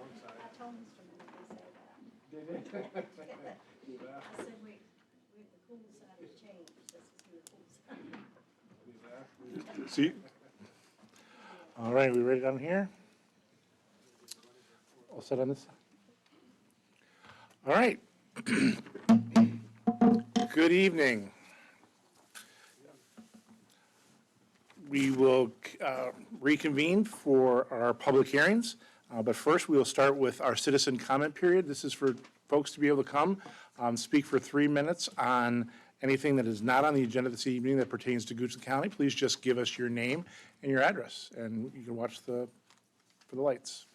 I told Mr. Minnick to say that. I said, the cool side has changed. This is the cool side. See? All right, we ready down here? All set on this? All right. Good evening. We will reconvene for our public hearings, but first we will start with our citizen comment period. This is for folks to be able to come, speak for 3 minutes on anything that is not on the agenda this evening that pertains to Goochland County. Please just give us your name and your address, and you can watch for the lights.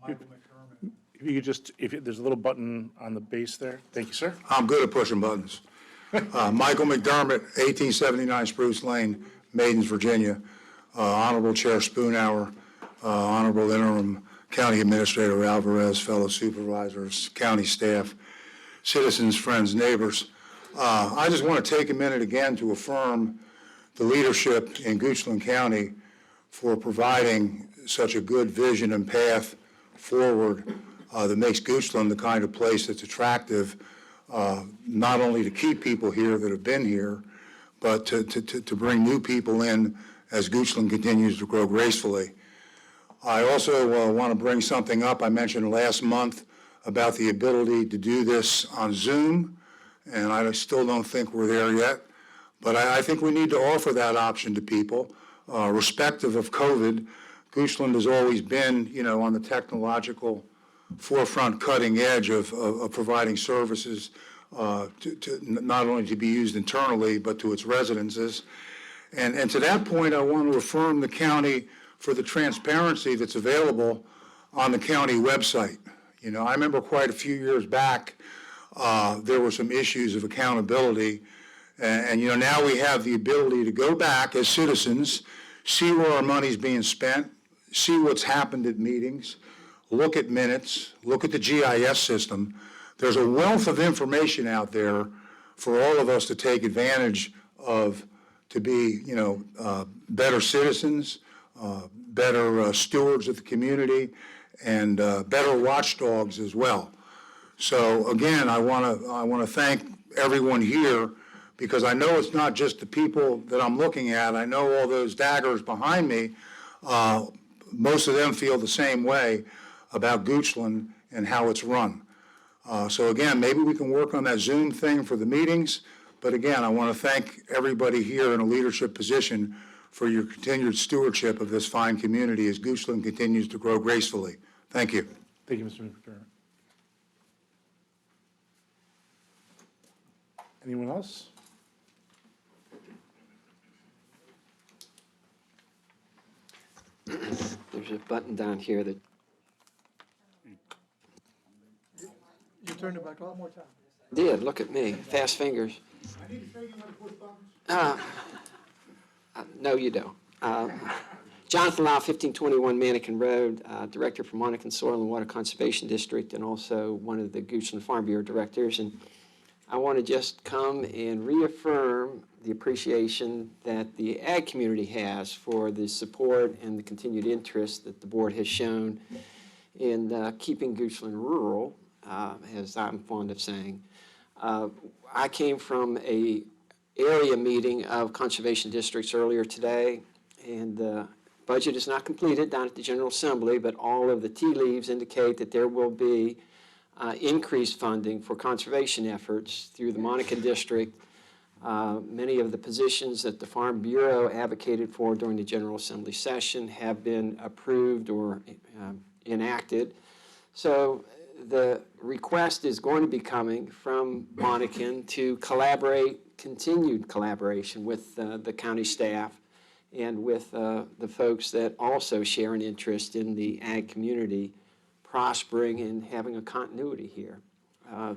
Michael McDermott. If you could just, there's a little button on the base there. Thank you, sir. I'm good at pushing buttons. Michael McDermott, 1879 Spruce Lane, Maidens, Virginia. Honorable Chair Spoonhour, Honorable Interim County Administrator Alvarez, fellow supervisors, county staff, citizens, friends, neighbors. I just want to take a minute again to affirm the leadership in Goochland County for providing such a good vision and path forward that makes Goochland the kind of place that's attractive, not only to keep people here that have been here, but to bring new people in as Goochland continues to grow gracefully. I also want to bring something up I mentioned last month about the ability to do this on Zoom, and I still don't think we're there yet, but I think we need to offer that option to people, respective of COVID. Goochland has always been, on the technological forefront, cutting edge of providing services to not only to be used internally, but to its residences. And to that point, I want to affirm the county for the transparency that's available on the county website. I remember quite a few years back, there were some issues of accountability. And now we have the ability to go back as citizens, see where our money's being spent, see what's happened at meetings, look at minutes, look at the GIS system. There's a wealth of information out there for all of us to take advantage of, to be, better citizens, better stewards of the community, and better watchdogs as well. So again, I want to thank everyone here, because I know it's not just the people that I'm looking at. I know all those daggers behind me. Most of them feel the same way about Goochland and how it's run. So again, maybe we can work on that Zoom thing for the meetings. But again, I want to thank everybody here in a leadership position for your continued stewardship of this fine community as Goochland continues to grow gracefully. Thank you. Thank you, Mr. McDermott. Anyone else? There's a button down here that. You turned it back on? One more time. Did, look at me, fast fingers. I need to show you how to push buttons. No, you don't. Jonathan Lau, 1521 Mannequin Road, Director for Monacan Soil and Water Conservation District, and also one of the Goochland Farm Bureau Directors. And I want to just come and reaffirm the appreciation that the ag community has for the support and the continued interest that the board has shown in keeping Goochland rural, as I'm fond of saying. I came from a area meeting of conservation districts earlier today, and the budget is not completed down at the General Assembly, but all of the tea leaves indicate that there will be increased funding for conservation efforts through the Monacan District. Many of the positions that the Farm Bureau advocated for during the General Assembly session have been approved or enacted. So the request is going to be coming from Monacan to collaborate, continued collaboration with the county staff and with the folks that also share an interest in the ag community prospering and having a continuity here.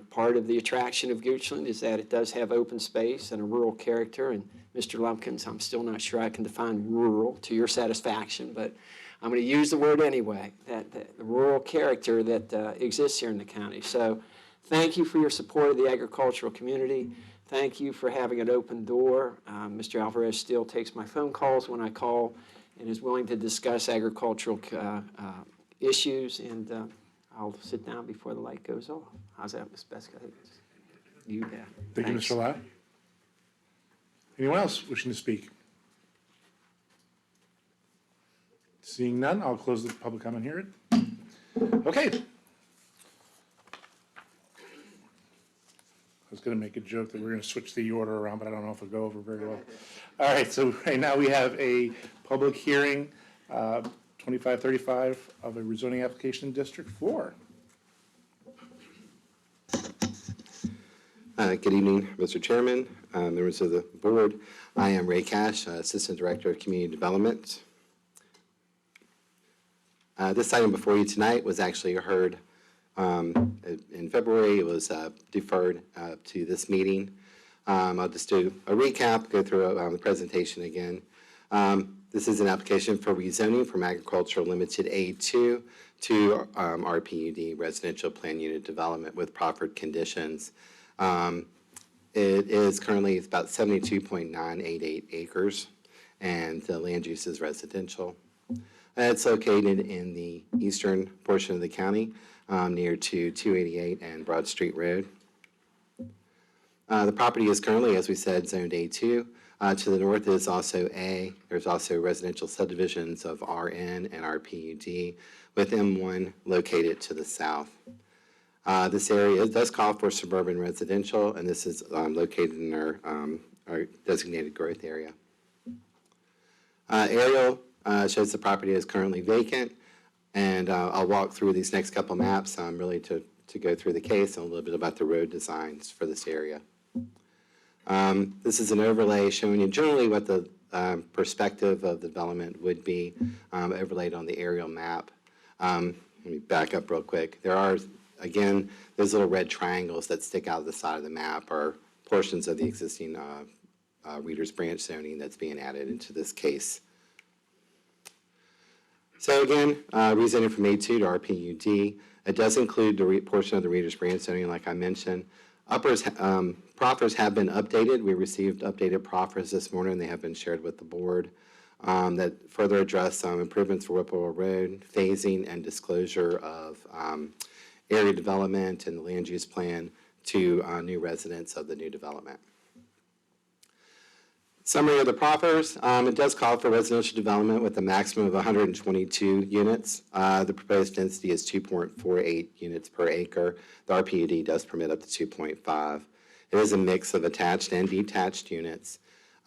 Part of the attraction of Goochland is that it does have open space and a rural character, and Mr. Lumpkins, I'm still not sure I can define rural to your satisfaction, but I'm going to use the word anyway, that the rural character that exists here in the county. So thank you for your support of the agricultural community. thank you for having an open door. Mr. Alvarez still takes my phone calls when I call and is willing to discuss agricultural issues, and I'll sit down before the light goes off. How's that, Ms. Beska? You bet. Thank you, Thanks. Mr. Lau. Anyone else wishing to speak? Seeing none, I'll close the public comment hearing. Okay. I was going to make a joke that we're going to switch the order around, but I don't know if it'll go over very well. All right, so right now we have a public hearing, 2535 of a rezoning application in District 4. Good evening, Mr. Chairman, members of the board. I am Ray Cash, Assistant Director of Community Development. This item before you tonight was actually heard in February. It was deferred to this meeting. I'll just do a recap, go through the presentation again. This is an application for rezoning from agricultural limited A2 to RPUD, residential plan unit development with proffered conditions. It is currently about 72.988 acres, and the land use is residential. It's located in the eastern portion of the county, near to 288 and Broad Street Road. The property is currently, as we said, zoned A2. To the north is also A. There's also residential subdivisions of RN and RPUD, with M1 located to the south. This area does call for suburban residential, and this is located in our designated growth area. Aerial shows the property is currently vacant, and I'll walk through these next couple maps really to go through the case and a little bit about the road designs for this area. This is an overlay showing you generally what the perspective of the development would be overlaid on the aerial map. Let me back up real quick. There are, again, those little red triangles that stick out of the side of the map are portions of the existing Reader's Branch zoning that's being added into this case. So again, rezoning from A2 to RPUD. It does include the portion of the Reader's Branch zoning, like I mentioned. Proffers have been updated. We received updated proffers this morning. They have been shared with the board that further address improvements for Whipple Road, phasing and disclosure of area development and the land use plan to new residents of the new development. Summary of the proffers. It does call for residential development with a maximum of 122 units. The proposed density is 2.48 units per acre. The RPUD does permit up to 2.5. It is a mix of attached and detached units.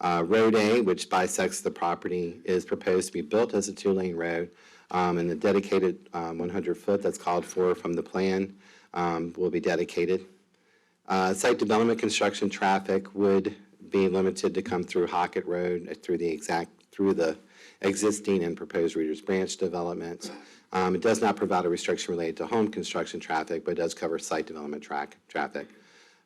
Road A, which bisects the property, is proposed to be built as a two-lane road, and the dedicated 100-foot that's called for from the plan will be dedicated. Site development construction traffic would be limited to come through Hockett Road through the existing and proposed Reader's Branch development. It does not provide a restriction related to home construction traffic, but it does cover site development traffic.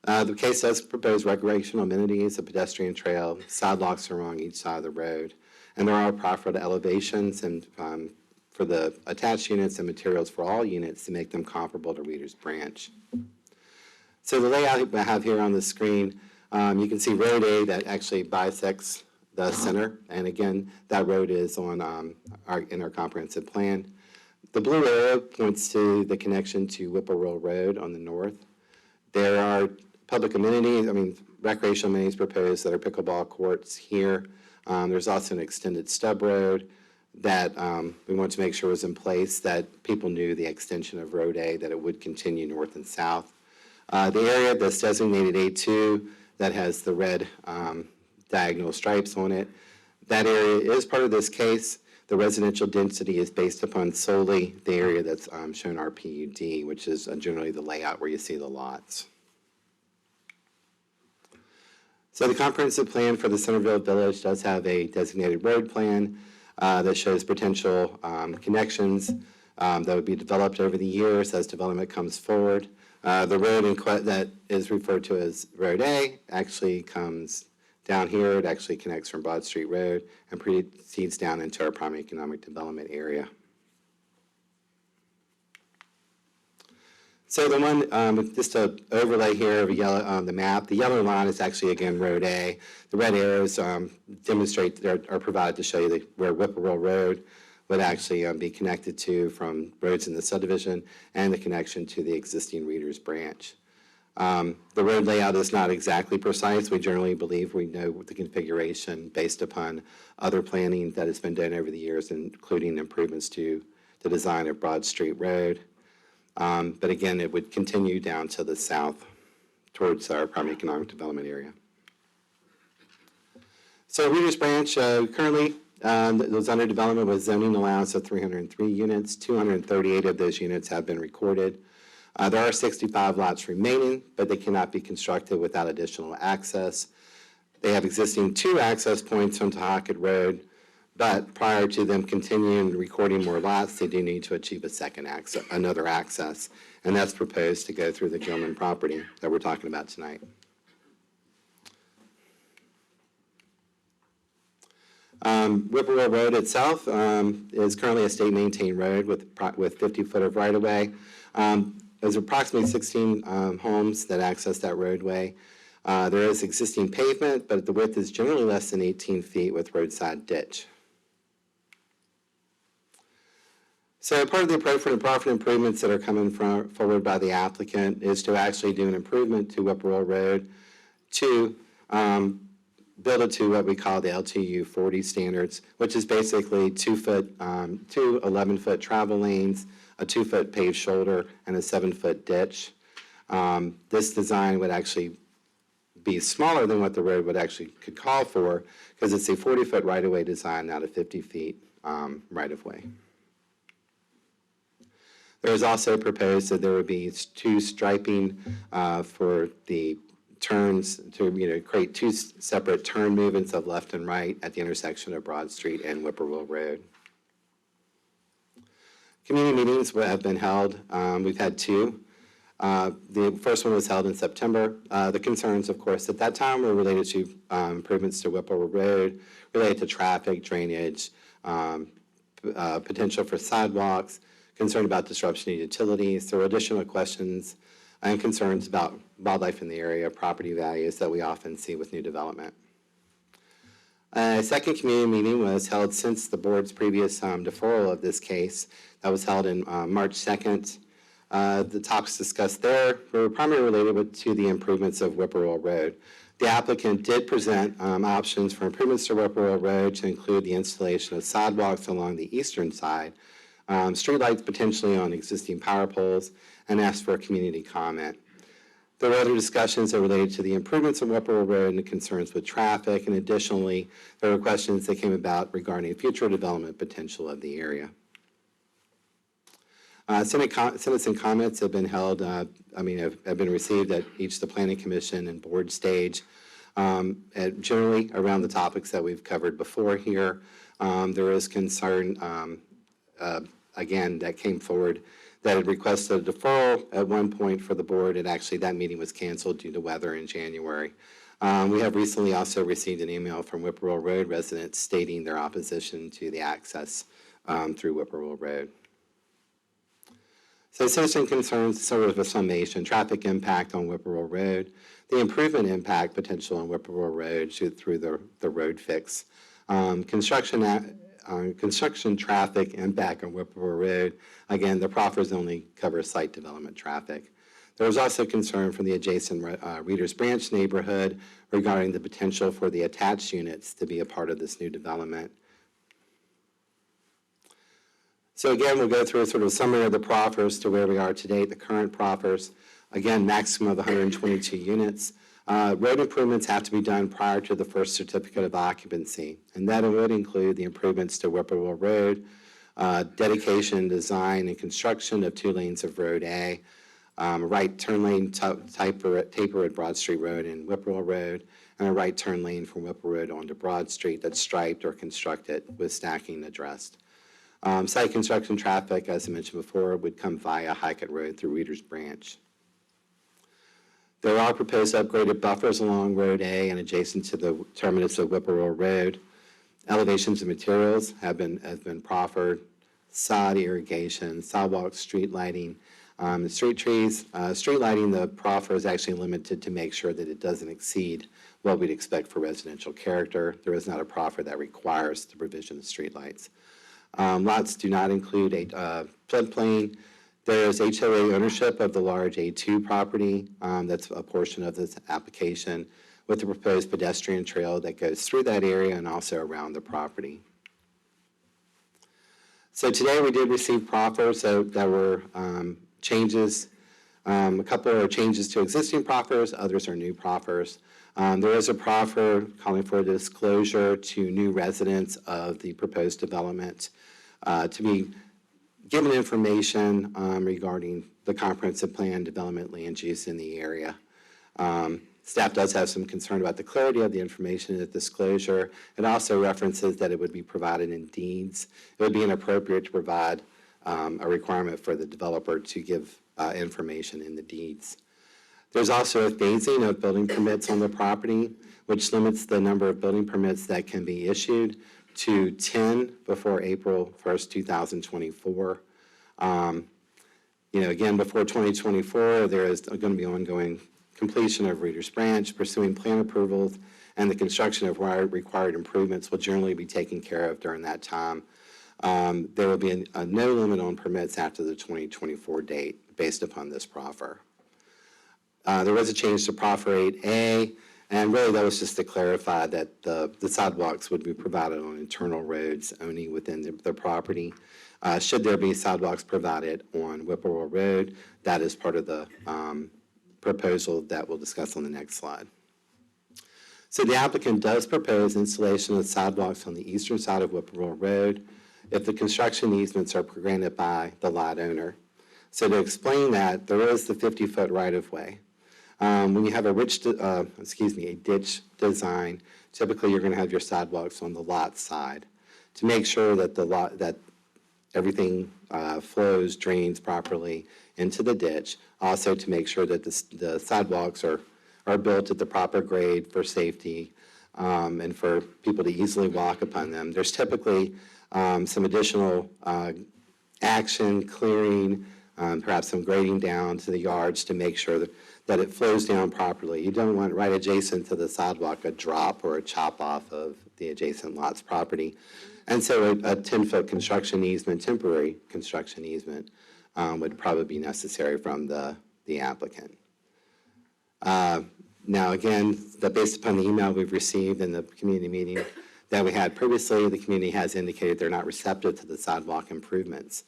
The case does propose recreational amenities, a pedestrian trail, sidewalks along each side of the road, and there are proffered elevations and for the attached units and materials for all units to make them comparable to Reader's Branch. So the layout I have here on the screen, you can see Road A that actually bisects the center, and again, that road is on in our comprehensive plan. The blue arrow points to the connection to Whipple Road on the north. There are public amenities, recreational amenities proposed that are pickleball courts here. There's also an extended stub road that we want to make sure was in place, that people knew the extension of Road A, that it would continue north and south. The area that's designated A2 that has the red diagonal stripes on it, that area is part of this case. The residential density is based upon solely the area that's shown RPUD, which is generally the layout where you see the lots. So the comprehensive plan for the Centerville Village does have a designated road plan that shows potential connections that would be developed over the years as development comes forward. The road that is referred to as Road A actually comes down here. It actually connects from Broad Street Road and proceeds down into our prime economic development area. So the one, just an overlay here of a yellow on the map, the yellow line is actually, again, Road A. The red arrows demonstrate, are provided to show you where Whippoorwill Road would actually be connected to from roads in the subdivision and the connection to the existing Reader's Branch. The road layout is not exactly precise. We generally believe we know the configuration based upon other planning that has been done over the years, including improvements to the design of Broad Street Road. But again, it would continue down to the south towards our primary economic development area. So Reader's Branch currently was under development with zoning allowance of 303 units. 238 of those units have been recorded. There are 65 lots remaining, but they cannot be constructed without additional access. They have existing 2 access points onto Hockett Road, but prior to them continuing recording more lots, they do need to achieve another access, and that's proposed to go through the Gilman property that we're talking about tonight. Whippoorwill Road itself is currently a state-maintained road with 50 foot of right-of-way. There's approximately 16 homes that access that roadway. There is existing pavement, but the width is generally less than 18 feet with roadside ditch. So part of the approach for the profit improvements that are coming forward by the applicant is to actually do an improvement to Whippoorwill Road to build it to what we call the LTU 40 standards, which is basically 2 11-foot travel lanes, a 2-foot paved shoulder, and a 7-foot ditch. This design would actually be smaller than what the road would actually could call for, because it's a 40-foot right-of-way design, not a 50 feet right-of-way. There is also proposed that there would be 2 striping for the turns to create 2 separate turn movements of left and right at the intersection of Broad Street and Whippoorwill Road. Community meetings have been held. We've had 2. The first one was held in September. The concerns, of course, at that time were related to improvements to Whippoorwill Road, related to traffic, drainage, potential for sidewalks, concern about disruption of utilities. There were additional questions and concerns about wildlife in the area, property values that we often see with new development. A second community meeting was held since the board's previous deferral of this case. That was held in March 2nd. The topics discussed there were primarily related to the improvements of Whippoorwill Road. The applicant did present options for improvements to Whippoorwill Road to include the installation of sidewalks along the eastern side, streetlights potentially on existing power poles, and asked for a community comment. There were other discussions that related to the improvements of Whippoorwill Road and the concerns with traffic, and additionally, there were questions that came about regarding future development potential of the area. Citizen comments have been held, have been received at each of the Planning Commission and board stage, generally around the topics that we've covered before here. There is concern, again, that came forward that had requested a deferral at one point for the board, and actually that meeting was canceled due to weather in January. We have recently also received an email from Whippoorwill Road residents stating their opposition to the access through Whippoorwill Road. So citizen concerns, sort of a summation: traffic impact on Whippoorwill Road, the improvement impact potential on Whippoorwill Road through the road fix, construction traffic impact on Whippoorwill Road. Again, the proffers only cover site development traffic. There was also concern from the adjacent Reader's Branch neighborhood regarding the potential for the attached units to be a part of this new development. So again, we'll go through a sort of summary of the proffers to where we are today, the current proffers. Again, maximum of 122 units. Road improvements have to be done prior to the first certificate of occupancy, and that would include the improvements to Whippoorwill Road, dedication, design, and construction of 2 lanes of Road A, right turn lane taper at Broad Street Road and Whippoorwill Road, and a right turn lane from Whippoorwill Road onto Broad Street that's striped or constructed with stacking addressed. Site construction traffic, as I mentioned before, would come via Hockett Road through Reader's Branch. There are proposed upgraded buffers along Road A and adjacent to the terminus of Whippoorwill Road. Elevations of materials have been proffered: sod, irrigation, sidewalk, street lighting, The street trees, street lighting, the proffer is actually limited to make sure that it doesn't exceed what we'd expect for residential character. There is not a proffer that requires the provision of streetlights. Lots do not include a floodplain. There is HOA ownership of the large A2 property. That's a portion of this application with the proposed pedestrian trail that goes through that area and also around the property. So today we did receive proffers that were changes. A couple are changes to existing proffers, others are new proffers. There is a proffer calling for a disclosure to new residents of the proposed development to be given information regarding the comprehensive plan development land use in the area. Staff does have some concern about the clarity of the information in the disclosure. It also references that it would be provided in deeds. It would be inappropriate to provide a requirement for the developer to give information in the deeds. There's also a phasing of building permits on the property, which limits the number of building permits that can be issued to 10 before April 1st, 2024. Again, before 2024, there is going to be ongoing completion of Reader's Branch, pursuing plan approvals, and the construction of required improvements will generally be taken care of during that time. There will be no limit on permits after the 2024 date based upon this proffer. There was a change to proffer 8A, and really that was just to clarify that the sidewalks would be provided on internal roads only within the property. Should there be sidewalks provided on Whippoorwill Road, that is part of the proposal that we'll discuss on the next slide. So the applicant does propose installation of sidewalks on the eastern side of Whippoorwill Road if the construction easements are granted by the lot owner. So to explain that, there is the 50-foot right-of-way. When you have a ditch design, typically you're going to have your sidewalks on the lot side to make sure that that everything flows, drains properly into the ditch. Also to make sure that the sidewalks are built at the proper grade for safety and for people to easily walk upon them. There's typically some additional action, clearing, perhaps some grading down to the yards to make sure that it flows down properly. You don't want right adjacent to the sidewalk a drop or a chop off of the adjacent lot's property. And so a 10-foot construction easement, temporary construction easement, would probably be necessary from the applicant. Now, again, based upon the email we've received in the community meeting that we had previously, the community has indicated they're not receptive to the sidewalk improvements.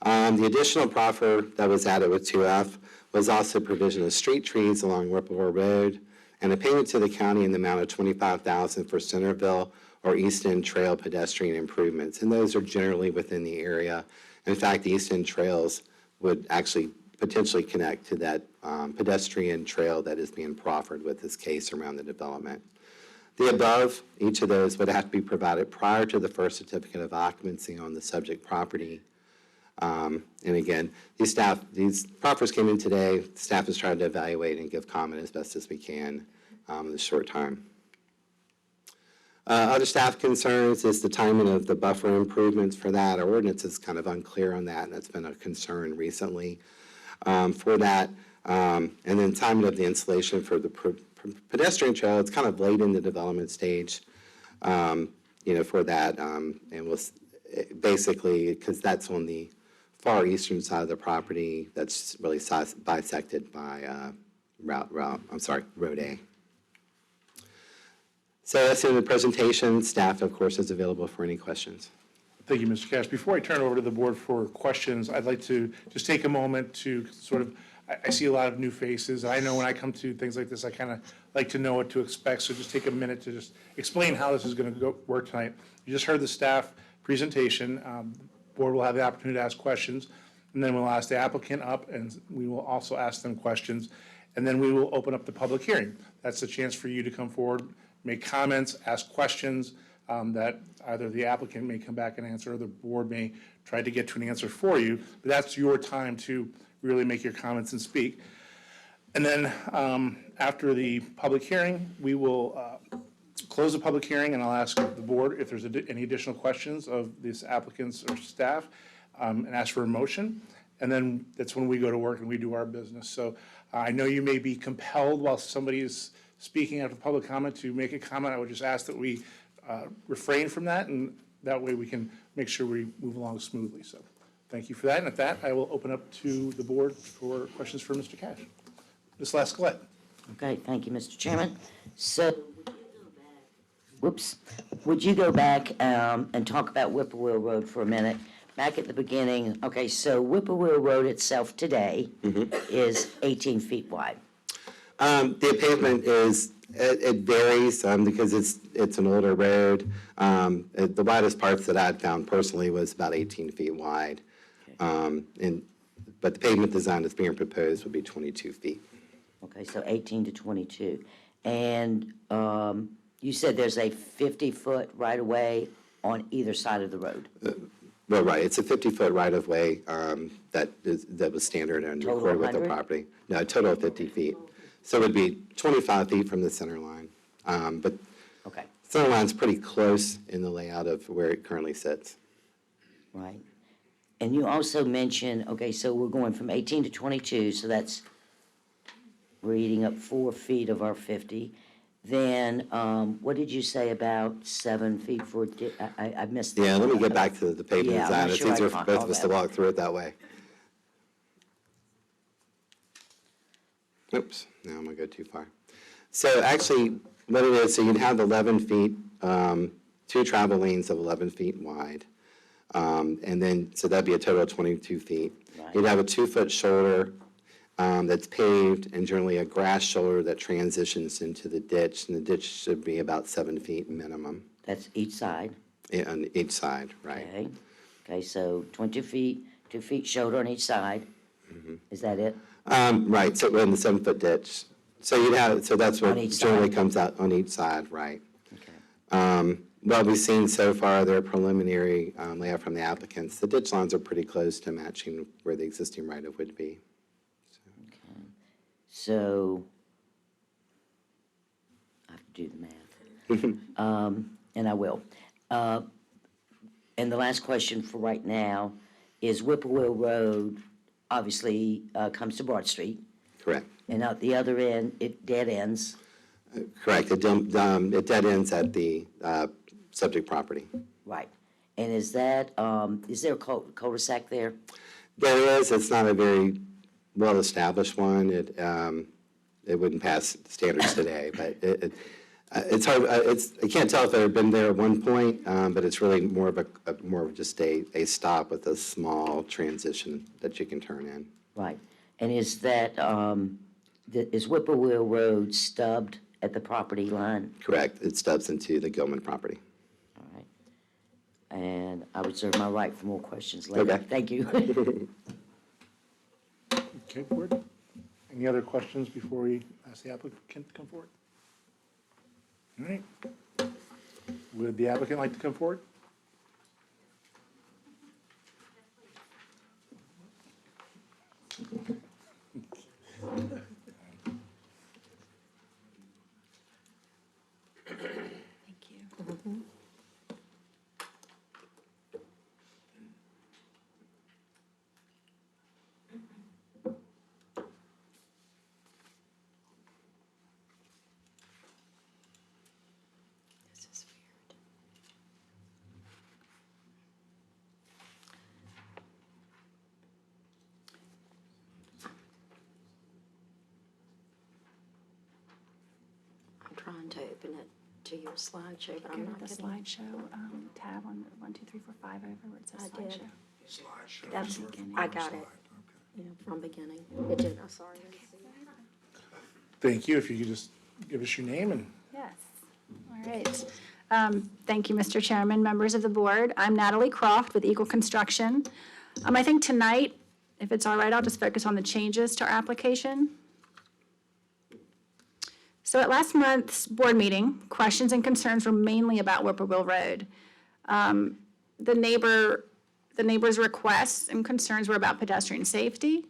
The additional proffer that was added with 2F was also provision of street trees along Whippoorwill Road and a payment to the county in the amount of $25,000 for Centerville or East End Trail pedestrian improvements, and those are generally within the area. In fact, the East End Trails would actually potentially connect to that pedestrian trail that is being proffered with this case around the development. The above, each of those would have to be provided prior to the first certificate of occupancy on the subject property. And again, these proffers came in today. Staff is trying to evaluate and give comment as best as we can in this short time. Other staff concerns is the timing of the buffer improvements for that. Our ordinance is kind of unclear on that, and that's been a concern recently for that. And then timing of the installation for the pedestrian trail, it's kind of late in the development stage, for that. And we'll basically, because that's on the far eastern side of the property, that's really bisected by Road A. So that's in the presentation. Staff, of course, is available for any questions. Thank you, Mr. Cash. Before I turn it over to the board for questions, I'd like to just take a moment to sort of, I see a lot of new faces. I know when I come to things like this, I kind of like to know what to expect. So just take a minute to just explain how this is going to work tonight. You just heard the staff presentation. The board will have the opportunity to ask questions, and then we'll ask the applicant up, and we will also ask them questions, and then we will open up the public hearing. That's a chance for you to come forward, make comments, ask questions that either the applicant may come back and answer or the board may try to get to an answer for you. But that's your time to really make your comments and speak. And then after the public hearing, we will close the public hearing, and I'll ask the board if there's any additional questions of these applicants or staff and ask for a motion. and then that's when we go to work and we do our business. So I know you may be compelled while somebody is speaking after public comment to make a comment. I would just ask that we refrain from that, and that way we can make sure we move along smoothly. So thank you for that. And at that, I will open up to the board for questions for Mr. Cash. Ms. Lascalette. Okay, thank you, Mr. Chairman. So, would you go back and talk about Whippoorwill Road for a minute? Back at the beginning, okay, so Whippoorwill Road itself today is 18 feet wide. The pavement is, it varies because it's an older road. The widest parts that I'd found personally was about 18 feet wide. But the pavement design that's being proposed would be 22 feet. Okay, so 18 to 22. And you said there's a 50-foot right-of-way on either side of the road? Well, right, it's a 50-foot right-of-way that was standard and Total recorded with the 100? property. No, a total of 50 feet. So it would be 25 feet from the center line. But Okay, center line's pretty close in the layout of where it currently sits. right. And you also mentioned, okay, so we're going from 18 to 22, so that's, we're eating up 4 feet of our 50. Then, what did you say about 7 feet for, I missed that. Yeah, let me get back to the pavement Yeah, I'm design. not It's sure I easier for caught both all of us to that. walk through it that way. Oops, now I'm gonna go too far. So actually, what it is, so you'd have 11 feet, 2 travel lanes of 11 feet wide. And then, so that'd be a total of 22 feet. Right. You'd have a 2-foot shoulder that's paved, and generally a grass shoulder that transitions into the ditch, and the ditch should be about 7 feet minimum That's each side, on each side, right? okay? Okay, so 20 feet, 2 feet shoulder on each side. Is that it? Right, so in the 7-foot ditch. So you'd have, so that's On what each generally side. comes out on each side, right? Okay. What we've seen so far, their preliminary layout from the applicants, the ditch lines are pretty close to matching where the existing right-of-way would be. So, I have to do the math. And I will. And the last question for right now is Whippoorwill Road obviously comes to Broad Street, Correct, and at the other end, it dead ends. correct. It dead ends at the subject property. Right. And is that, is there a cul-de-sac there? There is, it's not a very well-established one. It wouldn't pass standards today, but it's hard, I can't tell if it had been there at one point, but it's really more of just a stop with a small transition that you can turn in. Right. And is that, is Whippoorwill Road stubbed at the property line? Correct, it stubs into the Gilman property. All right. And I reserve my right for more questions later. Okay. Thank you. Okay, board. Any other questions before we ask the applicant to come forward? All right. Would the applicant like to come forward? Thank you. This is weird. I'm trying to open it to your slideshow, but I'm Go not to the getting. slideshow tab on 1, 2, 3, 4, 5 over where it says I did. slideshow. That's, beginning. I got it. Yeah, from beginning. It did, I'm sorry. I didn't see it. Thank you. If you could just give us your name and Yes, all right. Thank you, Mr. Chairman, members of the board. I'm Natalie Croft with Eagle Construction. I think tonight, if it's all right, I'll just focus on the changes to our application. So at last month's board meeting, questions and concerns were mainly about Whippoorwill Road. The neighbors' requests and concerns were about pedestrian safety.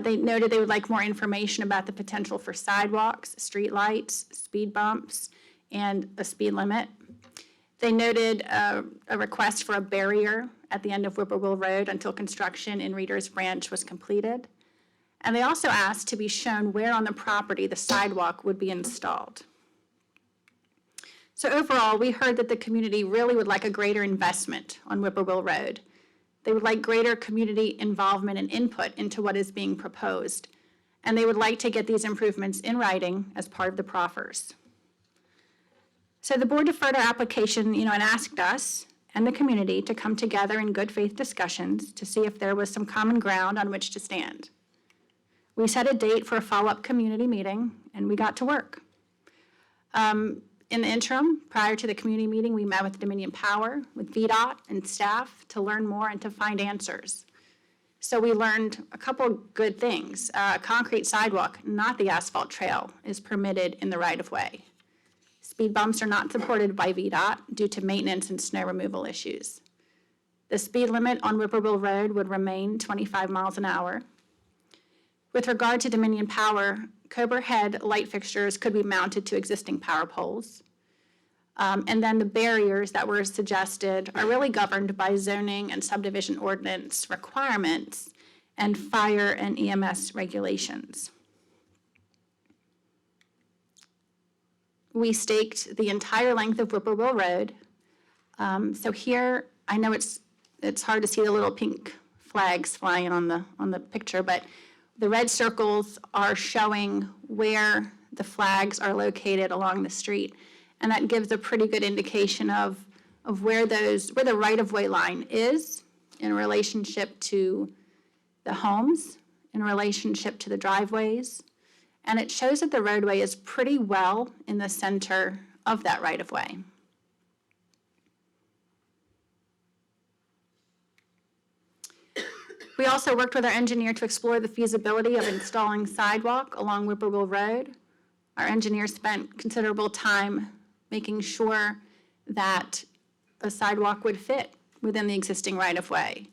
They noted they would like more information about the potential for sidewalks, streetlights, speed bumps, and a speed limit. They noted a request for a barrier at the end of Whippoorwill Road until construction in Reader's Branch was completed. And they also asked to be shown where on the property the sidewalk would be installed. So overall, we heard that the community really would like a greater investment on Whippoorwill Road. They would like greater community involvement and input into what is being proposed. And they would like to get these improvements in writing as part of the proffers. So the board deferred our application, and asked us and the community to come together in good faith discussions to see if there was some common ground on which to stand. We set a date for a follow-up community meeting, and we got to work. In the interim, prior to the community meeting, we met with Dominion Power, with VDOT and staff to learn more and to find answers. So we learned a couple good things. Concrete sidewalk, not the asphalt trail, is permitted in the right-of-way. Speed bumps are not supported by VDOT due to maintenance and snow removal issues. The speed limit on Whippoorwill Road would remain 25 miles an hour. With regard to Dominion Power, Cobra Head light fixtures could be mounted to existing power poles. And then the barriers that were suggested are really governed by zoning and subdivision ordinance requirements and fire and EMS regulations. We staked the entire length of Whippoorwill Road. So here, I know it's hard to see the little pink flags flying on the picture, but the red circles are showing where the flags are located along the street. And that gives a pretty good indication of where the right-of-way line is in relationship to the homes, in relationship to the driveways. And it shows that the roadway is pretty well in the center of that right-of-way. We also worked with our engineer to explore the feasibility of installing sidewalk along Whippoorwill Road. Our engineer spent considerable time making sure that a sidewalk would fit within the existing right-of-way.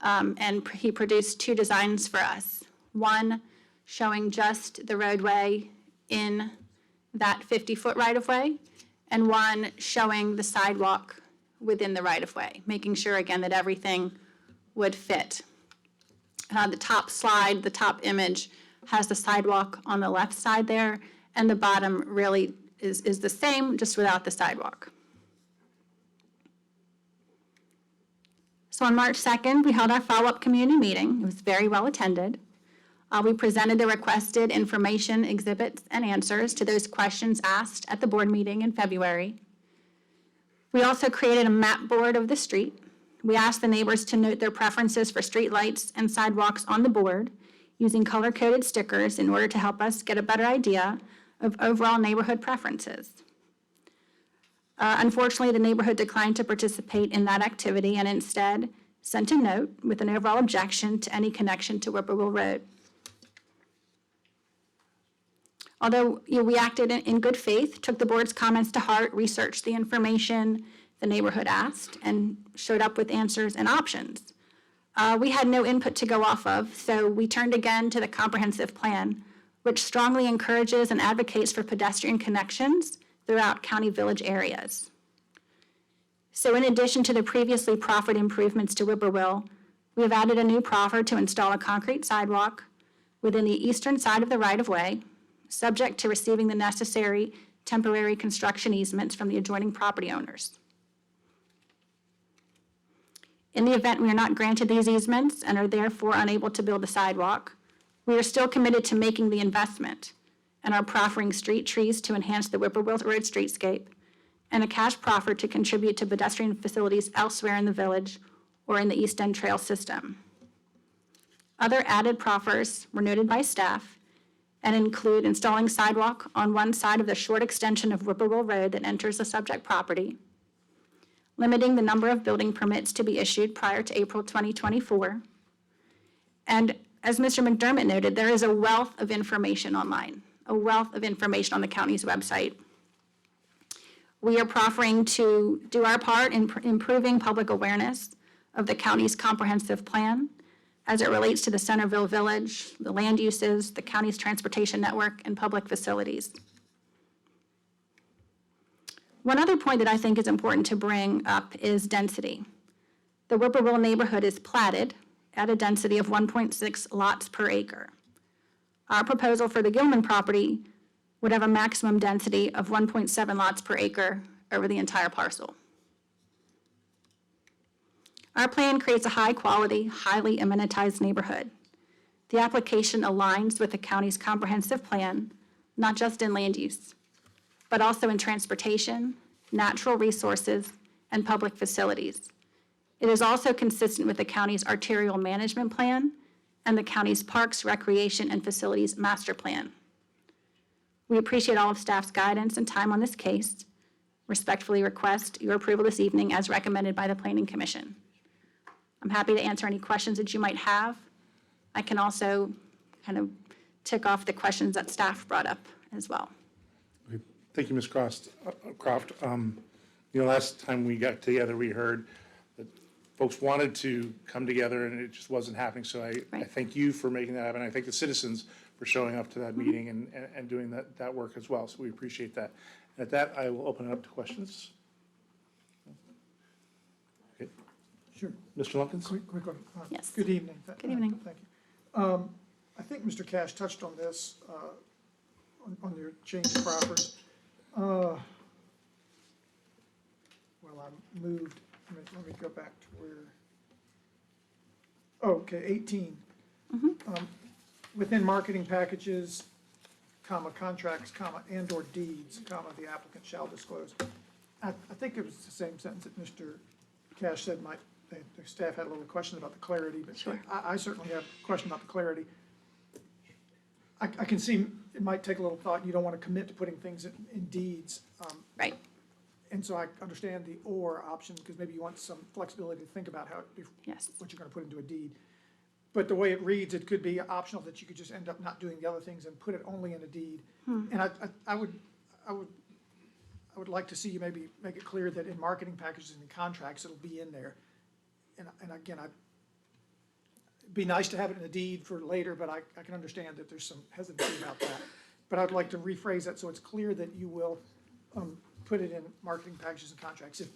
And he produced two designs for us. One showing just the roadway in that 50-foot right-of-way, and one showing the sidewalk within the right-of-way, making sure, again, that everything would fit. The top slide, the top image, has the sidewalk on the left side there, and the bottom really is the same, just without the sidewalk. So on March 2nd, we held our follow-up community meeting. It was very well attended. We presented the requested information, exhibits, and answers to those questions asked at the board meeting in February. We also created a map board of the street. We asked the neighbors to note their preferences for streetlights and sidewalks on the board using color-coded stickers in order to help us get a better idea of overall neighborhood preferences. Unfortunately, the neighborhood declined to participate in that activity and instead sent a note with an overall objection to any connection to Whippoorwill Road. Although we acted in good faith, took the board's comments to heart, researched the information the neighborhood asked, and showed up with answers and options. We had no input to go off of, so we turned again to the comprehensive plan, which strongly encourages and advocates for pedestrian connections throughout county village areas. So in addition to the previously proffered improvements to Whippoorwill, we have added a new proffer to install a concrete sidewalk within the eastern side of the right-of-way, subject to receiving the necessary temporary construction easements from the adjoining property owners. In the event we are not granted these easements and are therefore unable to build a sidewalk, we are still committed to making the investment and are proffering street trees to enhance the Whippoorwill Road streetscape and a cash proffer to contribute to pedestrian facilities elsewhere in the village or in the East End Trail system. Other added proffers were noted by staff and include installing sidewalk on one side of the short extension of Whippoorwill Road that enters the subject property, limiting the number of building permits to be issued prior to April 2024. And as Mr. McDermott noted, there is a wealth of information online, a wealth of information on the county's website. We are proffering to do our part in improving public awareness of the county's comprehensive plan as it relates to the Centerville Village, the land uses, the county's transportation network, and public facilities. One other point that I think is important to bring up is density. The Whippoorwill neighborhood is platted at a density of 1.6 lots per acre. Our proposal for the Gilman property would have a maximum density of 1.7 lots per acre over the entire parcel. Our plan creates a high-quality, highly amenitized neighborhood. The application aligns with the county's comprehensive plan, not just in land use, but also in transportation, natural resources, and public facilities. It is also consistent with the county's arterial management plan and the county's parks, recreation, and facilities master plan. We appreciate all of staff's guidance and time on this case. Respectfully request your approval this evening as recommended by the Planning Commission. I'm happy to answer any questions that you might have. I can also kind of tick off the questions that staff brought up as well. Thank you, Ms. Croft. Last time we got together, we heard that folks wanted to come together and it just wasn't happening. So I Right. thank you for making that happen. I thank the citizens for showing up to that meeting and doing that work as well. So we appreciate that. And at that, I will open it up to questions. Okay. Sure. Mr. Lumpkins? Quick one. Yes. Good evening. Good evening. Thank you. I think Mr. Cash touched on this, on your change of proffers. Well, I moved, let me go back to where, okay, 18. Within marketing packages, comma, contracts, comma, and/or deeds, comma, the applicant shall disclose. I think it was the same sentence that Mr. Cash said the staff had a little question about the clarity, but Sure. I certainly have a question about the clarity. I can see it might take a little thought. You don't want to commit to putting things in deeds. Right. And so I understand the or option, because maybe you want some flexibility to think about Yes. what you're going to put into a deed. But the way it reads, it could be optional that you could just end up not doing the other things and put it only in a deed. And I would like to see you maybe make it clear that in marketing packages and contracts, it'll be in there. And again, it'd be nice to have it in a deed for later, but I can understand that there's some hesitancy about that. But I'd like to rephrase that so it's clear that you will put it in marketing packages and contracts, if,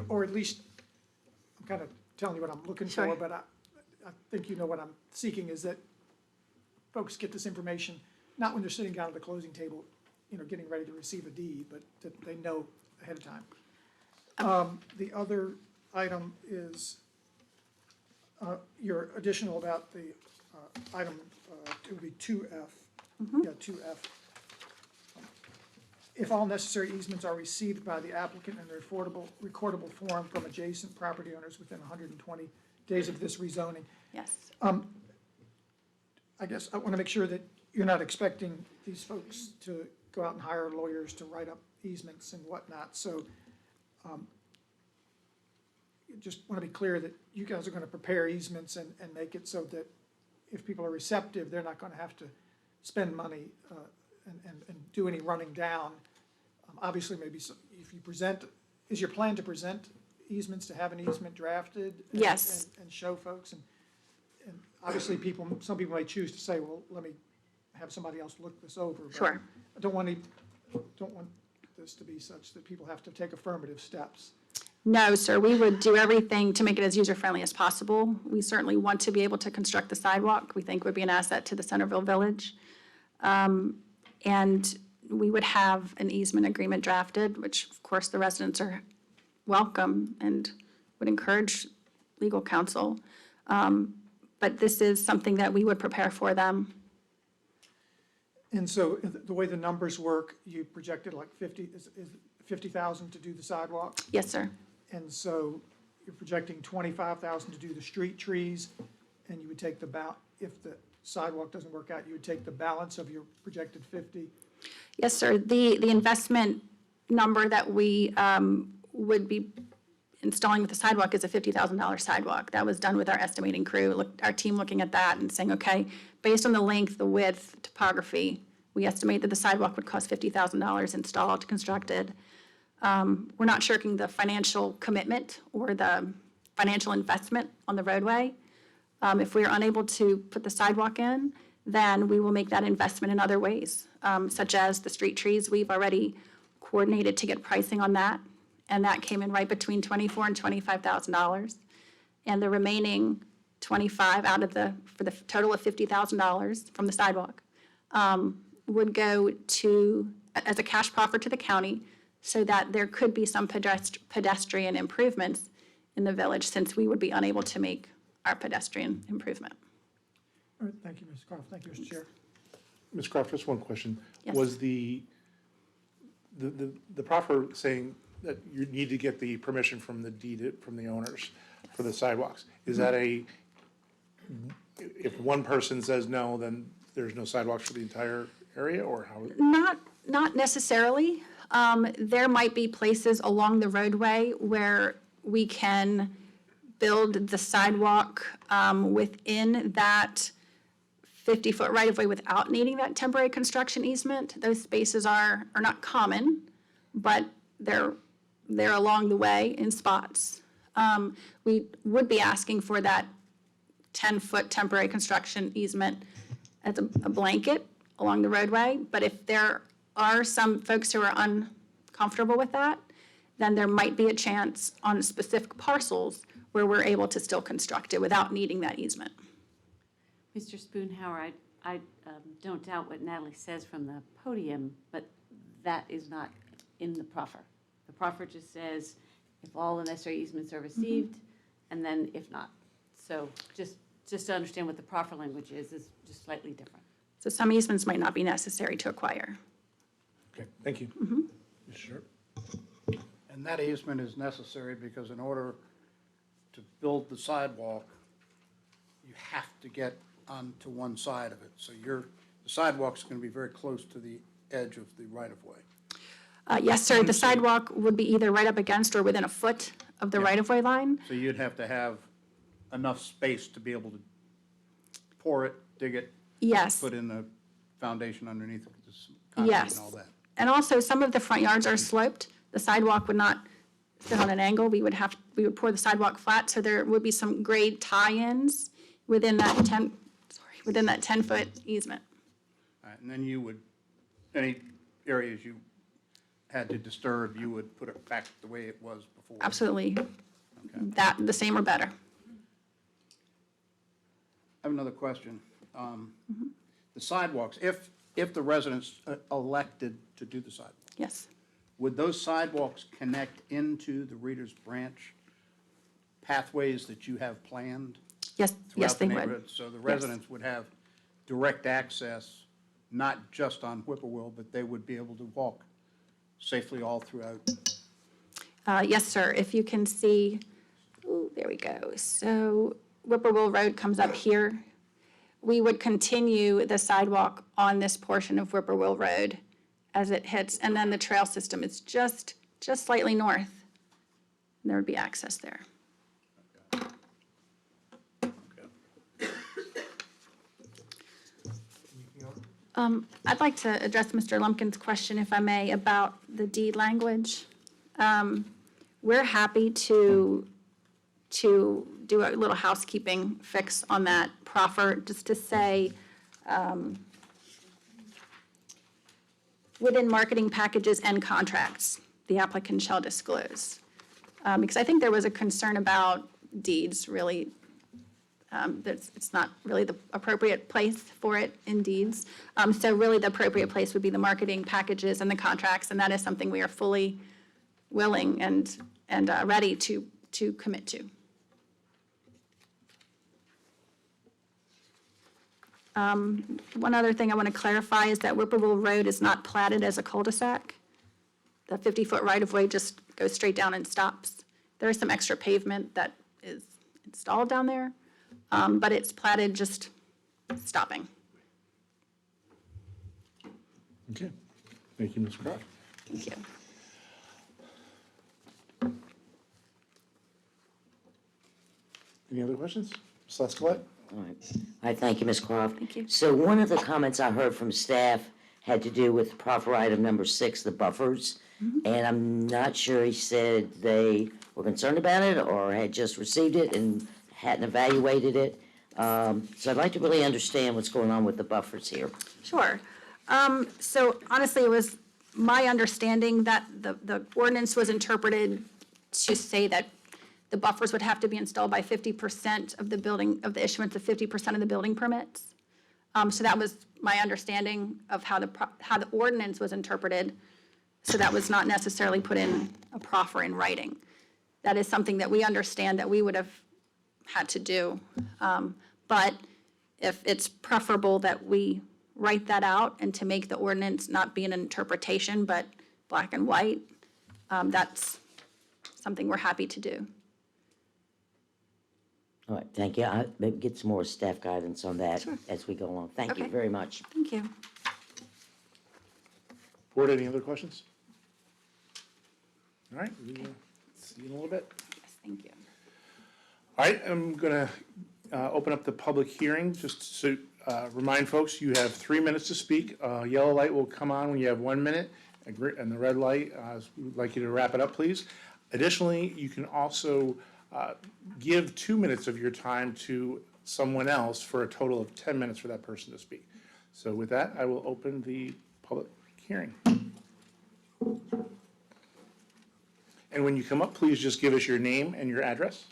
or at least, I'm kind of telling you what I'm looking for, Sure. but I think you know what I'm seeking is that folks get this information, not when they're sitting down at the closing table, getting ready to receive a deed, but that they know ahead of time. The other item is your additional about the item, it would be 2F. Yeah, 2F. If all necessary easements are received by the applicant in a recordable form from adjacent property owners within 120 days of this rezoning. Yes. I guess I want to make sure that you're not expecting these folks to go out and hire lawyers to write up easements and whatnot. So just want to be clear that you guys are going to prepare easements and make it so that if people are receptive, they're not going to have to spend money and do any running down. Obviously, maybe if you present, is your plan to present easements, to have an easement drafted? Yes. And show folks? And obviously, some people may choose to say, well, let me have somebody else look this over. But Sure. I don't want this to be such that people have to take affirmative steps. No, sir, we would do everything to make it as user-friendly as possible. We certainly want to be able to construct the sidewalk. We think would be an asset to the Centerville Village. And we would have an easement agreement drafted, which of course the residents are welcome and would encourage legal counsel. But this is something that we would prepare for them. And so the way the numbers work, you projected like 50,000 to do the sidewalk? Yes, sir. And so you're projecting 25,000 to do the street trees, and you would take if the sidewalk doesn't work out, you would take the balance of your projected 50? Yes, sir. The investment number that we would be installing with the sidewalk is a $50,000 sidewalk. That was done with our estimating crew, our team looking at that and saying, okay, based on the length, the width, topography, we estimate that the sidewalk would cost $50,000 installed, constructed. We're not shirking the financial commitment or the financial investment on the roadway. If we are unable to put the sidewalk in, then we will make that investment in other ways, such as the street trees. We've already coordinated to get pricing on that, and that came in right between $24,000 and $25,000. And the remaining 25 out of for the total of $50,000 from the sidewalk, would go as a cash proffer to the county, so that there could be some pedestrian improvements in the village, since we would be unable to make our pedestrian improvement. All right, thank you, Ms. Croft. Thank you, Mr. Chair. Ms. Croft, just one question. Yes. Was the proffer saying that you need to get the permission from the deed, from the owners for the sidewalks? Is that if one person says no, then there's no sidewalks for the entire area, or how? Not necessarily. There might be places along the roadway where we can build the sidewalk within that 50-foot right-of-way without needing that temporary construction easement. Those spaces are not common, but they're along the way in spots. We would be asking for that 10-foot temporary construction easement as a blanket along the roadway, but if there are some folks who are uncomfortable with that, then there might be a chance on specific parcels where we're able to still construct it without needing that easement. Mr. Spoonhour, I don't doubt what Natalie says from the podium, but that is not in the proffer. The proffer just says if all the necessary easements are received, and then if not. So just to understand what the proffer language is just slightly different. So some easements might not be necessary to acquire. Okay, thank you. Sure. And that easement is necessary because in order to build the sidewalk, you have to get onto one side of it. So the sidewalk's going to be very close to the edge of the right-of-way. Yes, sir, the sidewalk would be either right up against or within a foot of the right-of-way line. So you'd have to have enough space to be able to pour it, dig it, Yes, put in a foundation underneath it, concrete yes. and all that. And also, some of the front yards are sloped. The sidewalk would not sit on an angle. We would pour the sidewalk flat, so there would be some grade tie-ins within that 10-foot easement. All right, and then any areas you had to disturb, you would put it back the way it was before. Absolutely. Okay. The same or better. I have another question. The sidewalks, if the residents elected to do the sidewalk, Yes. would those sidewalks connect into the Reader's Branch pathways that you have planned Yes, yes, throughout they the would. neighborhood? So the residents would have direct access, not just on Whippoorwill, but they would be able to walk safely all throughout. Yes, sir. If you can see, ooh, there we go. So Whippoorwill Road comes up here. We would continue the sidewalk on this portion of Whippoorwill Road as it hits, and then the trail system is just slightly north. There would be access there. I'd like to address Mr. Lumpkin's question, if I may, about the deed language. We're happy to do a little housekeeping fix on that proffer, just to say, within marketing packages and contracts, the applicant shall disclose. Because I think there was a concern about deeds, really, that it's not really the appropriate place for it in deeds. So really, the appropriate place would be the marketing packages and the contracts, and that is something we are fully willing and ready to commit to. One other thing I want to clarify is that Whippoorwill Road is not platted as a cul-de-sac. The 50-foot right-of-way just goes straight down and stops. There is some extra pavement that is installed down there, but it's platted just stopping. Okay, thank you, Ms. Croft. Thank you. Any other questions? Ms. Escalante? All right. All right, thank you, Ms. Croft. Thank you. So one of the comments I heard from staff had to do with proffer item number 6, the buffers. And I'm not sure he said they were concerned about it or had just received it and hadn't evaluated it. So I'd like to really understand what's going on with the buffers here. Sure. So honestly, it was my understanding that the ordinance was interpreted to say that the buffers would have to be installed by 50% of the building, of the issuance of 50% of the building permits. So that was my understanding of how the ordinance was interpreted. So that was not necessarily put in a proffer in writing. That is something that we understand that we would have had to do. But if it's preferable that we write that out and to make the ordinance not be an interpretation, but black and white, that's something we're happy to do. All right, thank you. I maybe get some more staff guidance on that as we go along. Thank you Okay. very much. Thank you. Board, any other questions? All right, we will see you in a little bit. Yes, thank you. All right, I'm going to open up the public hearing, just to remind folks, you have 3 minutes to speak. Yellow light will come on when you have 1 minute, and the red light, we'd like you to wrap it up, please. Additionally, you can also give 2 minutes of your time to someone else for a total of 10 minutes for that person to speak. So with that, I will open the public hearing. And when you come up, please just give us your name and your address.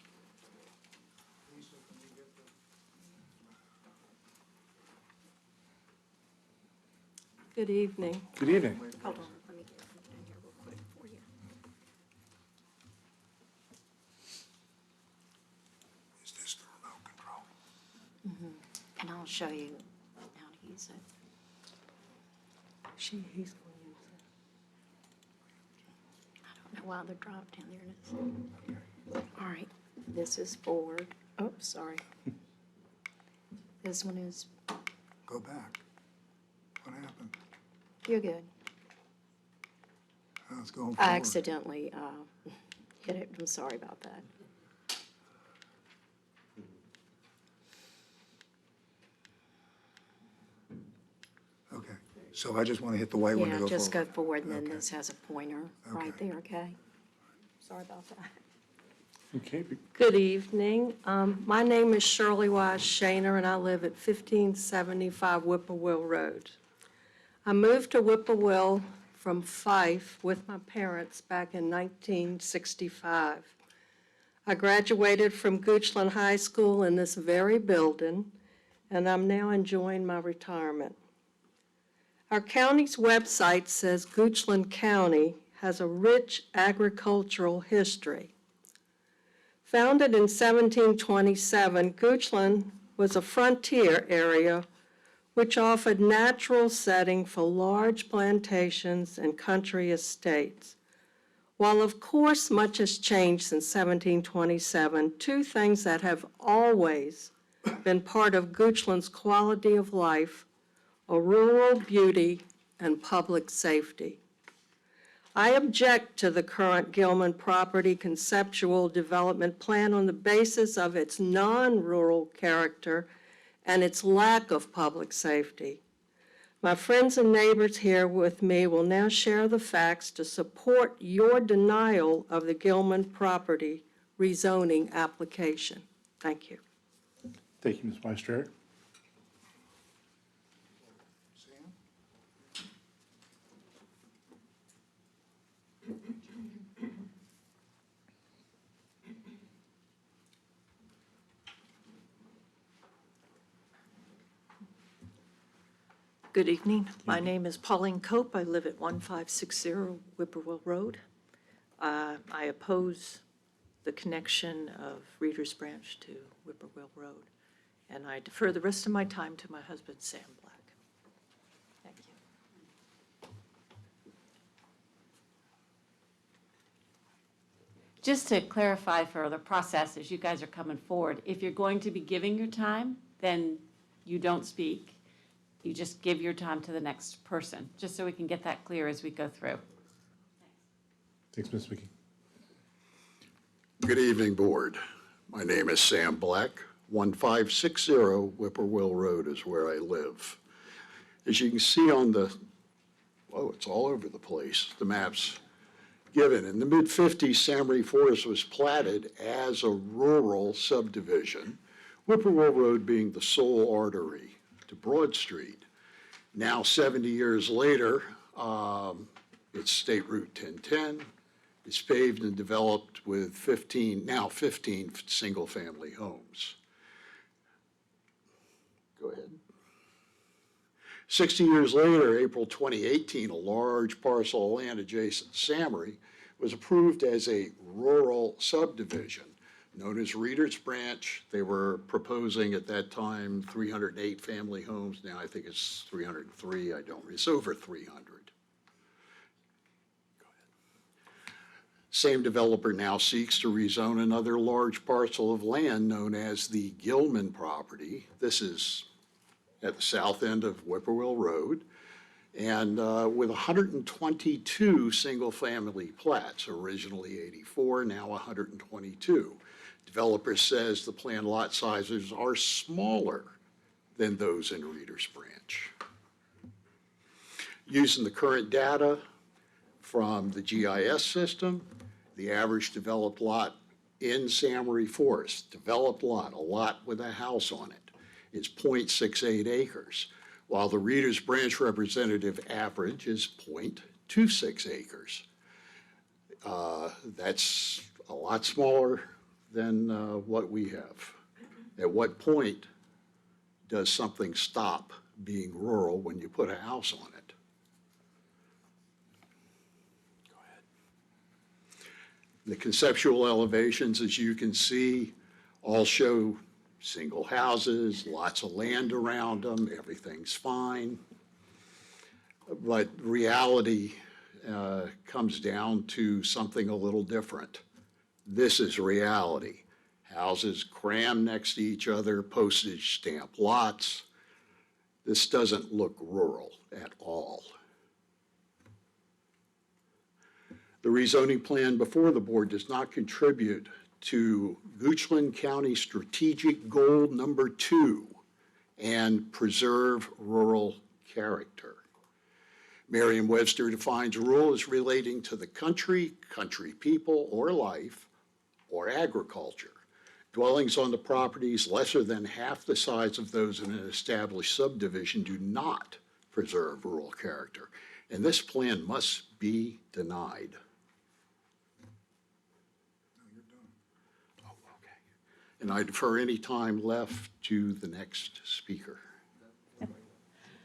Good evening. Good evening. Hold on, let me get something in here real quick for you. Is this the remote control? And I'll show you how to use it. He's going to use it. I don't know why they're dropped in there. It is. All right, this is forward. Oh, sorry. This one is, Go back. What happened? you're good. Oh, it's going I forward. accidentally hit it. I'm sorry about that. Okay, so I just want to hit the white one to Yeah, go just go forward. forward, and then Okay. this has a pointer right Okay. there, okay? Sorry about that. Okay, Good evening. My name is Shirley Wise Shaner, and I live at 1575 Whippoorwill Road. I moved to Whippoorwill from Fife with my parents back in 1965. I graduated from Goochland High School in this very building, and I'm now enjoying my retirement. Our county's website says Goochland County has a rich agricultural history. Founded in 1727, Goochland was a frontier area which offered natural setting for large plantations and country estates. While of course much has changed since 1727, two things that have always been part of Goochland's quality of life are rural beauty and public safety. I object to the current Gilman property conceptual development plan on the basis of its non-rural character and its lack of public safety. My friends and neighbors here with me will now share the facts to support your denial of the Gilman property rezoning application. Thank you. thank you, Ms. Weister. Good evening. My name is Pauline Cope. I live at 1560 Whippoorwill Road. I oppose the connection of Reader's Branch to Whippoorwill Road, and I defer the rest of my time to my husband, Sam Black. Thank you. Just to clarify for the process, as you guys are coming forward, if you're going to be giving your time, then you don't speak. You just give your time to the next person, just so we can get that clear as we go through. Thanks, Ms. Vicky. Good evening, Board. My name is Sam Black. 1560 Whippoorwill Road is where I live. As you can see on the, it's all over the place, the maps given. In the mid-50s, Sam Marie Forest was platted as a rural subdivision, Whippoorwill Road being the sole artery to Broad Street. Now, 70 years later, It's State Route 1010. It's paved and developed with 15 single-family homes. Go ahead. 60 years later, April 2018, a large parcel of land adjacent to Samory was approved as a rural subdivision known as Reeder's Branch. They were proposing at that time 308 family homes. Now I think it's 303. It's over 300. Same developer now seeks to rezone another large parcel of land known as the Gilman property. This is at the south end of Whippoorwill Road, and with 122 single-family plats, originally 84, now 122. Developer says the planned lot sizes are smaller than those in Reeder's Branch. Using the current data from the GIS system, the average developed lot in Samory Forest, developed lot, a lot with a house on it, is 0.68 acres, while the Reeder's Branch representative average is 0.26 acres. That's a lot smaller than what we have. At what point does something stop being rural when you put a house on it? Go ahead. The conceptual elevations, as you can see, all show single houses, lots of land around them, everything's fine. But reality comes down to something a little different. This is reality. Houses crammed next to each other, postage stamp lots. This doesn't look rural at all. The rezoning plan before the board does not contribute to Goochland County Strategic Goal number 2 and preserve rural character. Merriam-Webster defines rural as relating to the country, country people, or life, or agriculture. Dwellings on the properties lesser than half the size of those in an established subdivision do not preserve rural character, and this plan must be denied. And I defer any time left to the next speaker.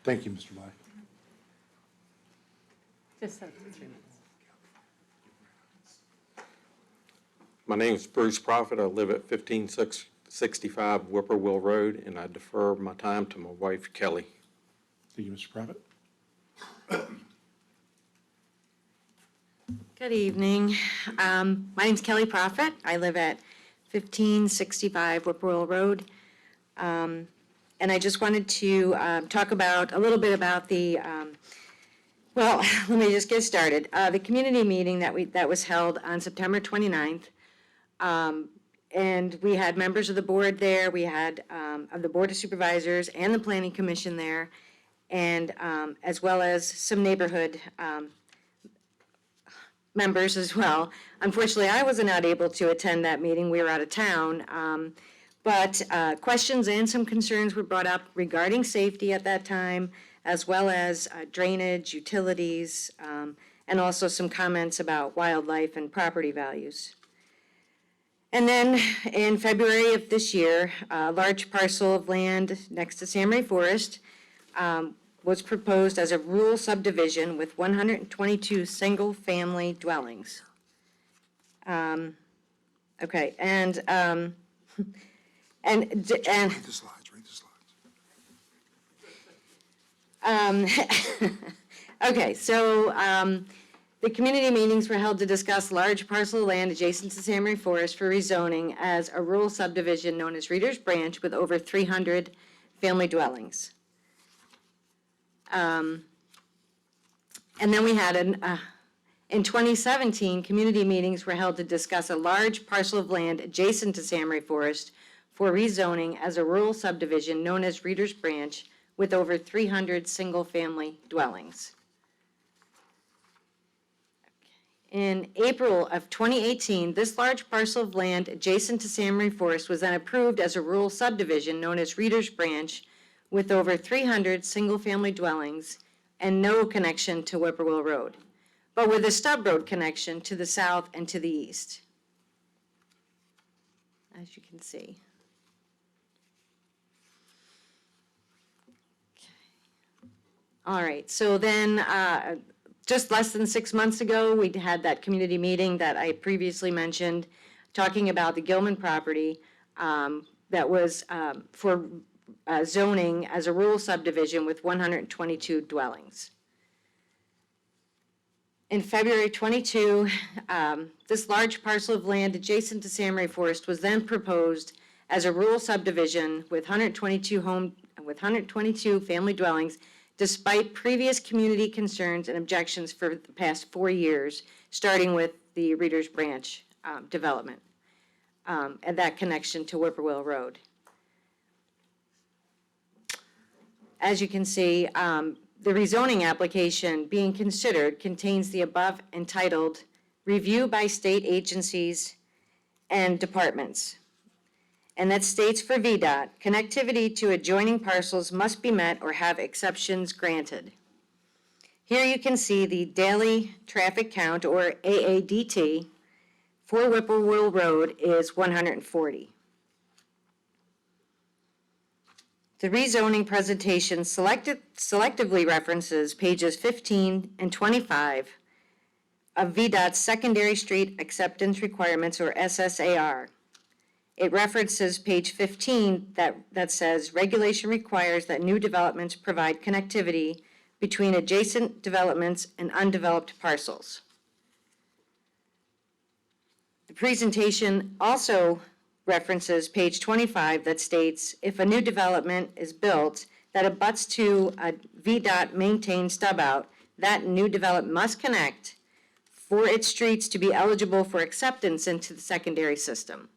Thank you, Mr. Black. Just 3 minutes. My name is Bruce Prophet. I live at 15665 Whippoorwill Road, and I defer my time to my wife, Kelly. Thank you, Mr. Prophet. Good evening. My name's Kelly Prophet. I live at 1565 Whippoorwill Road. And I just wanted to talk about a little bit about the, well, let me just get started. The community meeting that was held on September 29th. And we had members of the board there. We had of the Board of Supervisors and the Planning Commission there, and as well as some neighborhood members as well. Unfortunately, I was not able to attend that meeting. We were out of town. But questions and some concerns were brought up regarding safety at that time, as well as drainage, utilities, and also some comments about wildlife and property values. And then in February of this year, a large parcel of land next to Samory Forest was proposed as a rural subdivision with 122 single-family dwellings. Okay, and Read the slides, read the slides. Okay, so the community meetings were held to discuss large parcel of land adjacent to Samory Forest for rezoning as a rural subdivision known as Reeder's Branch with over 300 family dwellings. And then we had in 2017, community meetings were held to discuss a large parcel of land adjacent to Samory Forest for rezoning as a rural subdivision known as Reeder's Branch with over 300 single-family dwellings. In April of 2018, this large parcel of land adjacent to Samory Forest was then approved as a rural subdivision known as Reeder's Branch with over 300 single-family dwellings and no connection to Whippoorwill Road. but with a stub road connection to the south and to the east, as you can see. All right, so then, just less than 6 months ago, we had that community meeting that I previously mentioned, talking about the Gilman property that was for zoning as a rural subdivision with 122 dwellings. In February 22, this large parcel of land adjacent to Samurai Forest was then proposed as a rural subdivision with 122 family dwellings, despite previous community concerns and objections for the past 4 years, starting with the Reader's Branch development and that connection to Whippoorwill Road. As you can see, the rezoning application being considered contains the above entitled Review by State Agencies and Departments. And that states for VDOT, connectivity to adjoining parcels must be met or have exceptions granted. Here you can see the daily traffic count, or AADT, for Whippoorwill Road is 140. The rezoning presentation selectively references pages 15 and 25 of VDOT's Secondary Street Acceptance Requirements, or SSAR. It references page 15 that says, regulation requires that new developments provide connectivity between adjacent developments and undeveloped parcels. The presentation also references page 25 that states, if a new development is built that abuts to a VDOT maintained stub out, that new development must connect for its streets to be eligible for acceptance into the secondary system.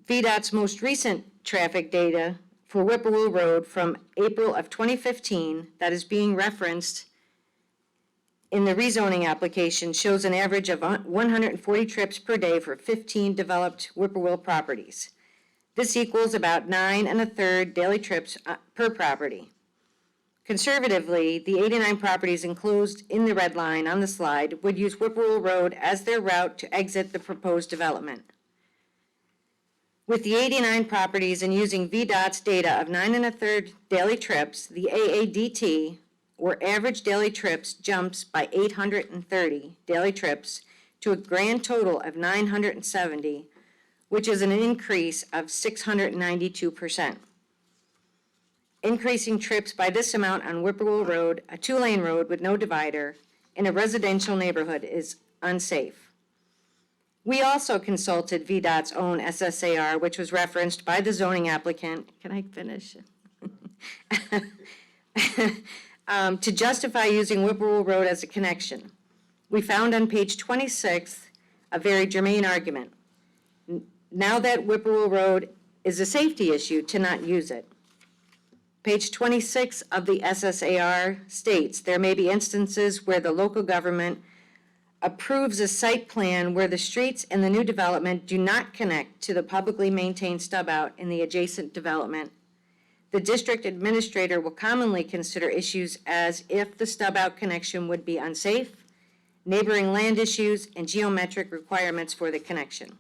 VDOT's most recent traffic data for Whippoorwill Road from April of 2015 that is being referenced in the rezoning application shows an average of 140 trips per day for 15 developed Whippoorwill properties. This equals about 9 1/3 daily trips per property. Conservatively, the 89 properties enclosed in the red line on the slide would use Whippoorwill Road as their route to exit the proposed development. With the 89 properties and using VDOT's data of 9 1/3 daily trips, the AADT, or average daily trips, jumps by 830 daily trips to a grand total of 970, which is an increase of 692%. Increasing trips by this amount on Whippoorwill Road, a 2-lane road with no divider, in a residential neighborhood is unsafe. We also consulted VDOT's own SSAR, which was referenced by the zoning applicant. Can I finish? To justify using Whippoorwill Road as a connection. We found on page 26 a very germane argument. Now that Whippoorwill Road is a safety issue, to not use it. Page 26 of the SSAR states there may be instances where the local government approves a site plan where the streets in the new development do not connect to the publicly maintained stub out in the adjacent development. The district administrator will commonly consider issues as if the stub out connection would be unsafe, neighboring land issues, and geometric requirements for the connection.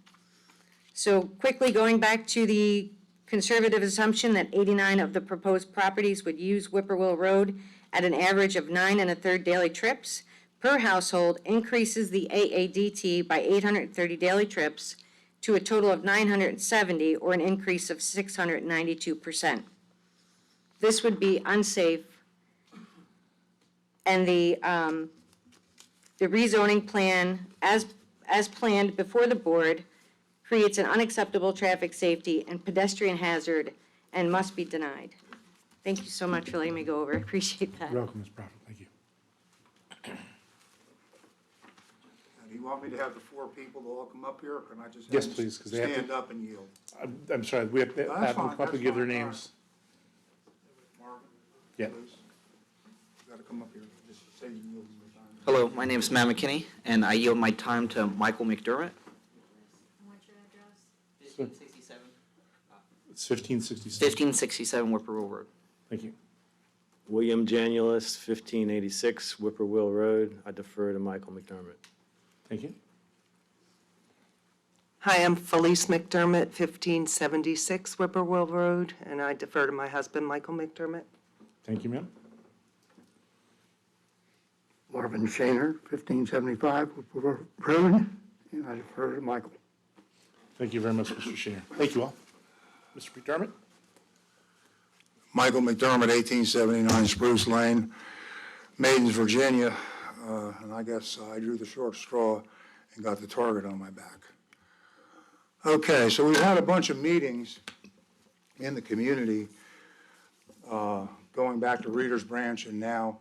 So quickly going back to the conservative assumption that 89 of the proposed properties would use Whippoorwill Road at an average of 9 1/3 daily trips per household increases the AADT by 830 daily trips to a total of 970, or an increase of 692%. This would be unsafe, and the rezoning plan, as planned before the board, creates an unacceptable traffic safety and pedestrian hazard and must be denied. Thank you so much for letting me go over. I appreciate that. You're welcome, Ms. Prophet. Thank you. Do you want me to have the 4 people to all come up here, or can I just have Yes, them please, 'cause they have to- stand up and yield? I'm sorry, we have to No, that's have them fine, come up and that's give their fine. names. Marvin, Yeah. please. You gotta come up here, just say you yield your time. Hello, my name is Matt McKinney, and I yield my time to Michael McDermott. What's your address? 1567. It's 1567. 1567 Whippoorwill Road. Thank you. William Janulis, 1586 Whippoorwill Road. I defer to Michael McDermott. Thank you. Hi, I'm Felice McDermott, 1576 Whippoorwill Road, and I defer to my husband, Michael McDermott. Thank you, ma'am. Marvin Shaner, 1575 Whippoorwill Road, and I defer to Michael. Thank you very much, Mr. Shaner. Thank you all. Mr. McDermott? Michael McDermott, 1879 Spruce Lane, Maidens, Virginia, and I guess I drew the short straw and got the target on my back. Okay, so we've had a bunch of meetings in the community, going back to Reader's Branch and now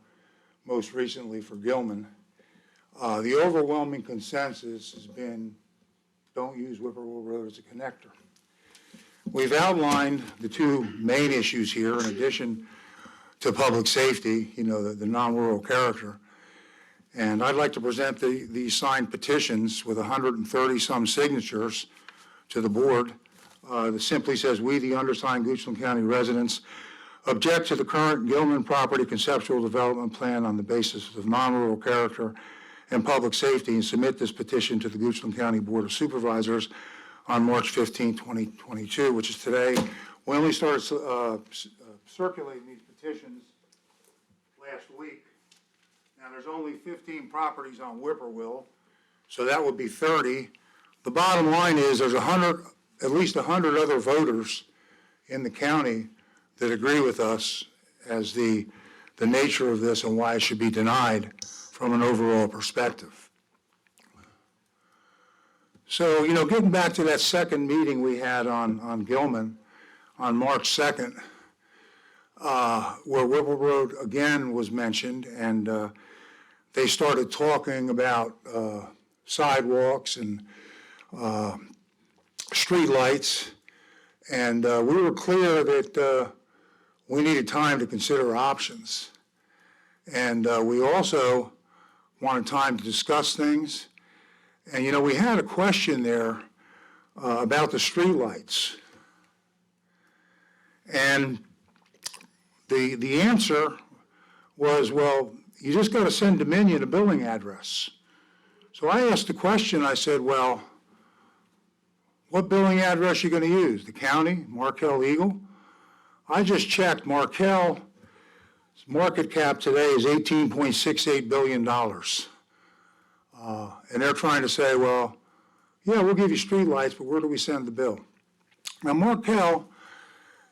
most recently for Gilman. The overwhelming consensus has been don't use Whippoorwill Road as a connector. We've outlined the two main issues here in addition to public safety, you know, the non-rural character. And I'd like to present the signed petitions with 130-some signatures to the board. That simply says, we, the undersigned Goochland County residents, object to the current Gilman property conceptual development plan on the basis of non-rural character and public safety, and submit this petition to the Goochland County Board of Supervisors on March 15, 2022, which is today. We only started circulating these petitions last week. Now, there's only 15 properties on Whippoorwill, so that would be 30. The bottom line is there's at least 100 other voters in the county that agree with us as the nature of this and why it should be denied from an overall perspective. So, you know, getting back to that second meeting we had on Gilman on March 2nd, where Whipple Road again was mentioned, and they started talking about sidewalks and street lights, and we were clear that we needed time to consider options. And we also wanted time to discuss things. And, you know, we had a question there about the street lights. And the answer was, well, you just got to send Dominion a billing address. So I asked the question, I said, well, what billing address are you going to use? The county, Markel Eagle? I just checked, Markel's market cap today is $18.68 billion. And they're trying to say, well, yeah, we'll give you street lights, but where do we send the bill? Now, Markel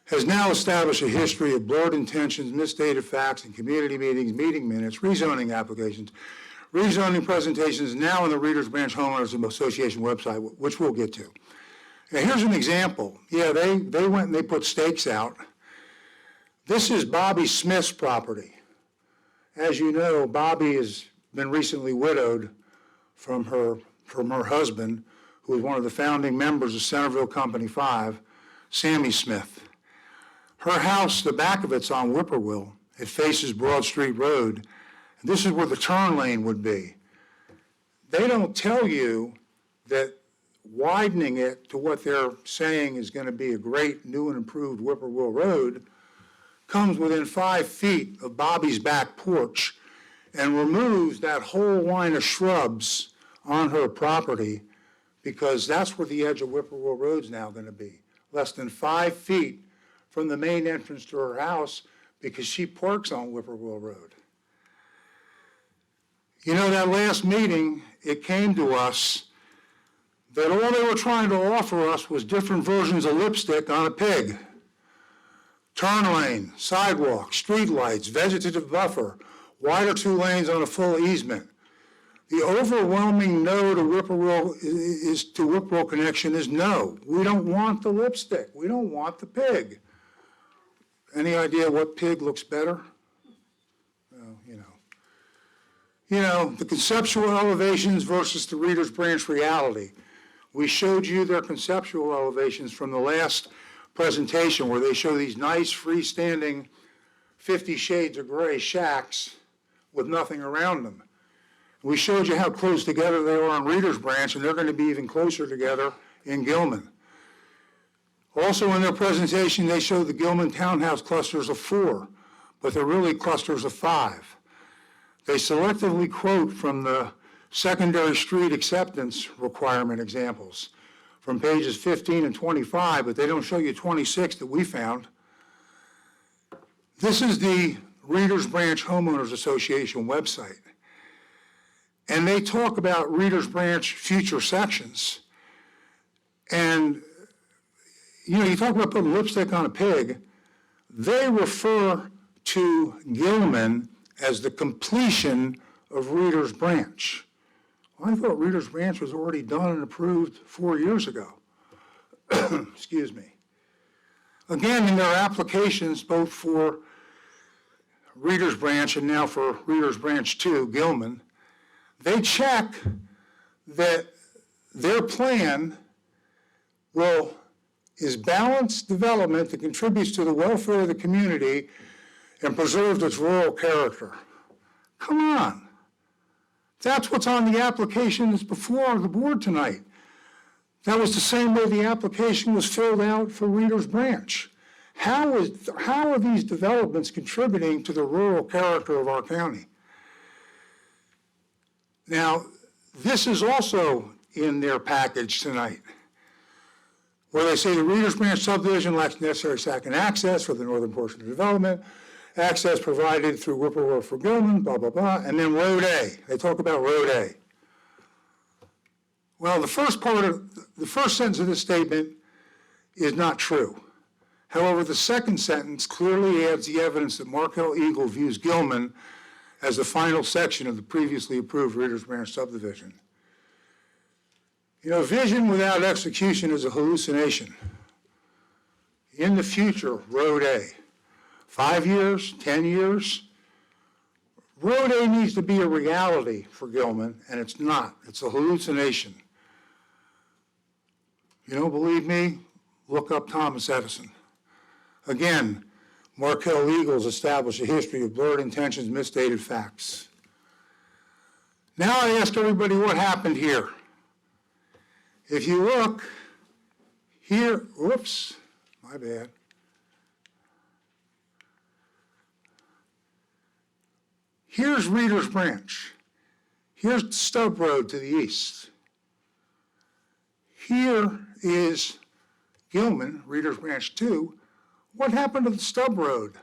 has now established a history of blurred intentions, misstated facts in community meetings, meeting minutes, rezoning applications, rezoning presentations, now on the Reader's Branch Homeowners Association website, which we'll get to. Now, here's an example. Yeah, they went and they put stakes out. This is Bobby Smith's property. As you know, Bobby has been recently widowed from her husband, who was one of the founding members of Centerville Company 5, Sammy Smith. Her house, the back of it's on Whippoorwill. It faces Broad Street Road. And this is where the turn lane would be. They don't tell you that widening it to what they're saying is going to be a great new and improved Whippoorwill Road comes within 5 feet of Bobby's back porch and removes that whole line of shrubs on her property, because that's where the edge of Whippoorwill Road's now going to be, less than 5 feet from the main entrance to her house, because she parks on Whippoorwill Road. You know, that last meeting, it came to us that all they were trying to offer us was different versions of lipstick on a pig. Turn lane, sidewalk, street lights, vegetative buffer, wider 2 lanes on a full easement. The overwhelming no to Whippoorwill connection is no. We don't want the lipstick. We don't want the pig. Any idea what pig looks better? Well, you know, the conceptual elevations versus the Reader's Branch reality. We showed you their conceptual elevations from the last presentation, where they show these nice freestanding 50 shades of gray shacks with nothing around them. We showed you how close together they are on Reader's Branch, and they're going to be even closer together in Gilman. Also in their presentation, they showed the Gilman townhouse clusters of 4, but they're really clusters of 5. They selectively quote from the secondary street acceptance requirement examples from pages 15 and 25, but they don't show you 26 that we found. This is the Reader's Branch Homeowners Association website. And they talk about Reader's Branch future sections. And, you know, you talk about putting lipstick on a pig, they refer to Gilman as the completion of Reader's Branch. Well, I thought Reader's Branch was already done and approved 4 years ago. Excuse me. Again, in their applications, both for Reader's Branch and now for Reader's Branch 2, Gilman, they check that their plan is balanced development that contributes to the welfare of the community and preserves its rural character. Come on. That's what's on the application that's before the board tonight. That was the same way the application was filled out for Reader's Branch. How are these developments contributing to the rural character of our county? Now, this is also in their package tonight, where they say the Reader's Branch subdivision lacks necessary second access for the northern portion of the development, access provided through Whippoorwill for Gilman, blah, blah, blah, and then Road A. They talk about Road A. Well, the first sentence of this statement is not true. However, the second sentence clearly adds the evidence that Markel Eagle views Gilman as the final section of the previously approved Reader's Branch subdivision. You know, vision without execution is a hallucination. In the future, Road A, 5 years, 10 years, Road A needs to be a reality for Gilman, and it's not. It's a hallucination. You don't believe me? Look up Thomas Edison. Again, Markel Eagles established a history of blurred intentions, misstated facts. Now I ask everybody what happened here. If you look here, whoops, my bad. Here's Reader's Branch. Here's the Stub Road to the east. Here is Gilman, Reader's Branch 2. What happened to the Stub Road?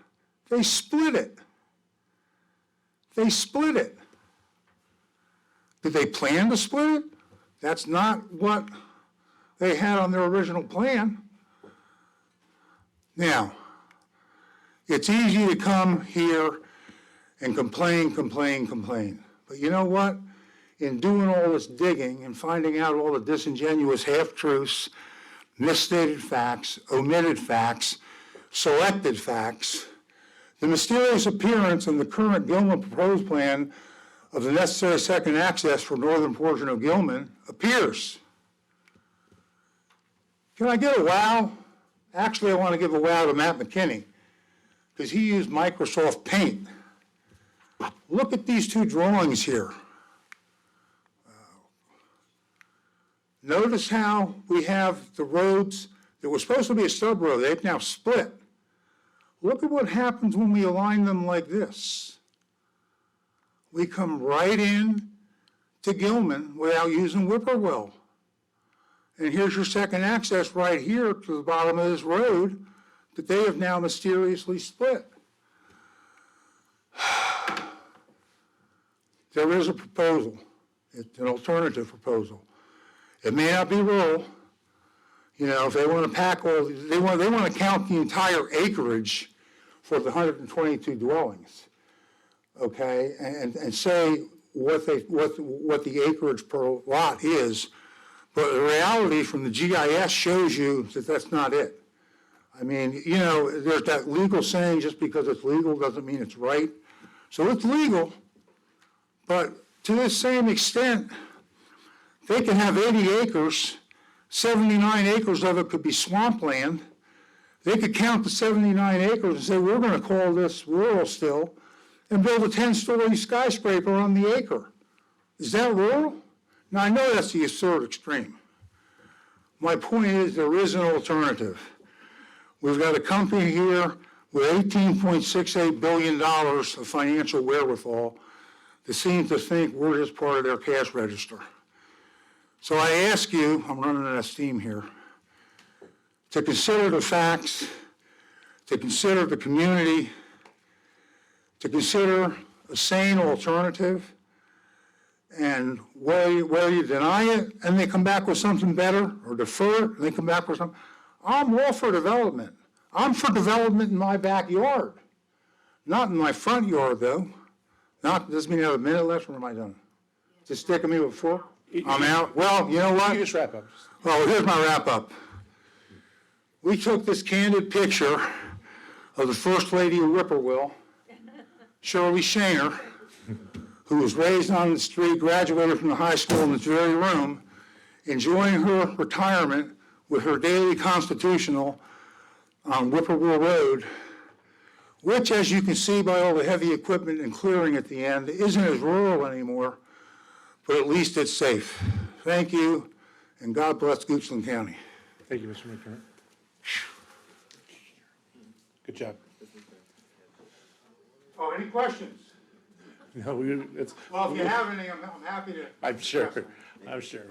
They split it. They split it. Did they plan to split it? That's not what they had on their original plan. Now, it's easy to come here and complain. But you know what? In doing all this digging and finding out all the disingenuous half-truths, misstated facts, omitted facts, selected facts, the mysterious appearance in the current Gilman proposed plan of the necessary second access for northern portion of Gilman appears. Can I get a wow? Actually, I want to give a wow to Matt McKinney because he used Microsoft Paint. Look at these two drawings here. Notice how we have the roads that were supposed to be a stub road. They've now split. Look at what happens when we align them like this. We come right in to Gilman without using Whippoorwill. And here's your second access right here to the bottom of this road that they have now mysteriously split. There is a proposal. It's an alternative proposal. It may not be rural. You know, if they want to pack all, they want to count the entire acreage for the 122 dwellings, okay, and say what the acreage per lot is. But the reality from the GIS shows you that that's not it. I mean, you know, there's that legal saying, just because it's legal doesn't mean it's right. So it's legal, but to the same extent, they can have 80 acres, 79 acres of it could be swampland. They could count the 79 acres and say, we're going to call this rural still, and build a 10-story skyscraper on the acre. Is that rural? Now, I know that's the absurd extreme. My point is there is an alternative. We've got a company here with $18.68 billion of financial wherewithal that seems to think we're just part of their cash register. So I ask you, I'm running out of steam here, to consider the facts, to consider the community, to consider a sane alternative, and whether you deny it and they come back with something better, or defer it and they come back with something, I'm all for development. I'm for development in my backyard, not in my front yard, though. Doesn't mean I have a minute left, or am I done? Just sticking me with 4? I'm out. Well, you know what? You just wrap up. Well, here's my wrap-up. We took this candid picture of the First Lady of Whippoorwill, Shirley Shaner, who was raised on the street, graduated from the high school in this very room, enjoying her retirement with her daily constitutional on Whippoorwill Road, which, as you can see by all the heavy equipment and clearing at the end, isn't as rural anymore, but at least it's safe. Thank you, and God bless Goochland County. Thank you, Mr. McDermott. Good job. Oh, any questions? No, it's. Well, if you have any, I'm happy to. I'm sure. I'm sure.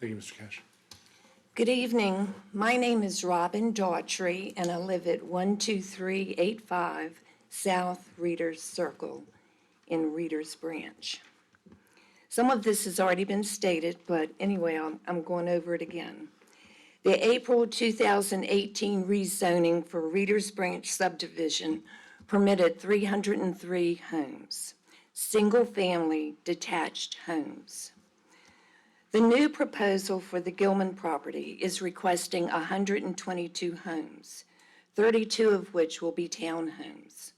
Thank you, Mr. Cash. Good evening. My name is Robin Daughtry, and I live at 12385 South Readers Circle in Readers Branch. Some of this has already been stated, but anyway, I'm going over it again. The April 2018 rezoning for Readers Branch subdivision permitted 303 homes, single-family detached homes. The new proposal for the Gilman property is requesting 122 homes, 32 of which will be townhomes.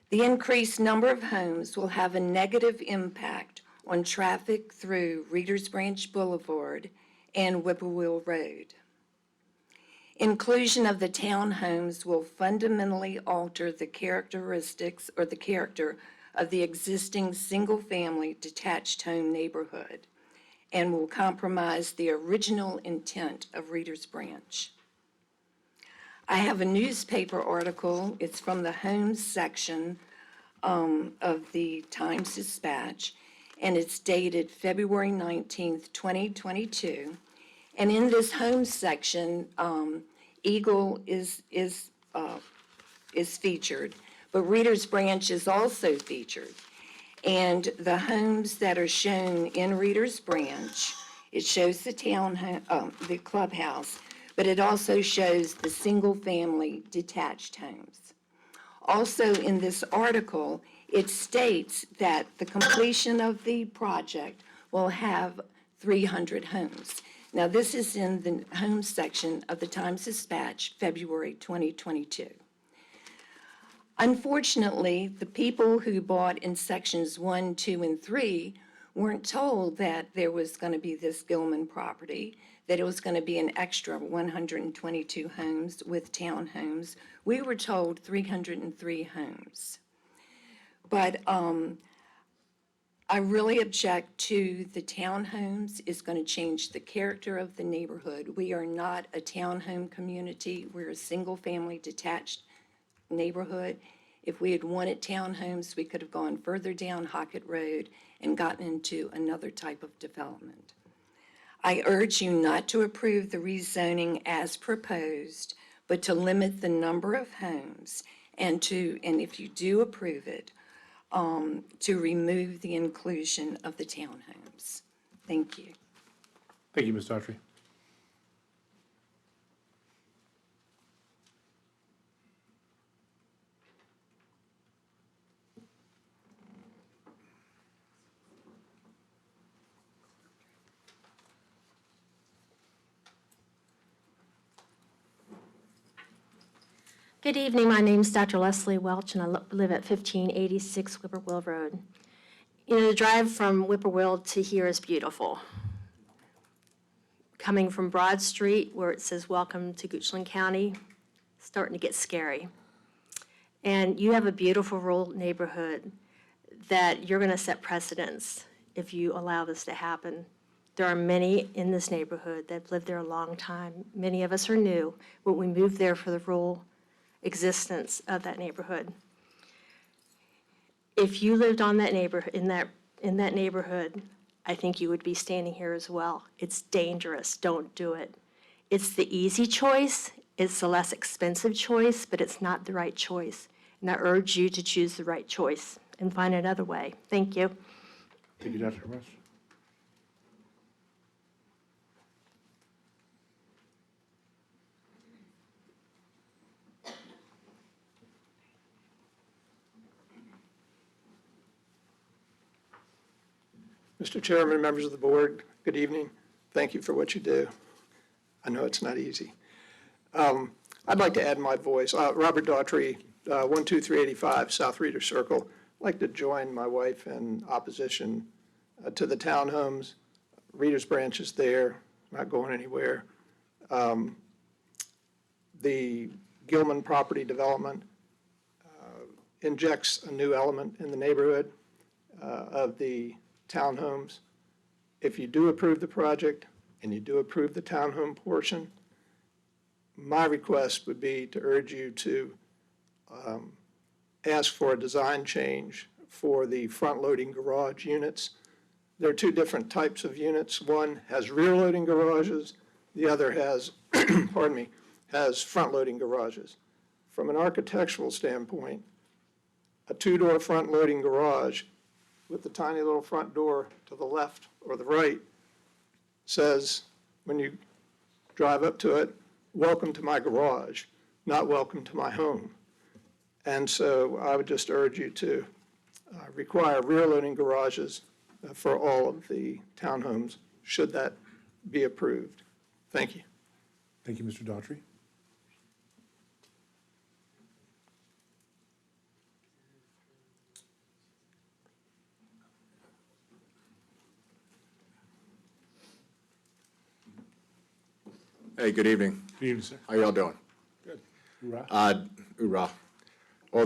The increased number of homes will have a negative impact on traffic through Readers Branch Boulevard and Whippoorwill Road. Inclusion of the townhomes will fundamentally alter the characteristics or the character of the existing single-family detached home neighborhood and will compromise the original intent of Readers Branch. I have a newspaper article. It's from the homes section of the Times-Dispatch, and it's dated February 19th, 2022. And in this homes section, Eagle is featured, but Readers Branch is also featured. And the homes that are shown in Readers Branch, it shows the the clubhouse, but it also shows the single-family detached homes. Also in this article, it states that the completion of the project will have 300 homes. Now, this is in the homes section of the Times-Dispatch, February 2022. Unfortunately, the people who bought in sections 1, 2, and 3 weren't told that there was going to be this Gilman property, that it was going to be an extra 122 homes with townhomes. We were told 303 homes. But I really object to the townhomes. It's going to change the character of the neighborhood. We are not a townhome community. We're a single-family detached neighborhood. If we had wanted townhomes, we could have gone further down Hockett Road and gotten into another type of development. I urge you not to approve the rezoning as proposed, but to limit the number of homes and if you do approve it, to remove the inclusion of the townhomes. Thank you. Thank you, Ms. Daughtry. Good evening. My name is Dr. Leslie Welch, and I live at 1586 Whippoorwill Road. You know, the drive from Whippoorwill to here is beautiful. Coming from Broad Street, where it says, "Welcome to Goochland County," starting to get scary. And you have a beautiful rural neighborhood that you're going to set precedents if you allow this to happen. There are many in this neighborhood that have lived there a long time. Many of us are new, but we moved there for the rural existence of that neighborhood. If you lived on that neighborhood, in that neighborhood, I think you would be standing here as well. It's dangerous. Don't do it. It's the easy choice. It's the less expensive choice, but it's not the right choice. And I urge you to choose the right choice and find another way. Thank you. Thank you, Dr. Rush. Mr. Chairman, members of the board, good evening. Thank you for what you do. I know it's not easy. I'd like to add my voice. Robert Daughtry, 12385 South Reader Circle. I'd like to join my wife in opposition to the townhomes. Reader's Branch is there, not going anywhere. The Gilman property development injects a new element in the neighborhood of the townhomes. If you do approve the project and you do approve the townhome portion, my request would be to urge you to ask for a design change for the front-loading garage units. There are two different types of units. One has rear-loading garages, the other has, pardon me, has front-loading garages. From an architectural standpoint, a two-door front-loading garage with the tiny little front door to the left or the right says, when you drive up to it, welcome to my garage, not welcome to my home. And so I would just urge you to require rear-loading garages for all of the townhomes, should that be approved. Thank you. Thank you, Mr. Daughtry. Hey, good evening. Good evening, sir. How y'all doing? Good. Hoorah. Hoorah. Well,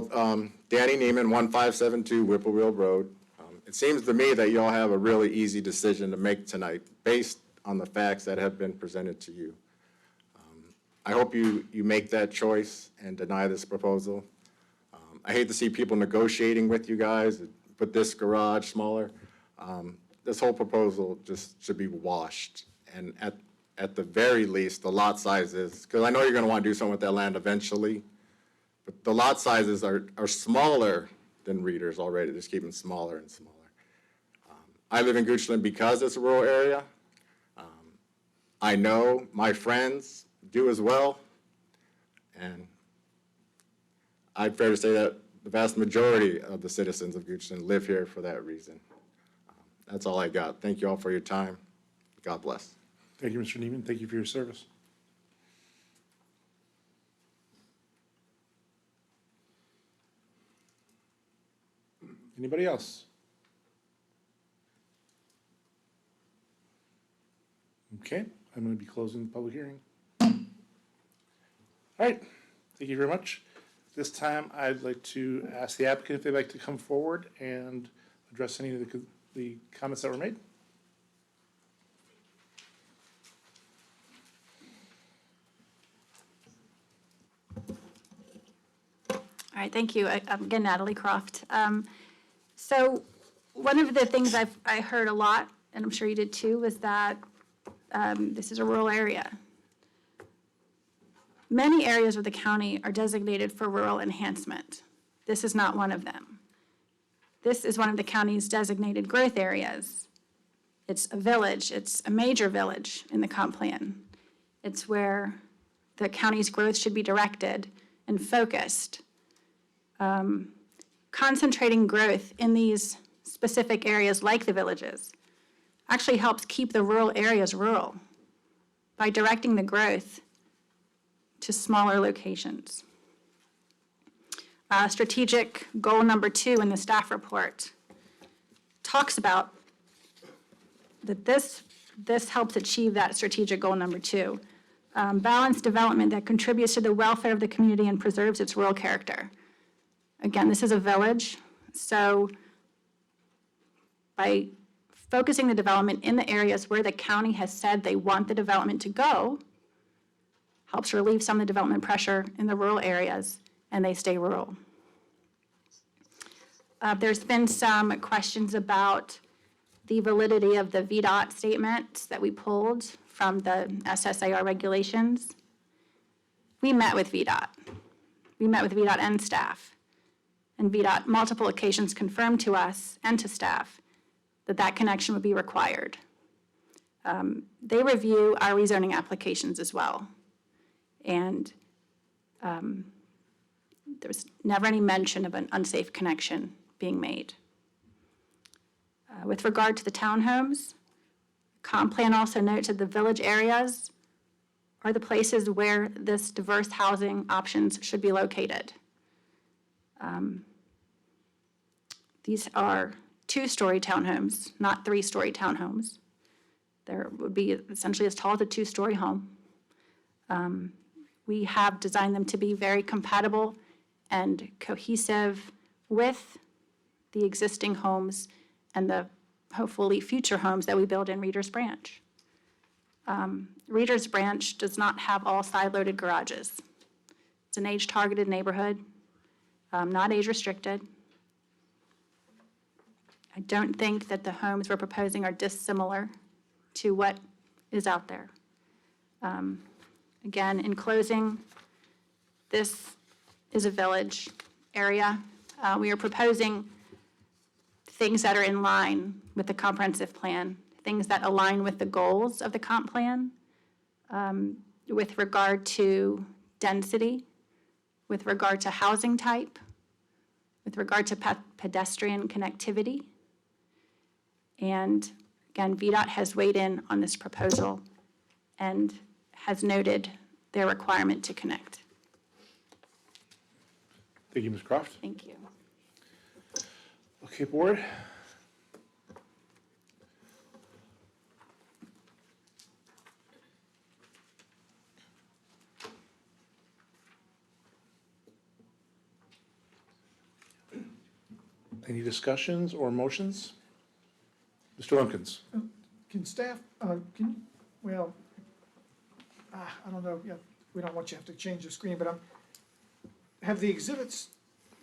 Danny Neiman, 1572 Whipplewheel Road. It seems to me that y'all have a really easy decision to make tonight based on the facts that have been presented to you. I hope you make that choice and deny this proposal. I hate to see people negotiating with you guys, put this garage smaller. This whole proposal just should be washed. And at the very least, the lot sizes, because I know you're going to want to do something with that land eventually, but the lot sizes are smaller than Reader's already, just keep them smaller and smaller. I live in Goochland because it's a rural area. I know my friends do as well, and I'd fair to say that the vast majority of the citizens of Goochland live here for that reason. That's all I got. Thank you all for your time. God bless. Thank you, Mr. Neiman. Thank you for your service. Anybody else? Okay, I'm going to be closing the public hearing. All right, thank you very much. This time, I'd like to ask the applicant if they'd like to come forward and address any of the comments that were made. All right, thank you. Again, Natalie Croft. So one of the things I heard a lot, and I'm sure you did too, was that this is a rural area. Many areas of the county are designated for rural enhancement. This is not one of them. This is one of the county's designated growth areas. It's a village. It's a major village in the comp plan. It's where the county's growth should be directed and focused. Concentrating growth in these specific areas like the villages actually helps keep the rural areas rural by directing the growth to smaller locations. Strategic goal number 2 in the staff report talks about that this helps achieve that strategic goal number 2. Balanced development that contributes to the welfare of the community and preserves its rural character. Again, this is a village, so by focusing the development in the areas where the county has said they want the development to go, helps relieve some of the development pressure in the rural areas, and they stay rural. There's been some questions about the validity of the VDOT statements that we pulled from the SSAR regulations. We met with VDOT. We met with VDOT and staff. And VDOT multiple occasions confirmed to us and to staff that that connection would be required. They review our rezoning applications as well. And there was never any mention of an unsafe connection being made. With regard to the townhomes, comp plan also notes that the village areas are the places where this diverse housing options should be located. These are 2-story townhomes, not 3-story townhomes. There would be essentially as tall as a 2-story home. We have designed them to be very compatible and cohesive with the existing homes and the hopefully future homes that we build in Reader's Branch. Reader's Branch does not have all side-loaded garages. It's an age-targeted neighborhood, not age-restricted. I don't think that the homes we're proposing are dissimilar to what is out there. Again, in closing, this is a village area. We are proposing things that are in line with the comprehensive plan, things that align with the goals of the comp plan, with regard to density, with regard to housing type, with regard to pedestrian connectivity. And again, VDOT has weighed in on this proposal and has noted their requirement to connect. Thank you, Ms. Croft. Thank you. Okay, board. Any discussions or motions? Mr. Lumpkins. Can staff, I don't know, yeah, we don't want you to have to change the screen, but have the exhibits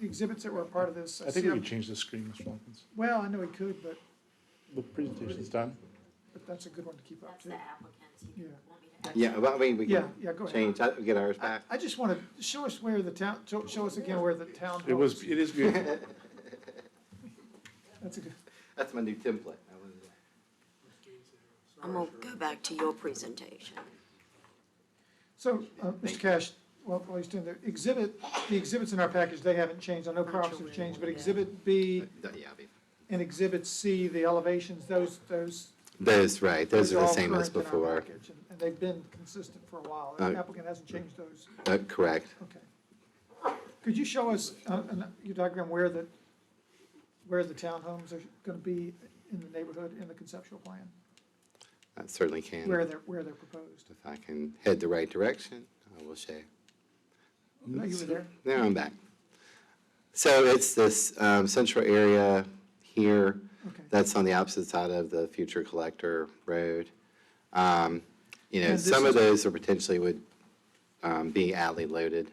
that were a part of this. I think we can change the screen, Mr. Lumpkins. Well, I know we could, but The presentation's done. that's a good one to keep up too. Yeah. Yeah, well, I mean, we Yeah, can go ahead. change, get ours back. I just want to show us where the town, show us again where the town. It is beautiful. That's a good. That's my new template. I'm going to go back to your presentation. So, Mr. Cash, while he's doing the exhibits in our package, they haven't changed. I know problems have changed, but Exhibit B and Exhibit C, the elevations, those Those, right, those are the all same as current in our before. package, and they've been consistent for a while. The applicant hasn't changed those. Correct. Okay. Could you show us, your diagram where the townhomes are going to be in the neighborhood in the conceptual plan? I certainly can. Where they're proposed? If I can head the right direction, I will show. No, you were there? Now I'm back. So it's this central area here. Okay. That's on the opposite side of the future collector road. You know, And this some of is- those are potentially would be alley loaded.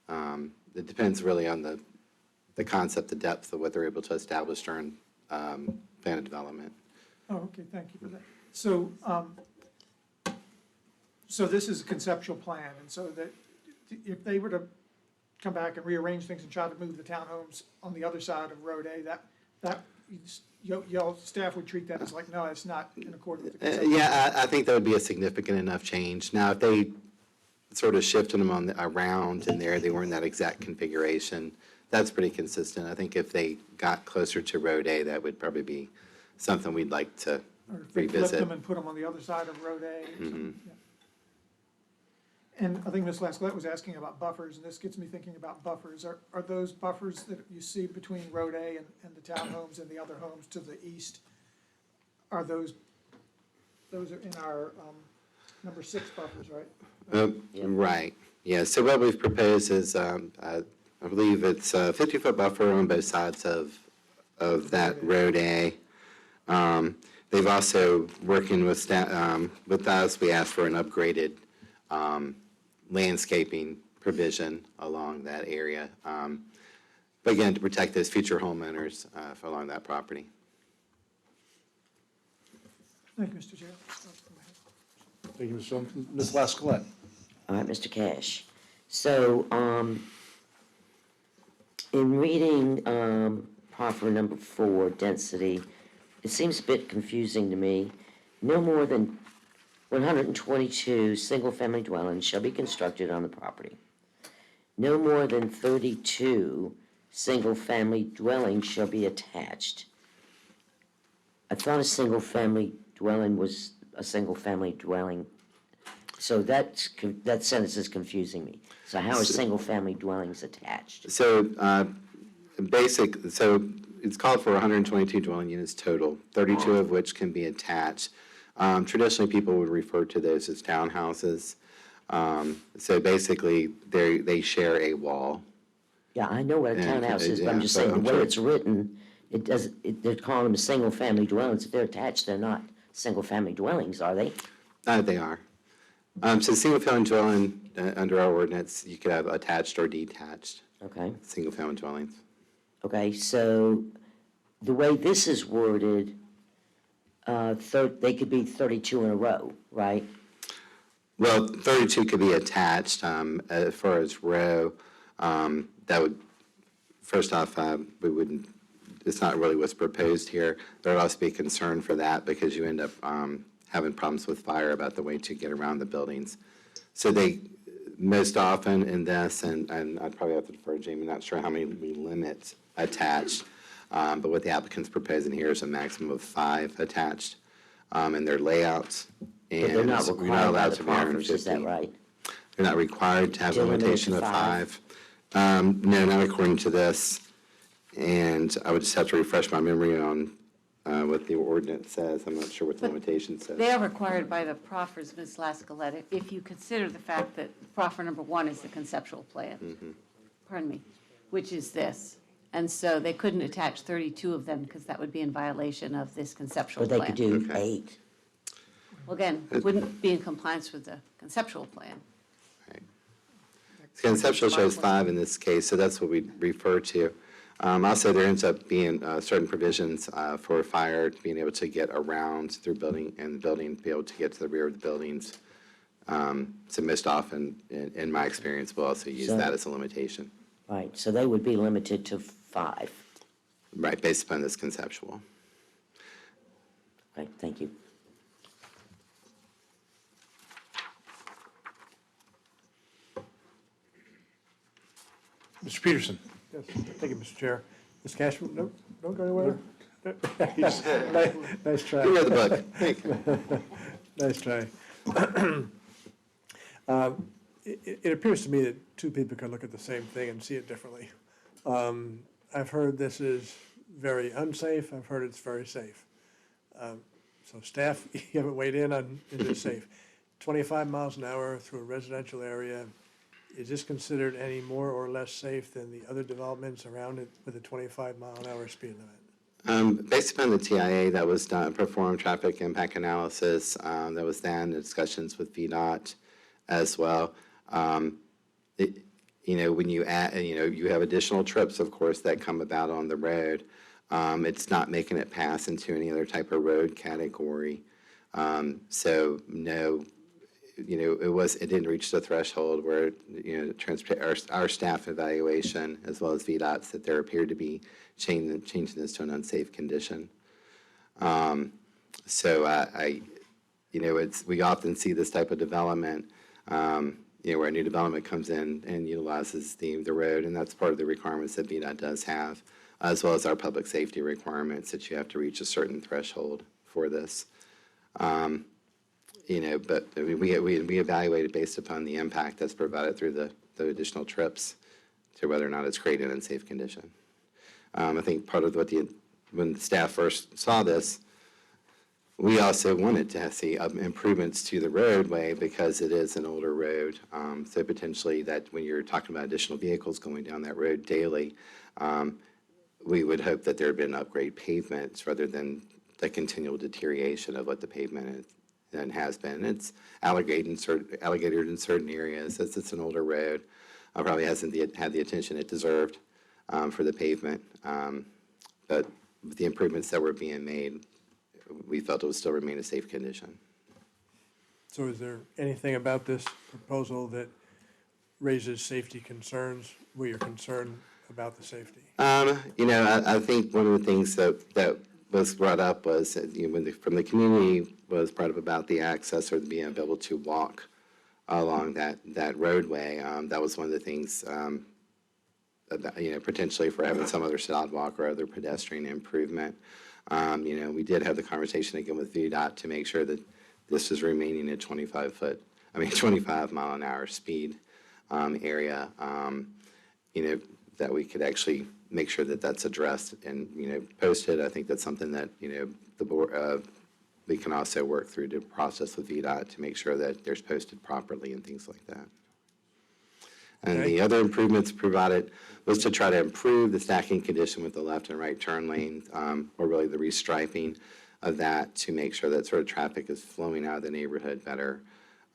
It depends really on the concept, the depth of what they're able to establish during plan of development. Oh, okay, thank you for that. So, so this is a conceptual plan, and so that if they were to come back and rearrange things and try to move the townhomes on the other side of Road A, that y'all staff would treat that as like, no, it's not in accordance with the conceptual. Yeah, I think that would be a significant enough change. Now, if they sort of shifted them around in there, they weren't in that exact configuration, that's pretty consistent. I think if they got closer to Road A, that would probably be something we'd like to Or if they flipped revisit. them and put them on the other side of Road A. Or something, Mhm. yeah. And I think Ms. Lasclette was asking about buffers, and this gets me thinking about buffers. Are those buffers that you see between Road A and the townhomes and the other homes to the east, are those are in our number 6 buffers, right? Right, yeah, so what we've proposed is, I believe it's a 50-foot buffer on both sides of that Road A. They've also, working with us, we asked for an upgraded landscaping provision along that area. But again, to protect those future homeowners along that property. Thank you, Mr. Chair. Thank you, Mr. Johnson. Ms. Lascolette. All right, Mr. Cash. So, in reading, proffer number 4, density, it seems a bit confusing to me. No more than 122 single-family dwellings shall be constructed on the property. No more than 32 single-family dwellings shall be attached. I thought a single-family dwelling was a single-family dwelling. So that sentence is confusing me. So how are single-family dwellings attached? So so it's called for 122 dwelling units total, 32 of which can be attached. Traditionally, people would refer to those as townhouses. So basically, they share a wall. Yeah, I know what a townhouse is, but I'm just saying, the way it's written, they're calling them single-family dwellings. If they're attached, they're not single-family dwellings, are they? They are. So single-family dwelling, under our ordinance, you could have attached or detached. Okay. Single-family dwellings. Okay, so the way this is worded, they could be 32 in a row, right? Well, 32 could be attached. As far as row, that would, first off, we wouldn't, it's not really what's proposed here. There would also be concern for that because you end up having problems with fire about the way to get around the buildings. So they, most often in this, and I'd probably have to defer to Jamie, not sure how many we limit attached, but what the applicant's proposing here is a maximum of 5 attached in their layouts. And But they're not we're required by allowed the to be proffers, is that 150. right? They're not required to have a To limit it limitation to of 5? 5. No, not according to this. And I would just have to refresh my memory on what the ordinance says. I'm not sure what the limitation says. They are required by the proffers, Ms. Lascolette, if you consider the fact that proffer number 1 is the conceptual plan. Pardon me, which is this. And so they couldn't attach 32 of them because that would be in violation of this conceptual But plan. they could do 8. Well, again, it wouldn't be in compliance with the conceptual plan. The conceptual shows 5 in this case, so that's what we refer to. Also, there ends up being certain provisions for fire, being able to get around through building, and the building, be able to get to the rear of the buildings. So most often, in my experience, we'll also use that as a limitation. Right, so they would be limited to 5. Right, based upon this conceptual. Right, thank you. Mr. Peterson. Yes, thank you, Mr. Chair. Ms. Cashman, no, don't go anywhere. Nice try. You read the book. Thank you. Nice try. It appears to me that two people can look at the same thing and see it differently. I've heard this is very unsafe. I've heard it's very safe. So staff, you haven't weighed in on, is it safe? 25 miles an hour through a residential area, is this considered any more or less safe than the other developments around it with a 25-mile-an-hour speed limit? Based upon the TIA that was done, performed traffic impact analysis, that was done, discussions with VDOT as well. When you add, you have additional trips, of course, that come about on the road. It's not making it pass into any other type of road category. So no, it didn't reach the threshold where, our staff evaluation as well as VDOT's that there appeared to be changing this to an unsafe condition. We often see this type of development, where a new development comes in and utilizes the road, and that's part of the requirements that VDOT does have, as well as our public safety requirements that you have to reach a certain threshold for this. But I mean, we evaluate it based upon the impact that's provided through the additional trips to whether or not it's created an unsafe condition. I think part of when the staff first saw this, we also wanted to see improvements to the roadway because it is an older road. So potentially that when you're talking about additional vehicles going down that road daily, we would hope that there had been upgrade pavements rather than the continual deterioration of what the pavement is and has been. It's alligated in certain areas, as it's an older road. Probably hasn't had the attention it deserved for the pavement. But with the improvements that were being made, we felt it would still remain a safe condition. So is there anything about this proposal that raises safety concerns, where you're concerned about the safety? I think one of the things that was brought up was, from the community, was brought up about the access or being able to walk along that roadway. That was one of the things, potentially for having some other sidewalk or other pedestrian improvement. We did have the conversation again with VDOT to make sure that this is remaining at 25 mile an hour speed area, that we could actually make sure that that's addressed and, posted. I think that's something that, the board, we can also work through the process with VDOT to make sure that there's posted properly and things like that. And the other improvements provided was to try to improve the stacking condition with the left and right turn lane, or really the restriping of that, to make sure that sort of traffic is flowing out of the neighborhood better,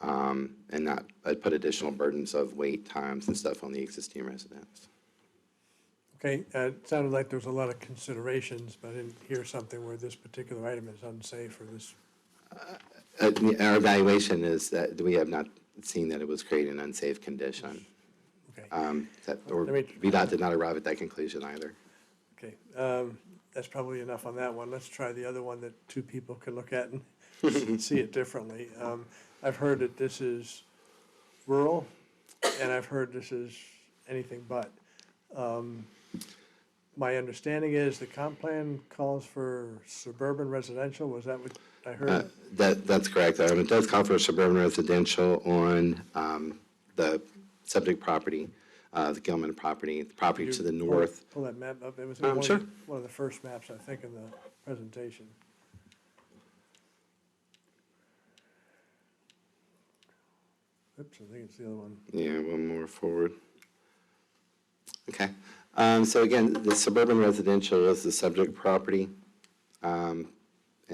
and not put additional burdens of wait times and stuff on the existing residents. Okay, it sounded like there was a lot of considerations, but I didn't hear something where this particular item is unsafe or this. Our evaluation is that we have not seen that it was creating an unsafe condition. Okay. VDOT did not arrive at that conclusion either. Okay, that's probably enough on that one. Let's try the other one that two people can look at and see it differently. I've heard that this is rural, and I've heard this is anything but. My understanding is the comp plan calls for suburban residential. Was that what I heard? That's correct. It does call for suburban residential on the subject property, the Gilman property, the property to the north. Pull that map up. It was Sure. one of the first maps, I think, in the presentation. Oops, I think it's the other one. Yeah, one more forward. Okay. So again, the suburban residential is the subject property. And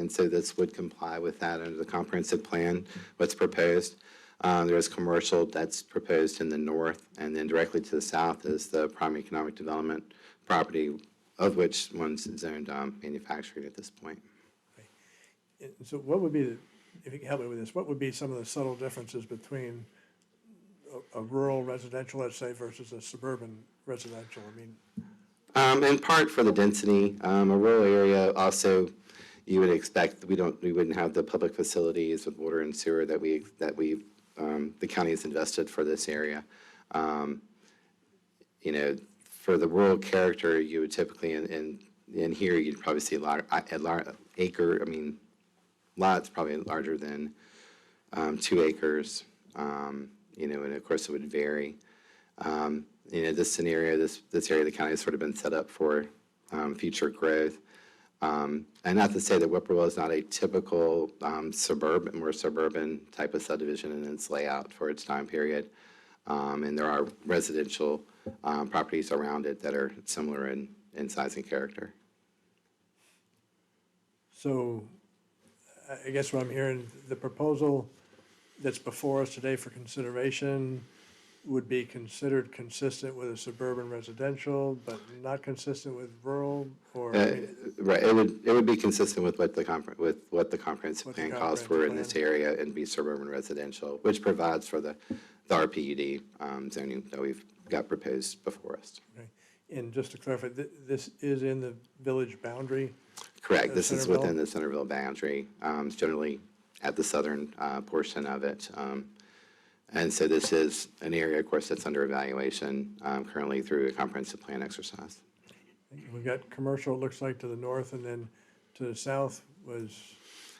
so this would comply with that under the comprehensive plan, what's proposed. There is commercial that's proposed in the north, and then directly to the south is the primary economic development property, of which one's zoned manufacturing at this point. So what would be, if you can help me with this, what would be some of the subtle differences between a rural residential, let's say, versus a suburban residential? In part for the density, a rural area also, you would expect, we wouldn't have the public facilities with water and sewer that the county has invested for this area. For the rural character, you would typically, in here, you'd probably see lots probably larger than 2 acres, and of course it would vary. This scenario, this area of the county has sort of been set up for future growth. And not to say that Whippoorwill is not a typical more suburban type of subdivision in its layout for its time period. And there are residential properties around it that are similar in size and character. So I guess what I'm hearing, the proposal that's before us today for consideration would be considered consistent with a suburban residential, but not consistent with rural, or? Right, it would be consistent with what the comprehensive plan calls for in this area, and be suburban residential, which provides for the RPUD zoning that we've got proposed before us. Okay. And just to clarify, this is in the village boundary? Correct, this is within the Centerville boundary. It's generally at the southern portion of it. And so this is an area, of course, that's under evaluation currently through a comprehensive plan exercise. We've got commercial, it looks like, to the north, and then to the south was?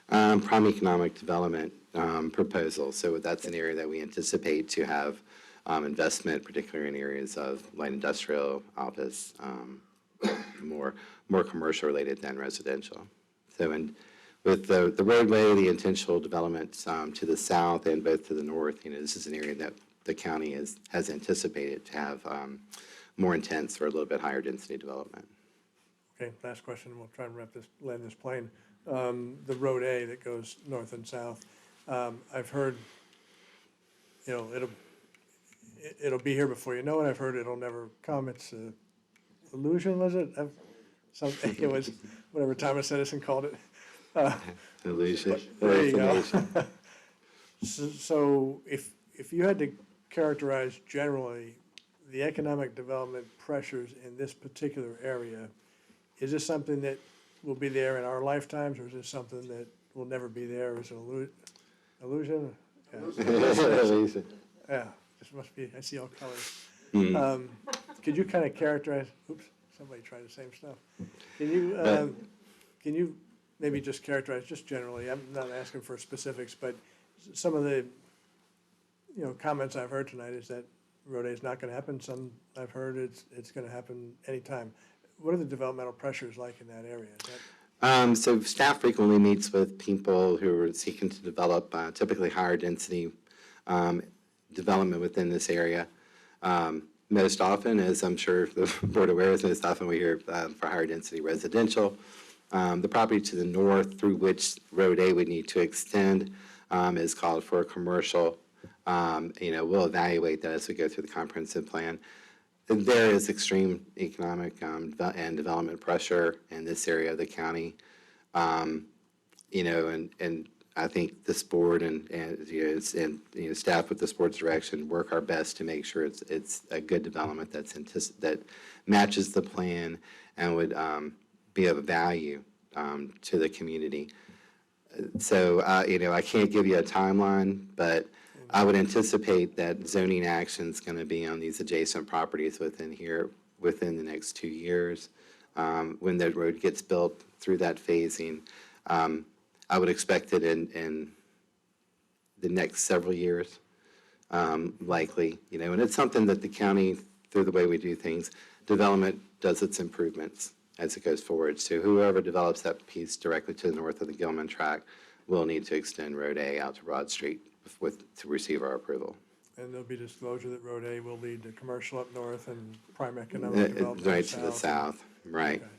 Prime economic development proposal. So that's an area that we anticipate to have investment, particularly in areas of light industrial, office, more commercial related than residential. So with the roadway, the intentional development to the south and both to the north, this is an area that the county has anticipated to have more intense or a little bit higher density development. Okay, last question, we'll try and land this plane. the Road A that goes north and south. I've heard, you know, it'll be here before you know it. I've heard it'll never come. It's a illusion, was it? It was whatever Thomas Edison called it. Illusion. There you go. Hallucination. So if you had to characterize generally the economic development pressures in this particular area, is this something that will be there in our lifetimes, or is this something that will never be there as an illusion? Illusion. Yeah, this must be, I see all colors. Mhm. Could you kind of characterize, oops, somebody tried the same stuff. Can you maybe just characterize, just generally, I'm not asking for specifics, but some of the, you know, comments I've heard tonight is that Road A is not gonna happen. Some I've heard it's gonna happen anytime. What are the developmental pressures like in that area? Is that- So staff frequently meets with people who are seeking to develop typically higher density development within this area. Most often, as I'm sure the board aware is, most often we hear for higher density residential. The property to the north through which Road A would need to extend is called for a commercial. You know, we'll evaluate that as we go through the comprehensive plan. There is extreme economic and development pressure in this area of the county. You know, and I think this board and staff with this board's direction work our best to make sure it's a good development that matches the plan and would be of value to the community. So, you know, I can't give you a timeline, but I would anticipate that zoning action is going to be on these adjacent properties within the next 2 years. When the road gets built through that phasing, I would expect it in the next several years, likely, you know, and it's something that the county, through the way we do things, development does its improvements as it goes forward. So whoever develops that piece directly to the north of the Gilman Tract will need to extend Road A out to Broad Street to receive our approval. And there'll be disclosure that Road A will lead to commercial up north and prime economic development Right to the south, right. Okay.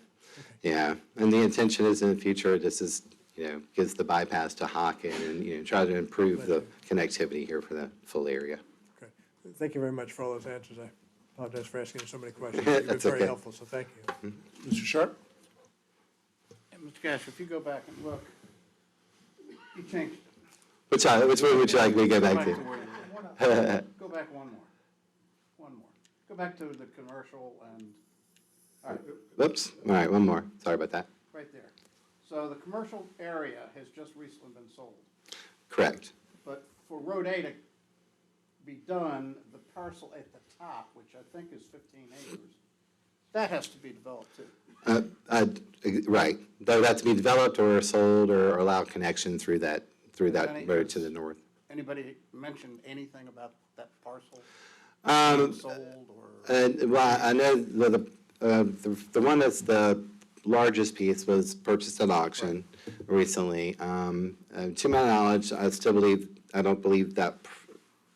Yeah, and the intention is in the future, this is, you know, gives the bypass to Hockin and, you know, try to improve the connectivity here for the full area. Okay. Thank you very much for all those answers. I apologize for asking you so many questions. You've been That's very okay. helpful, so thank you. Mr. Sharp? And Mr. Gash, if you go back and look, you changed. Which one would you like me to go back to? Go back one more. Go back to the commercial and, all right, Whoops, all right, one more, sorry about that. right there. So the commercial area has just recently been sold. Correct. But for Road A to be done, the parcel at the top, which I think is 15 acres, that has to be developed too. Right, though that to be developed or sold or allow connection through that Any- road to the north. Anybody mentioned anything about that parcel Um, being sold or? Well, I know the one that's the largest piece was purchased at auction recently. To my knowledge, I don't believe that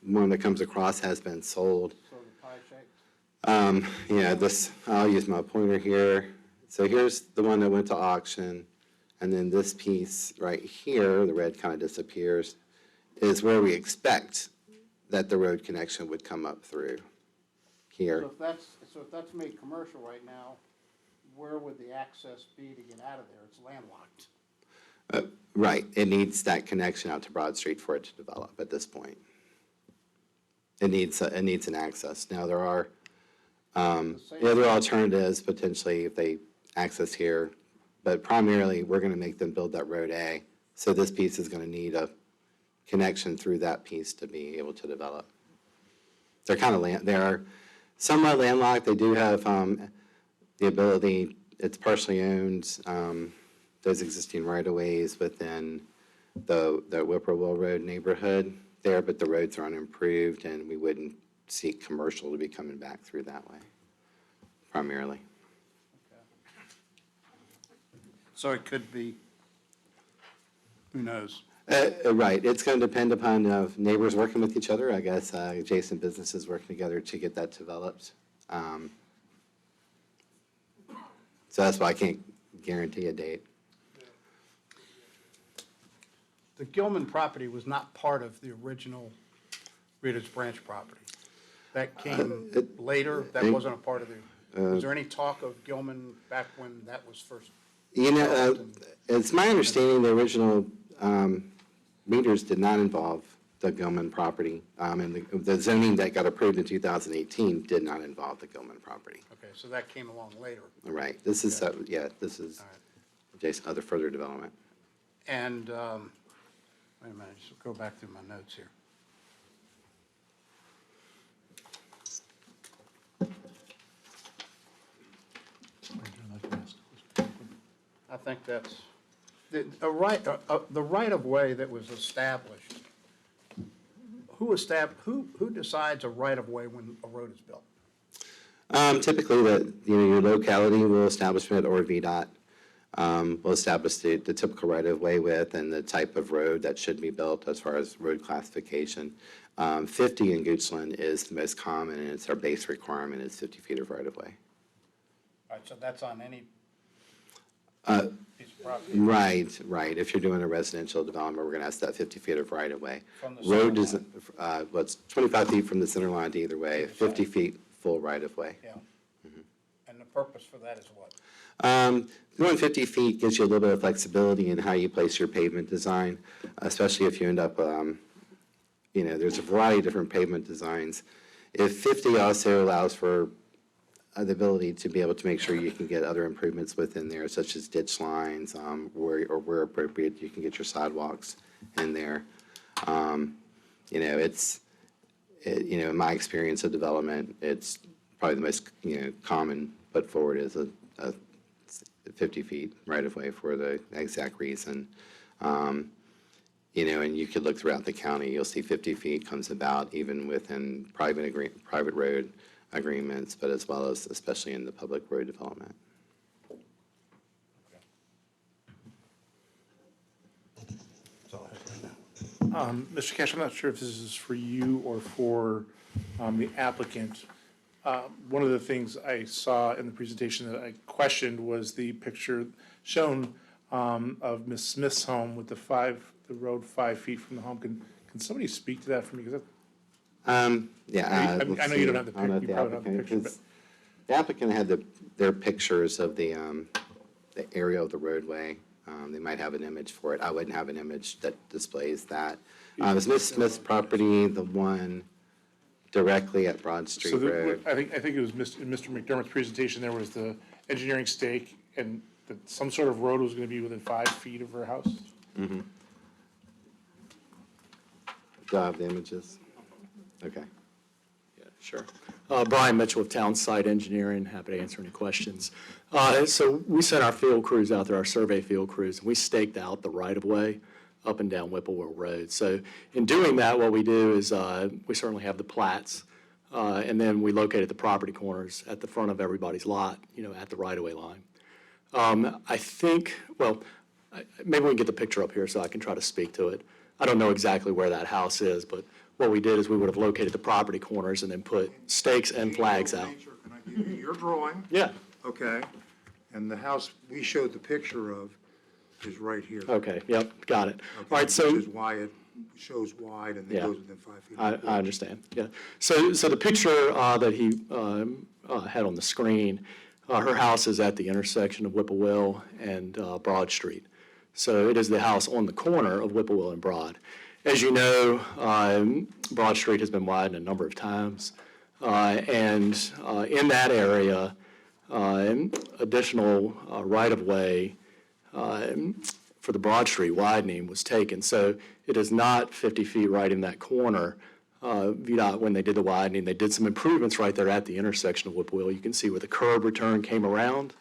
one that comes across has been sold. So the pie shape? Yeah, I'll use my pointer here. So here's the one that went to auction, and then this piece right here, the red kind of disappears, is where we expect that the road connection would come up through here. So if that's made commercial right now, where would the access be to get out of there? It's landlocked. Right, it needs that connection out to Broad Street for it to develop at this point. It needs an access. Now, there are other alternatives potentially if they access here, but primarily, we're gonna make them build that Road A. So this piece is gonna need a connection through that piece to be able to develop. They are somewhat landlocked. They do have the ability, it's partially owned, those existing right-of-ways within the Whippoorwill Road neighborhood there, but the roads are unimproved, and we wouldn't seek commercial to be coming back through that way, primarily. So it could be, who knows? Right, it's going to depend upon neighbors working with each other, I guess, adjacent businesses working together to get that developed. So that's why I can't guarantee a date. the Gilman property was not part of the original Reader's Branch property. That came later, that wasn't a part of the, was there any talk of Gilman back when that was first? You know, developed and- it's my understanding the original meters did not involve the Gilman property. And the zoning that got approved in 2018 did not involve the Gilman property. Okay, so that came along later. Right, this is, this is adjacent, other further development. And, wait a minute, just go back through my notes here. I think that's, the right-of-way that was established, who decides a right-of-way when a road is built? Typically, your locality will establishment or VDOT will establish the typical right-of-way width and the type of road that should be built as far as road classification. 50 in Goochland is the most common, and it's our base requirement is 50 feet of right-of-way. All right, so that's on any piece of property? Right. If you're doing a residential development, we're going to ask that 50 feet of right-of-way. From the Road center doesn't, well, it's 25 feet from the center line to either way, 50 feet full right-of-way. Yeah. And the purpose for that is what? Going 50 feet gives you a little bit of flexibility in how you place your pavement design, especially if you end up, there's a variety of different pavement designs. If 50 also allows for the ability to be able to make sure you can get other improvements within there, such as ditch lines, where appropriate, you can get your sidewalks in there. In my experience of development, it's probably the most, common put forward is a 50 feet right-of-way for the exact reason. And you could look throughout the county, you'll see 50 feet comes about even within private road agreements, but as well as especially in the public road development. Mr. Cash, I'm not sure if this is for you or for the applicant. One of the things I saw in the presentation that I questioned was the picture shown of Ms. Smith's home with the road 5 feet from the home. Can somebody speak to that for me? 'Cause that- I know you don't have the picture, you probably don't have the picture, but. The applicant had their pictures of the area of the roadway. They might have an image for it. I wouldn't have an image that displays that. Is Ms. Smith's property the one directly at Broad Street So Road? I think it was in Mr. McDermott's presentation, there was the engineering stake and that some sort of road was gonna be within 5 feet of her house. Mm-hmm. Do I have the images? Okay. Yeah, sure. Brian Mitchell with Town Site Engineering, happy to answer any questions. So we sent our field crews out there, our survey field crews, and we staked out the right-of-way up and down Whipplewell Road. So in doing that, what we do is we certainly have the plats, and then we located the property corners at the front of everybody's lot, at the right-of-way line. I think, maybe we can get the picture up here so I can try to speak to it. I don't know exactly where that house is, but what we did is we would have located the property corners and then put stakes and flags out. Can I give you your drawing? Yeah, Okay, and the house we showed the picture of is right here. okay, yep, got it. Okay, All right, so. Which is why it shows wide and then Yeah. goes within 5 feet. I understand, yeah. So the picture that he had on the screen, her house is at the intersection of Whipplewell and Broad Street. So it is the house on the corner of Whipplewell and Broad. As you know, Broad Street has been widened a number of times. And in that area, additional right-of-way for the Broad Street widening was taken. So it is not 50 feet right in that corner. VDOT, when they did the widening, they did some improvements right there at the intersection of Whipplewell. You can see where the curb return came around.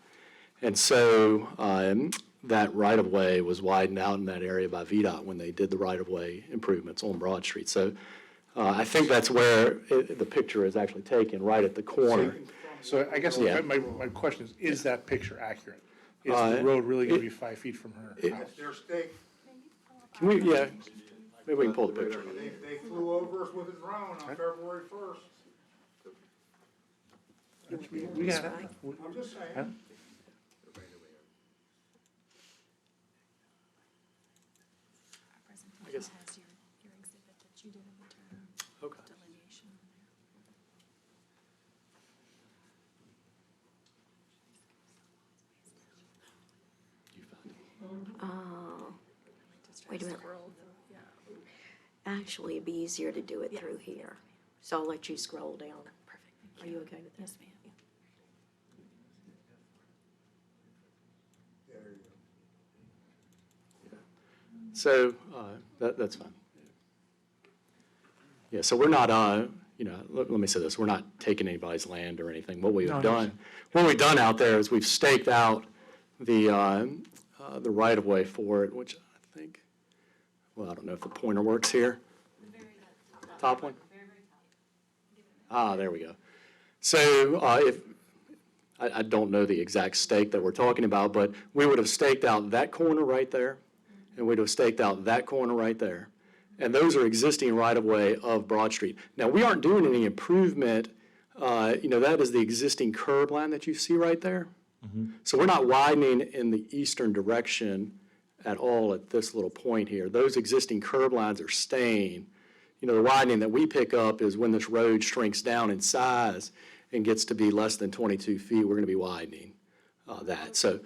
And so that right-of-way was widened out in that area by VDOT when they did the right-of-way improvements on Broad Street. So I think that's where the picture is actually taken, right at the corner. So I guess Yeah. my question is that picture accurate? Is the road really gonna be 5 feet from her house? That's their stake. Can we, yeah, maybe we can pull the picture. They flew over us with a drone on February 1st. We got it. I'm just saying. Wait a minute. Actually, it'd be easier to do it through here. So I'll let you scroll down. Perfect. Are you okay with that? Yes, ma'am. So, that's fine. Yeah, so we're not, let me say this, we're not taking anybody's land or anything. What we have done out there is we've staked out the right-of-way for it, which I think, well, I don't know if the pointer works here. Top one? Ah, there we go. So, I don't know the exact stake that we're talking about, but we would have staked out that corner right there, and we'd have staked out that corner right there. And those are existing right-of-way of Broad Street. Now, we aren't doing any improvement, that is the existing curb line that you see right there. So we're not widening in the eastern direction at all at this little point here. Those existing curb lines are staying. The widening that we pick up is when this road shrinks down in size and gets to be less than 22 feet, we're going to be widening that. So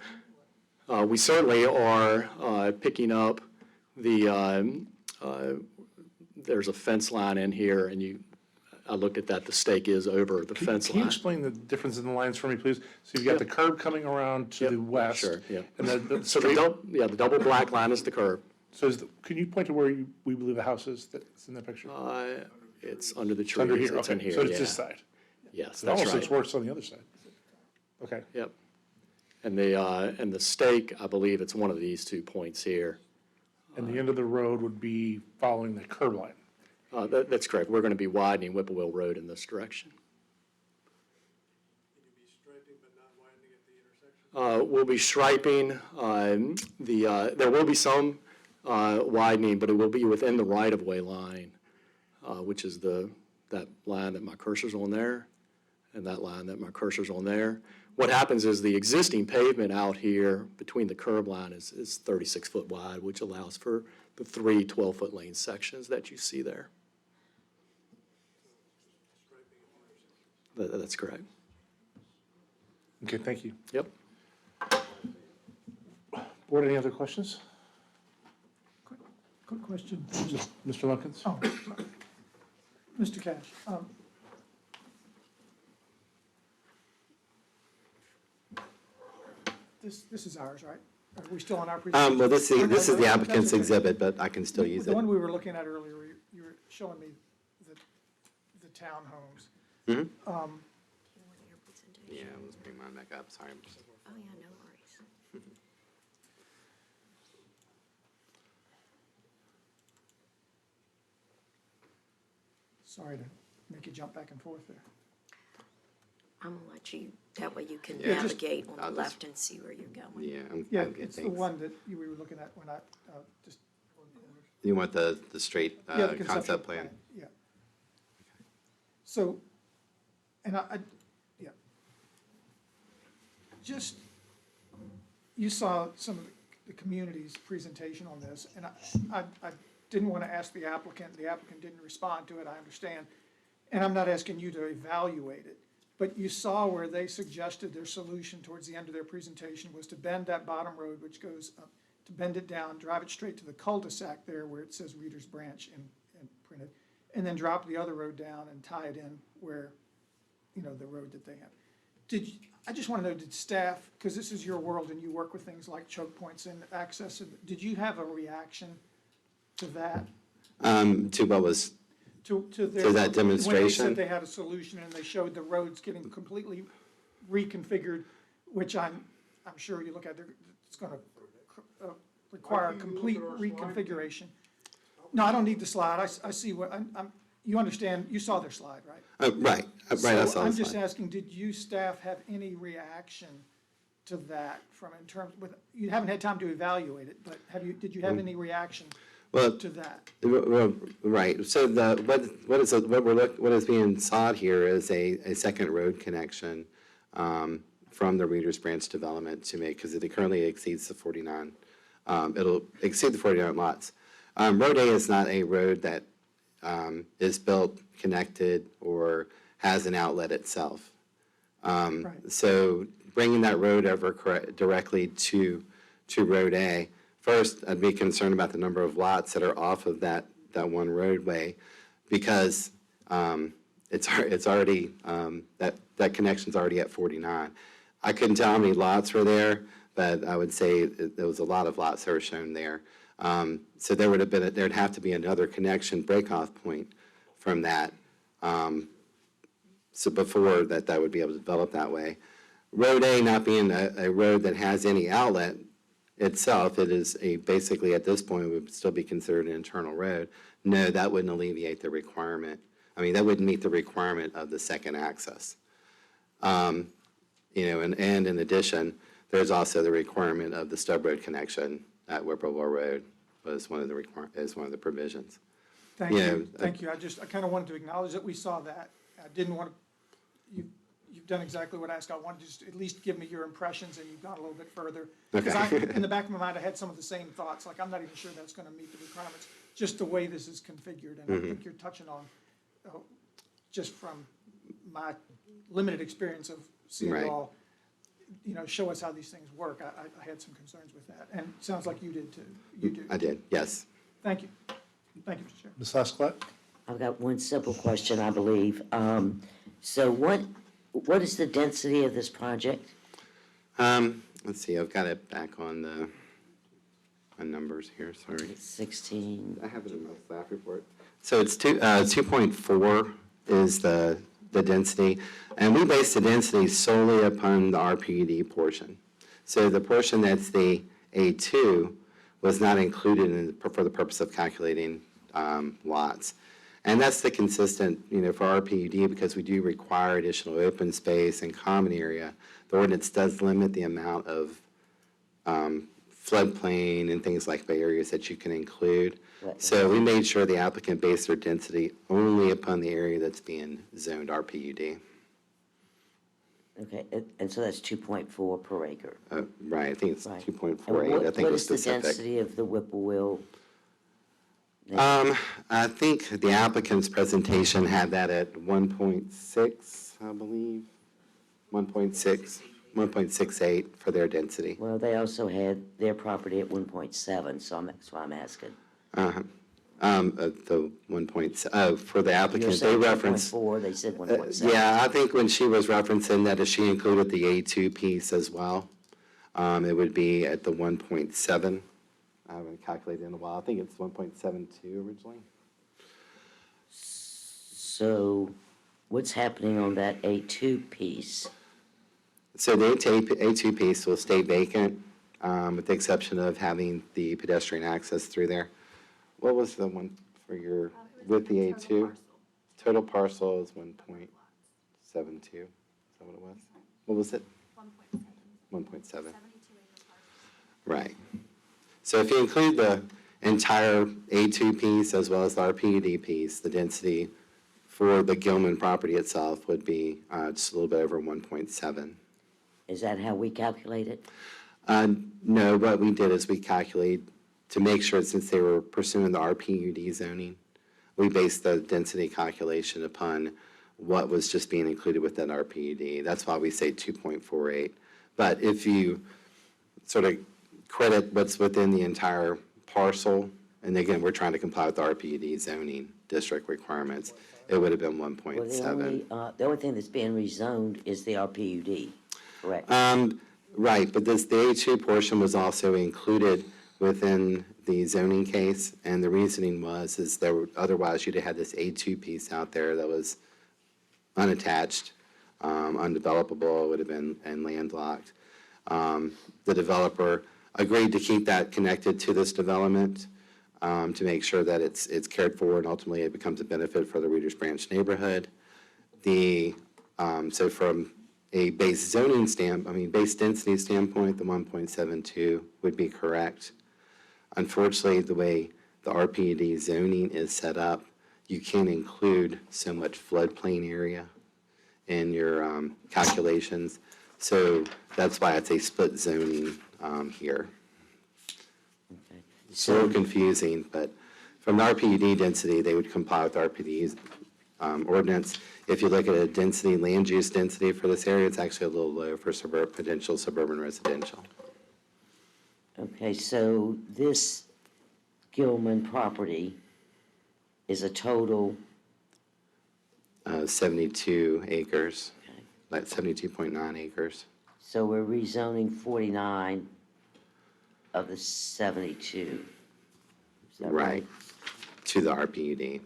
we certainly are picking up the, there's a fence line in here, and I looked at that, the stake is over the fence line. Can you explain the difference in the lines for me, please? So you've got the curb coming around to the west. Sure, yeah. And then the So street. the double black line is the curb. So can you point to where we believe the house is that's in that picture? It's under the trees. It's under here, It's in okay. here, So it's yeah. this side. Yes, It that's almost right. looks worse on the other side. Okay. Yep. And the stake, I believe it's one of these 2 points here. And the end of the road would be following the curb line. That's correct. We're going to be widening Whippoorwill Road in this direction. We'll be striping, there will be some widening, but it will be within the right-of-way line, which is that line that my cursor's on there, and that line that my cursor's on there. What happens is the existing pavement out here between the curb line is 36 foot wide, which allows for the 3 12-foot lane sections that you see there. That's correct. Okay, thank you. Yep. Board, any other questions? Quick question. Mr. Lunkins? Oh, Mr. Cash, this is ours, right? Are we still on our presentation? Well, this is the applicant's That's okay. exhibit, but I can still use The it. one we were looking at earlier, you were showing me the townhomes. Yeah, let's bring mine back up, sorry. Oh, yeah, no worries. Sorry to make you jump back and forth there. I'm gonna let you, that way you can Yeah, navigate on I'll the just- left and see where you're going. Yeah, Yeah, I'm good, it's the thanks. one that we were looking at when I just. You want the straight Yeah, the conceptual concept plan? Yeah. So, and yeah. Just, you saw some of the community's presentation on this, and I didn't want to ask the applicant didn't respond to it, I understand. And I'm not asking you to evaluate it, but you saw where they suggested their solution towards the end of their presentation was to bend that bottom road, which goes up, to bend it down, drive it straight to the cul-de-sac there where it says Reader's Branch and printed, and then drop the other road down and tie it in where, the road that they have. I just want to know, did staff, because this is your world and you work with things like choke points and access, did you have a reaction to that? To what was, To their. To that When they demonstration? said they had a solution and they showed the roads getting completely reconfigured, which I'm sure you look at, it's gonna require a complete reconfiguration. No, I don't need the slide, I see what, you understand, you saw their slide, right? right, I So saw I'm this just slide. asking, did you staff have any reaction to that in terms, you haven't had time to evaluate it, but did you have any reaction Well, to that? Well, right, so what is being sought here is a second road connection from the Reader's Branch development to make, because it currently exceeds the 49, it'll exceed the 49 lots. Road A is not a road that is built, connected, or has an outlet itself. So bringing that road over directly to Road A First, I'd be concerned about the number of lots that are off of that one roadway, because it's already, that connection's already at 49. I couldn't tell how many lots were there, but I would say there was a lot of lots that were shown there. So there'd have to be another connection breakoff point from that. So before that would be able to develop that way. Road A not being a road that has any outlet itself, it is basically at this point would still be considered an internal road. No, that wouldn't alleviate the requirement. I mean, that wouldn't meet the requirement of the second access. And in addition, there's also the requirement of the stub road connection at Whippoorwill Road was one of the provisions. Thank you, thank you. I kind of wanted to acknowledge that we saw that. I didn't want to, you've done exactly what I asked. I wanted to just at least give me your impressions, and you've gone a little bit further. Because in the back of my mind, I had some of the same thoughts, like I'm not even sure that's going to meet the requirements, just the way this is configured. And I think you're touching on, just from my limited experience of seeing it all, show us how these things work. I had some concerns with that, and it sounds like you did too. You do. I did, yes. Thank you. Thank you, Mr. Chair. Ms. Husclett? I've got one simple question, I believe. So what is the density of this project? Let's see, I've got it back on my numbers here, sorry. 16. I have it in my staff report. So it's 2.4 is the density, and we base the density solely upon the RPUD portion. So the portion that's the A2 was not included for the purpose of calculating lots. And that's the consistent, for RPUD, because we do require additional open space and common area. The ordinance does limit the amount of floodplain and things like Bay areas that you can include. So we made sure the applicant based their density only upon the area that's being zoned RPUD. Okay, and so that's 2.4 per acre. Right, I think it's Right. 2.48. I think it was What is the specific. density of the Whippoorwill? I think the applicant's presentation had that at 1.6, I believe, 1.68 for their density. Well, they also had their property at 1.7, so that's why I'm asking. The 1.7, for the You're applicant, they saying referenced. 2.4, they said 1.7. Yeah, I think when she was referencing that, if she included the A2 piece as well, it would be at the 1.7. I haven't calculated in a while. I think it's 1.72 originally. So what's happening on that A2 piece? So the A2 piece will stay vacant, with the exception of having the pedestrian access through there. What was the one for your, with the A2? Total parcel is 1.72. Is that what it was? What was it? 1.7. Right. So if you include the entire A2 piece as well as the RPUD piece, the density for the Gilman property itself would be just a little bit over 1.7. Is that how we calculate it? No, what we did is we calculated to make sure, since they were pursuing the RPUD zoning, we based the density calculation upon what was just being included within RPUD. That's why we say 2.48. But if you sort of credit what's within the entire parcel, and again, we're trying to comply with the RPUD zoning district requirements, it would have been 1.7. Well, the only thing that's being rezoned is the RPUD, correct? Right, but the A2 portion was also included within the zoning case, and the reasoning is otherwise you'd have had this A2 piece out there that was unattached, undevelopable, would have been and landlocked. The developer agreed to keep that connected to this development to make sure that it's cared for and ultimately it becomes a benefit for the Reeders Branch neighborhood. So from a base density standpoint, the 1.72 would be correct. Unfortunately, the way the RPUD zoning is set up, you can't include so much floodplain area in your calculations. So that's why it's a split zoning here. Okay. It's a little confusing, but from the RPUD density, they would comply with the RPUD's ordinance. If you look at a density, land use density for this area, it's actually a little low for potential suburban residential. Okay, so this Gilman property is a total, 72 acres, like 72.9 acres. so we're rezoning 49 of the 72. Is that right? To the RPUD.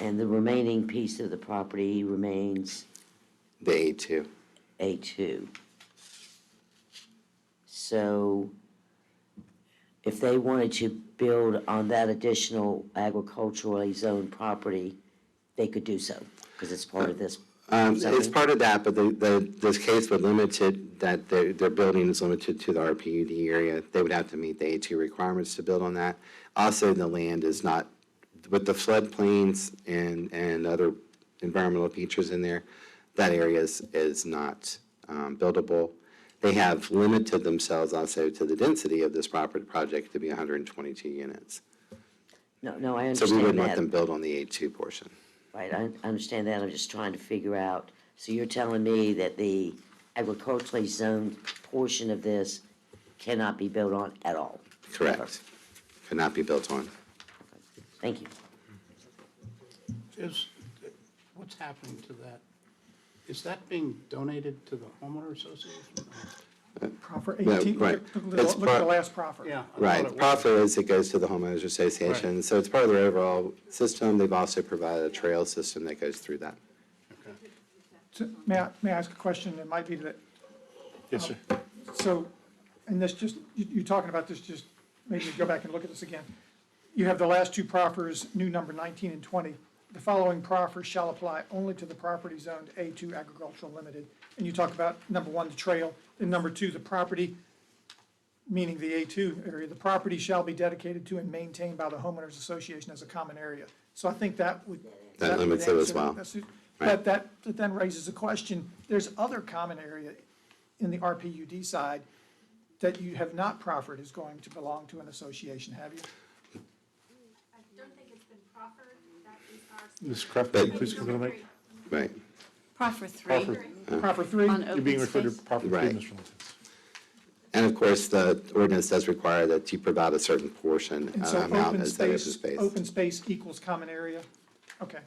And the remaining piece of the property remains The A2. A2. So if they wanted to build on that additional agriculturally zoned property, they could do so, because it's part of this. It's zoning? part of that, but this case would limit it, that their building is limited to the RPUD area. They would have to meet the A2 requirements to build on that. Also, the land is not, with the floodplains and other environmental features in there, that area is not buildable. They have limited themselves also to the density of this property project to be 122 units. No, I understand that. So we wouldn't let them build on the A2 portion. Right, I understand that, I'm just trying to figure out, so you're telling me that the agriculturally zoned portion of this cannot be built on at all? Correct. Could not be built on. Thank you. What's happening to that? Is that being donated to the homeowner association? Proffer Yeah, 18, right. look It's at the part- last proffer. Yeah. Right, profit is, it goes to the homeowners association, so it's part of their overall system. They've also provided a trail system that goes through that. So may I ask a question? It might be that, Yes, sir. so, and this just, you're talking about this, just maybe go back and look at this again. You have the last two proffers, new number 19 and 20. The following proffers shall apply only to the property zoned A2 agricultural limited. And you talk about number one, the trail, and number two, the property, meaning the A2 area, the property shall be dedicated to and maintained by the homeowners association as a common area. So I think that would. That would limits it as answer- well. that's it. But that then raises a question, there's other common area in the RPUD side that you have not proffered is going to belong to an association, have you? I don't think it's been proffered, that is our. Ms. Crawford, please come to the mic. Right. Proffer 3. Proffer 3? On You're open being referred to space. property, Right. Mr. Lentz. And of course, the ordinance does require that you provide a certain portion And so amount open as that open space, space. open space equals common area? Okay.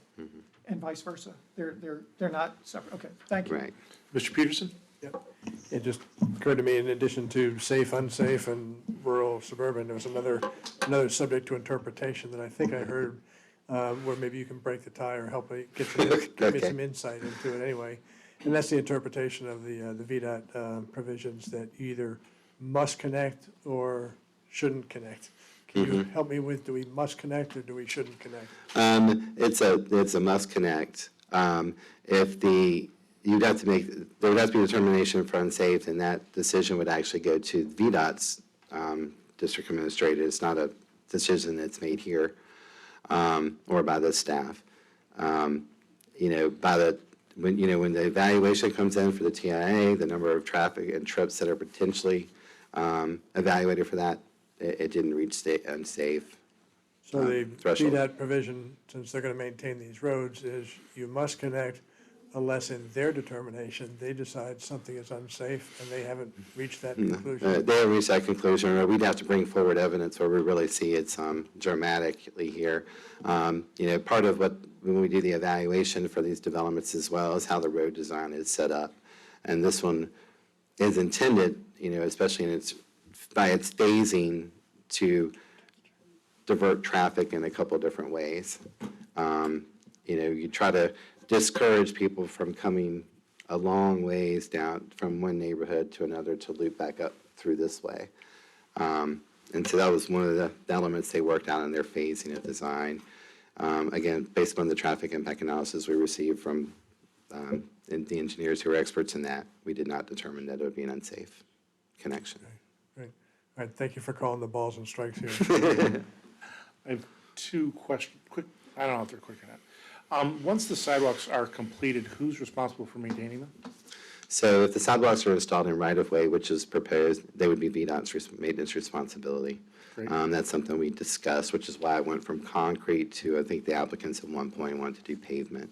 And vice versa? They're not separate, okay, thank you. Right. Mr. Peterson? It just occurred to me, in addition to safe, unsafe, and rural, suburban, there was another subject to interpretation that I think I heard, where maybe you can break the tie or help me give me some insight into it anyway. And that's the interpretation of the VDOT provisions that you either must connect or shouldn't connect. Can you help me with, do we must connect or do we shouldn't connect? It's a must connect. You'd have to make, there would have to be a determination for unsafe, and that decision would actually go to VDOT's district administrator. It's not a decision that's made here or by the staff. When the evaluation comes in for the TIA, the number of traffic and trips that are potentially evaluated for that, it didn't reach unsafe. So the threshold. VDOT provision, since they're gonna maintain these roads, is you must connect unless in their determination, they decide something is unsafe and they haven't reaced that conclusion. They have reached that conclusion, or we'd have to bring forward evidence where we really see it's dramatically here. Part of when we do the evaluation for these developments as well is how the road design is set up. And this one is intended, especially by its phasing, to divert traffic in a couple different ways. You try to discourage people from coming a long ways down from one neighborhood to another to loop back up through this way. And so that was one of the elements they worked out in their phasing of design. Again, based on the traffic impact analysis we received from the engineers who are experts in that, we did not determine that it would be an unsafe connection. Great. All right, thank you for calling the balls and strikes here. I have two questions, I don't know if they're quick enough. Once the sidewalks are completed, who's responsible for maintaining them? So if the sidewalks are installed in right-of-way, which is proposed, they would be VDOT's maintenance responsibility. Great. That's something we discussed, which is why I went from concrete to, I think the applicants at one point wanted to do pavement.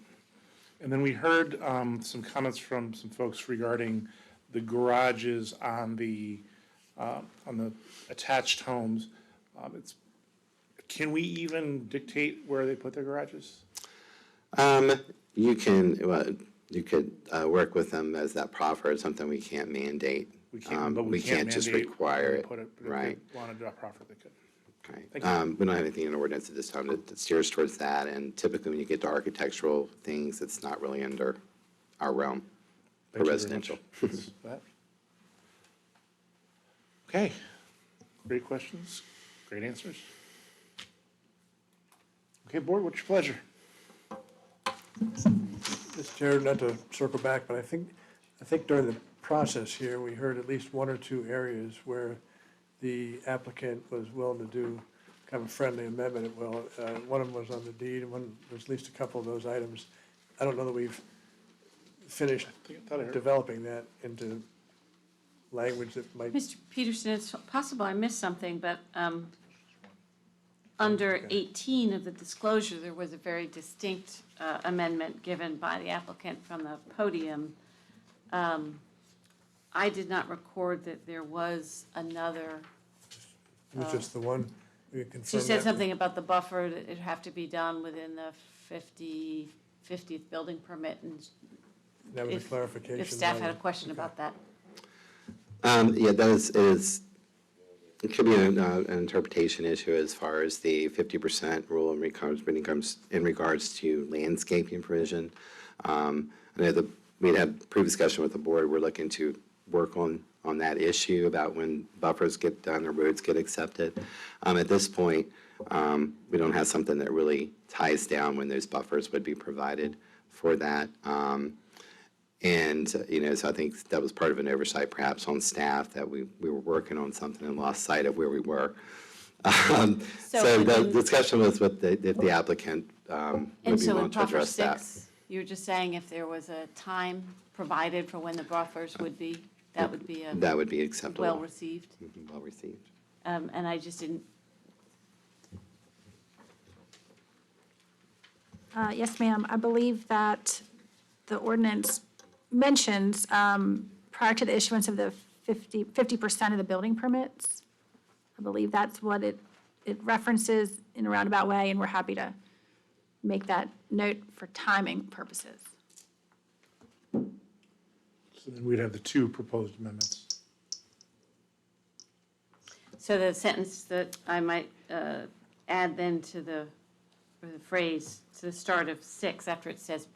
And then we heard some comments from some folks regarding the garages on the on the attached homes, can we even dictate where they put their garages? You can, well, you could work with them as that proffer. It's something we can't mandate. We can't, but we We can't just mandate require where they it, put it, but if right? they wanted to proffer, they could. Okay. Thank you. We don't have anything in ordinance at this time that steers towards that, and typically when you get to architectural things, it's not really under our realm for Thank you very residential. much. That's that. Okay, great questions, great answers. Okay, board, what's your pleasure? Mr. Chair, not to circle back, but I think during the process here, we heard at least one or two areas where the applicant was willing to do kind of a friendly amendment. Well, one of them was on the deed, and there's at least a couple of those items. I don't know that we've finished developing that into language that might. Mr. Peterson, it's possible I missed something, but under 18 of the disclosure, there was a very distinct amendment given by the applicant from the podium. I did not record that there was another. It was just the one. We can She confirm said that. something about the buffer, that it'd have to be done within the 50th building permit, and That was a clarification. if staff had a by- question about that. Yeah, it could be an interpretation issue as far as the 50% rule in regards to landscaping provision. I know that we'd had pre-discussion with the board. We're looking to work on that issue about when buffers get done or roads get accepted. At this point, we don't have something that really ties down when those buffers would be provided for that. So I think that was part of an oversight perhaps on staff, that we were working on something and lost sight of where we were. So the discussion was with if the applicant would And be so willing in to Proffer address that. 6, you were just saying if there was a time provided for when the buffers would be, that would be That would be acceptable. well-received. Well received. And I just didn't, Yes, ma'am. I believe that the ordinance mentions, prior to the issuance of the 50% of the building permits. I believe that's what it references in a roundabout way, and we're happy to make that note for timing purposes. So then we'd have the two proposed amendments. so the sentence that I might add then to or the phrase, to the start of 6, after it says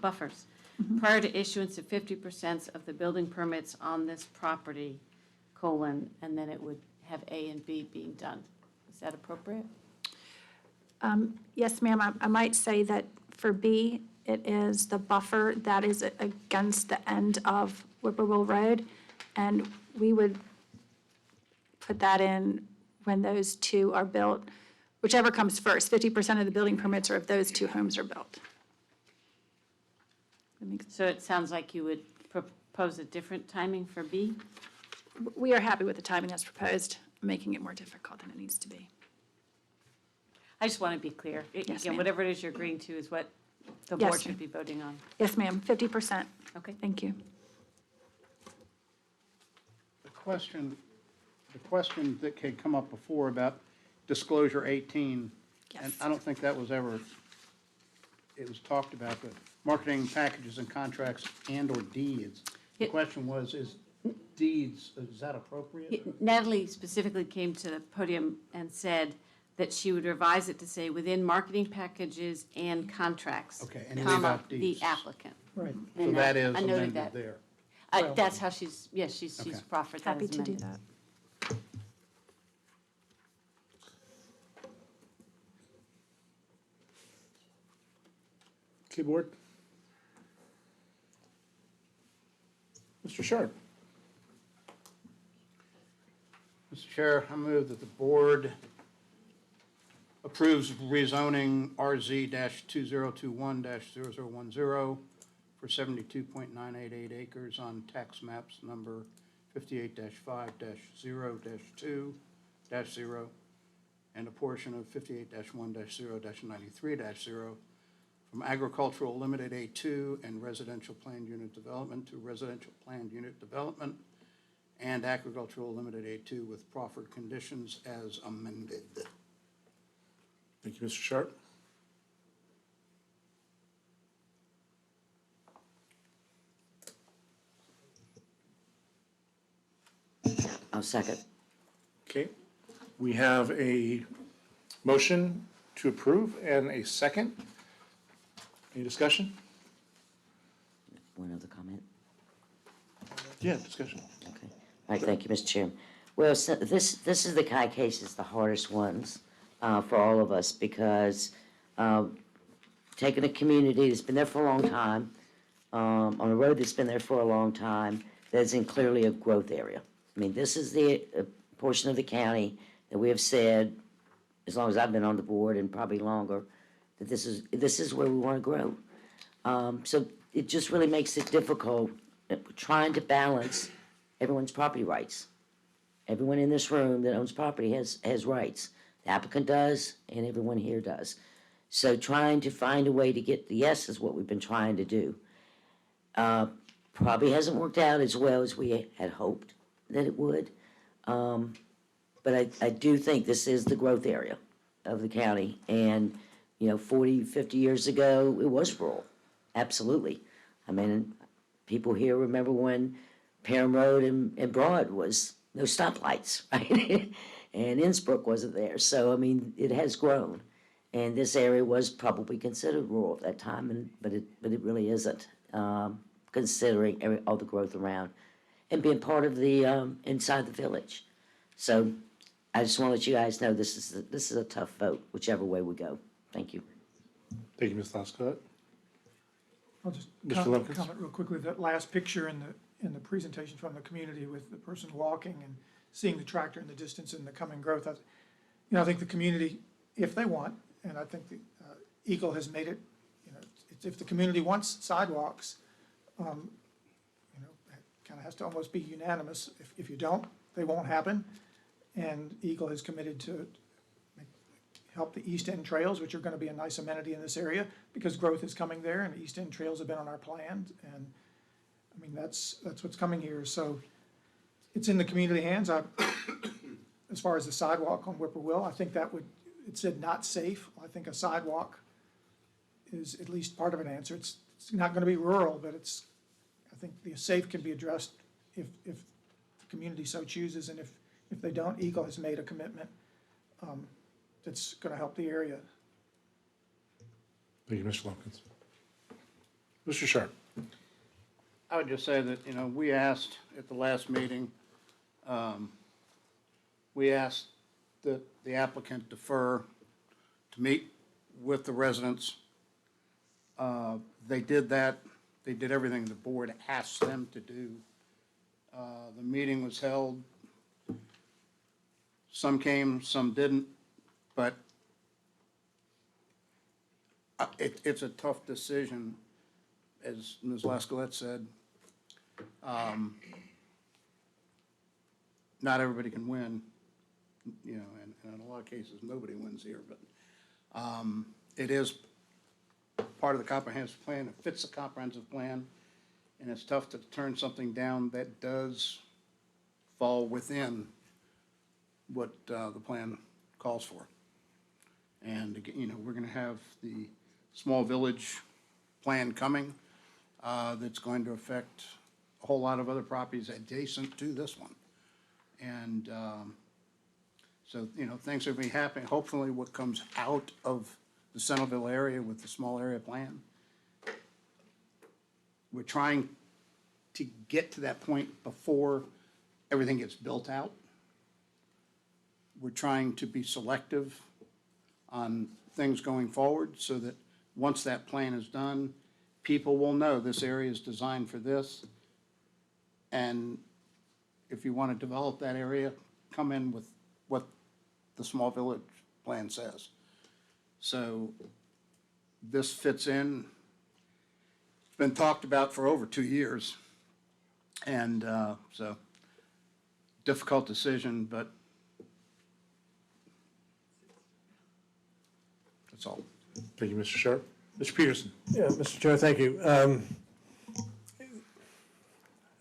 buffers. Prior to issuance of 50% of the building permits on this property, and then it would have A and B being done. Is that appropriate? Yes, ma'am. I might say that for B, it is the buffer that is against the end of Whippoorwill Road, and we would put that in when those two are built, whichever comes first, 50% of the building permits or if those two homes are built. So it sounds like you would propose a different timing for B? We are happy with the timing that's proposed, making it more difficult than it needs to be. I just want to be clear. Yes, Again, ma'am. whatever it is you're agreeing to is what the Yes, board should ma'am. be voting on. Yes, ma'am, 50%. Okay. Thank you. The question that had come up before about disclosure 18, and I don't think that was ever, it was talked about, but marketing packages and contracts and/or deeds. The question was, is deeds, is that appropriate? Natalie specifically came to the podium and said that she would revise it to say within marketing packages and contracts. Okay, and leave comma, out deeds. the applicant. Right. So And that is I noted amended that. there. That's how she's Okay. proffered that Happy as to do amended. that. Okay, board? Mr. Sharp? Mr. Chair, I move that the board approves rezoning RZ-2021-0010 for 72.988 acres on tax maps number 58-5-0-2-0 and a portion of 58-1-0-93-0 from agricultural limited A2 and residential planned unit development to residential planned unit development and agricultural limited A2 with proffered conditions as amended. Thank you, Mr. Sharp. I'll second. Okay, we have a motion to approve and a second. Any discussion? One other comment. Yeah, discussion. Okay. All right, thank you, Mr. Chairman. Well, so this is the kind of case that's the hardest ones for all of us because taking a community that's been there for a long time, on a road that's been there for a long time, that's in clearly a growth area. I mean, this is the portion of the county that we have said, as long as I've been on the board and probably longer, that this is where we want to grow. So it just really makes it difficult trying to balance everyone's property rights. Everyone in this room that owns property has rights. The applicant does, and everyone here does. So trying to find a way to get the yes is what we've been trying to do. Probably hasn't worked out as well as we had hoped that it would. But I do think this is the growth area of the county. And, 40, 50 years ago, it was rural. Absolutely. I mean, people here remember when Parham Road and Broad was no stoplights, right? And Innsbrook wasn't there. So, I mean, it has grown. And this area was probably considered rural at that time, but it really isn't, considering all the growth around and being part of the, inside the village. So I just want to let you guys know this is a tough vote, whichever way we go. Thank you. Thank you, Ms. Laskowitz. I'll just Mr. Lumpkins? comment real quickly, that last picture in the presentation from the community with the person walking and seeing the tractor in the distance and the coming growth. I think the community, if they want, and I think the Eagle has made it, if the community wants sidewalks, it kind of has to almost be unanimous. If you don't, they won't happen. And Eagle has committed to help the East End trails, which are going to be a nice amenity in this area because growth is coming there, and East End trails have been on our plan. And I mean, that's what's coming here. So it's in the community hands. As far as the sidewalk on Whippoorwill, I think it said not safe. I think a sidewalk is at least part of an answer. It's not going to be rural, but I think the safe can be addressed if the community so chooses, and if they don't, Eagle has made a commitment that's going to help the area. Thank you, Mr. Lumpkins. Mr. Sharp. I would just say that, we asked at the last meeting, we asked that the applicant defer to meet with the residents. They did that. They did everything the board asked them to do. The meeting was held. Some came, some didn't, but it's a tough decision, as Ms. Laskowitz said. Not everybody can win, and in a lot of cases, nobody wins here, but it is part of the comprehensive plan. It fits the comprehensive plan, and it's tough to turn something down that does fall within what the plan calls for. And, we're going to have the small village plan coming that's going to affect a whole lot of other properties adjacent to this one. And so, things are going to be happening. Hopefully what comes out of the Centerville area with the small area plan, we're trying to get to that point before everything gets built out. We're trying to be selective on things going forward so that once that plan is done, people will know this area is designed for this. And if you want to develop that area, come in with what the small village plan says. So this fits in. It's been talked about for over 2 years. And so difficult decision, but that's all. Thank you, Mr. Sharp. Mr. Peterson. Yeah, Mr. Chair, thank you.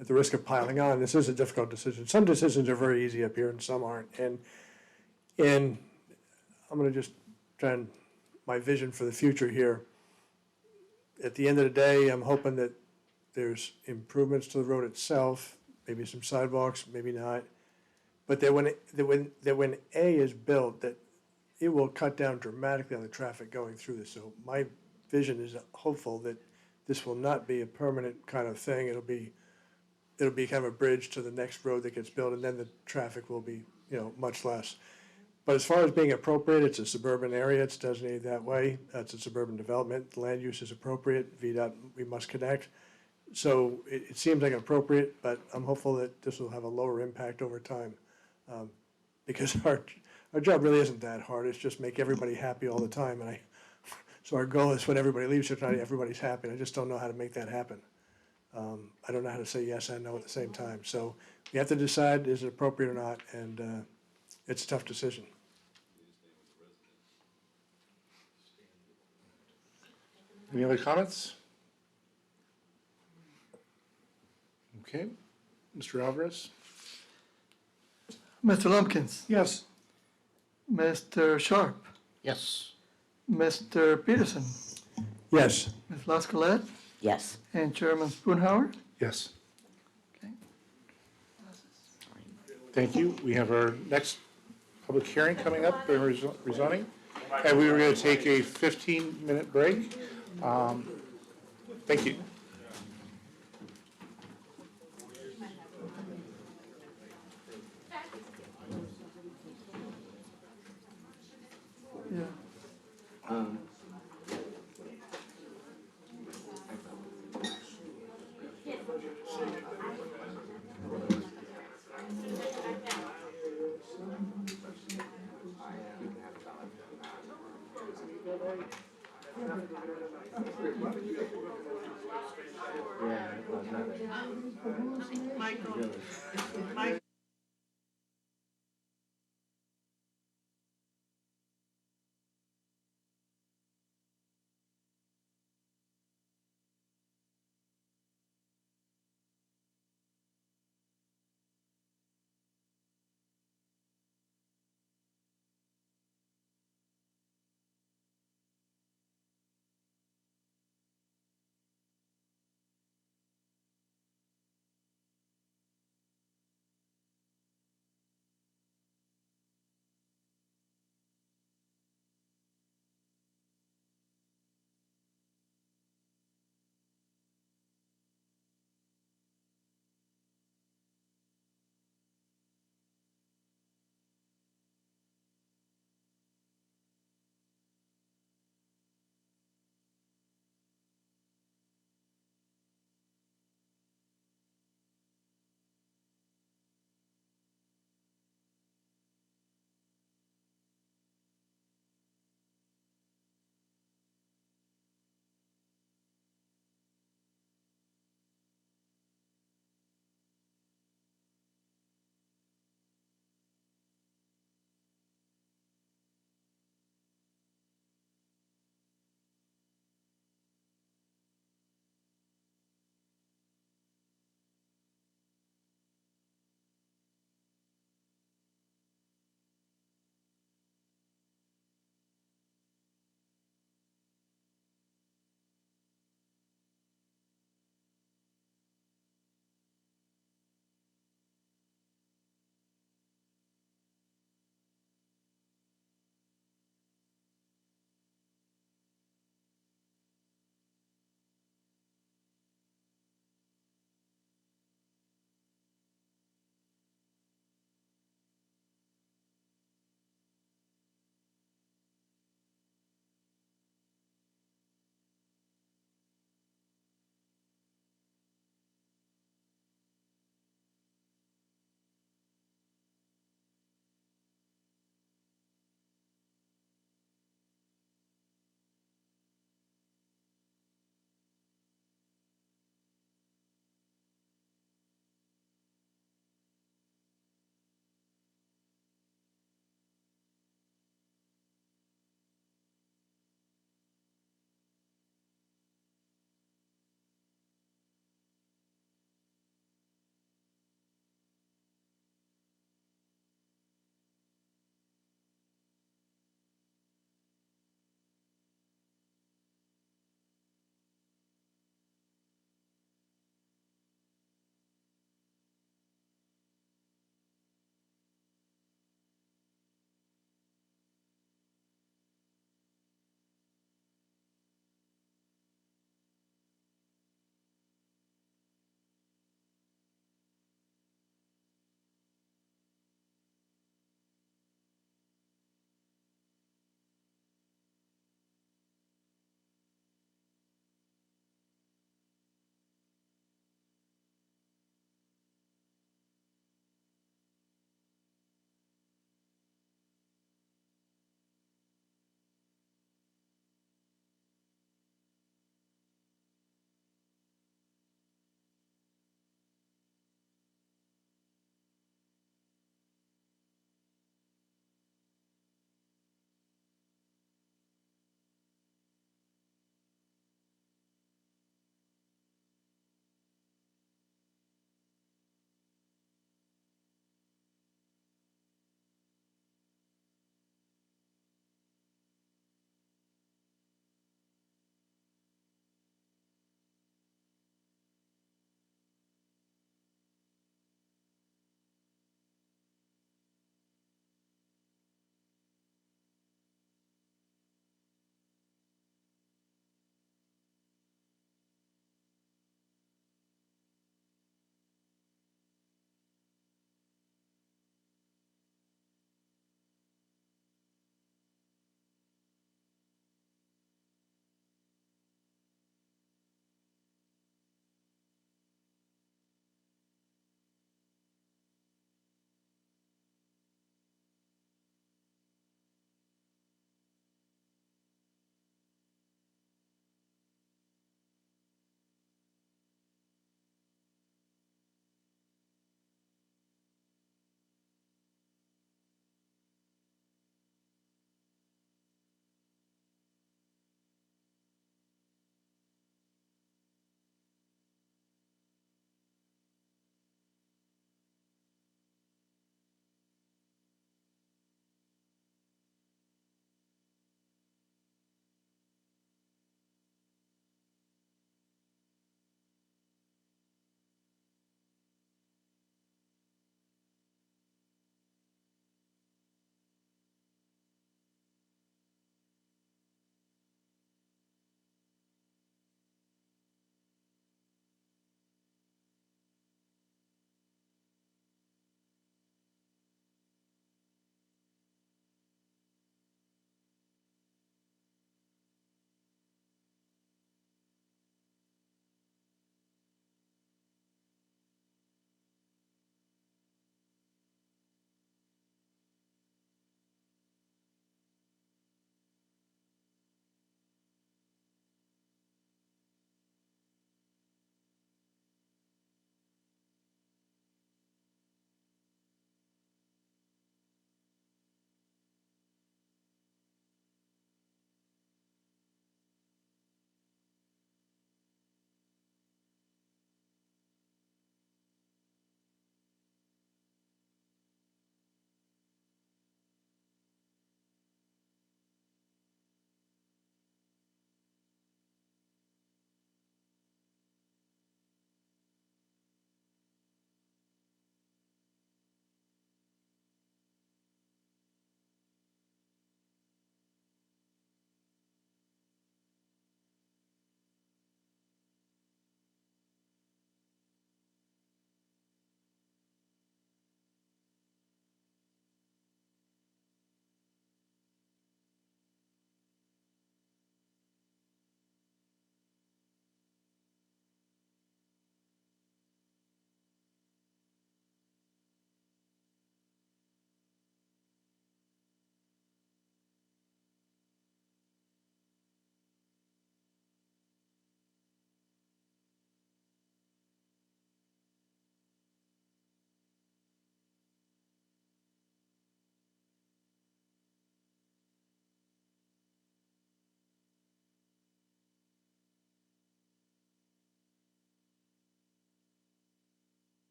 at the risk of piling on, this is a difficult decision. Some decisions are very easy up here and some aren't. And I'm gonna just try and, my vision for the future here. At the end of the day, I'm hoping that there's improvements to the road itself, maybe some sidewalks, maybe not. But that when A is built, that it will cut down dramatically on the traffic going through this. So my vision is hopeful that this will not be a permanent kind of thing. It'll be kind of a bridge to the next road that gets built, and then the traffic will be, much less. But as far as being appropriate, it's a suburban area, it's designated that way, it's a suburban development, the land use is appropriate, VDOT, we must connect. So it seems like appropriate, but I'm hopeful that this will have a lower impact over time. Because our job really isn't that hard, it's just make everybody happy all the time, and so our goal is when everybody leaves, everybody's happy, and I just don't know how to make that happen. I don't know how to say yes and no at the same time, so we have to decide, is it appropriate or not, and it's a tough decision. Any other comments? Okay, Mr. Alvarez? Mr. Lumpkins, Yes. Mr. Sharp, Yes. Mr. Peterson, Yes. Ms. Lascolette, Yes. and Chairman Spoonhour. Yes. Okay. Thank you. We have our next public hearing coming up, rezoning. And we were going to take a 15-minute break. Thank you. Yeah. Michael.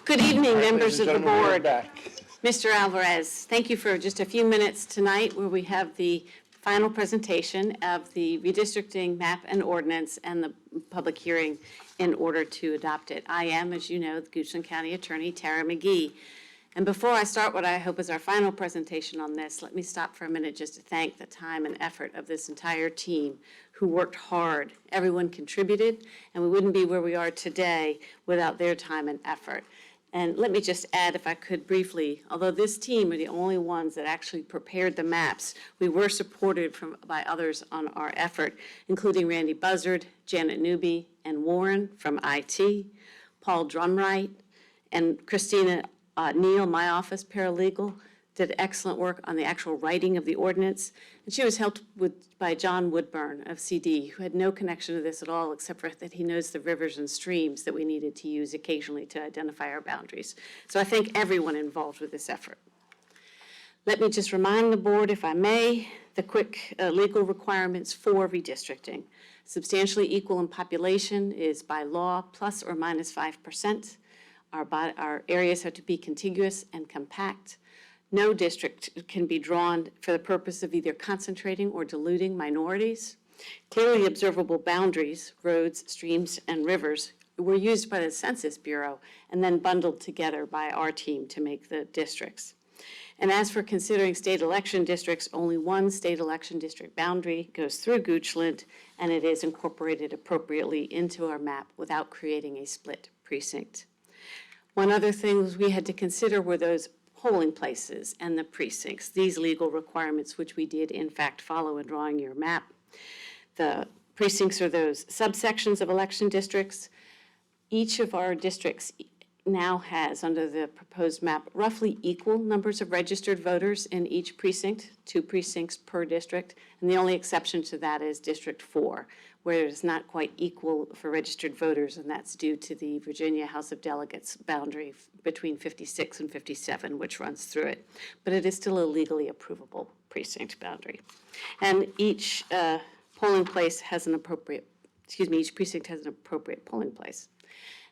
Good evening, members of the Gentlemen, we're board. back. Mr. Alvarez, thank you for just a few minutes tonight where we have the final presentation of the redistricting map and ordinance and the public hearing in order to adopt it. I am, as you know, the Goochland County Attorney, Tara McGee. And before I start what I hope is our final presentation on this, let me stop for a minute just to thank the time and effort of this entire team who worked hard. Everyone contributed, and we wouldn't be where we are today without their time and effort. And let me just add, if I could briefly, although this team are the only ones that actually prepared the maps, we were supported by others on our effort, including Randy Buzzard, Janet Newby, and Warren from IT, Paul Drumright, and Christina Neal, my office paralegal, did excellent work on the actual writing of the ordinance. And she was helped by John Woodburn of CD, who had no connection to this at all, except for that he knows the rivers and streams that we needed to use occasionally to identify our boundaries. So I thank everyone involved with this effort. Let me just remind the board, if I may, the quick legal requirements for redistricting. Substantially equal in population is by law plus or minus 5%. Our areas have to be contiguous and compact. No district can be drawn for the purpose of either concentrating or diluting minorities. Clearly observable boundaries, roads, streams, and rivers, were used by the Census Bureau and then bundled together by our team to make the districts. And as for considering state election districts, only one state election district boundary goes through Goochland, and it is incorporated appropriately into our map without creating a split precinct. One other thing we had to consider were those polling places and the precincts, these legal requirements which we did in fact follow in drawing your map. The precincts are those subsections of election districts. Each of our districts now has, under the proposed map, roughly equal numbers of registered voters in each precinct, 2 precincts per district, and the only exception to that is District 4, where it is not quite equal for registered voters, and that's due to the Virginia House of Delegates boundary between 56 and 57, which runs through it. But it is still a legally approvable precinct boundary. And each polling place has an appropriate, each precinct has an appropriate polling place.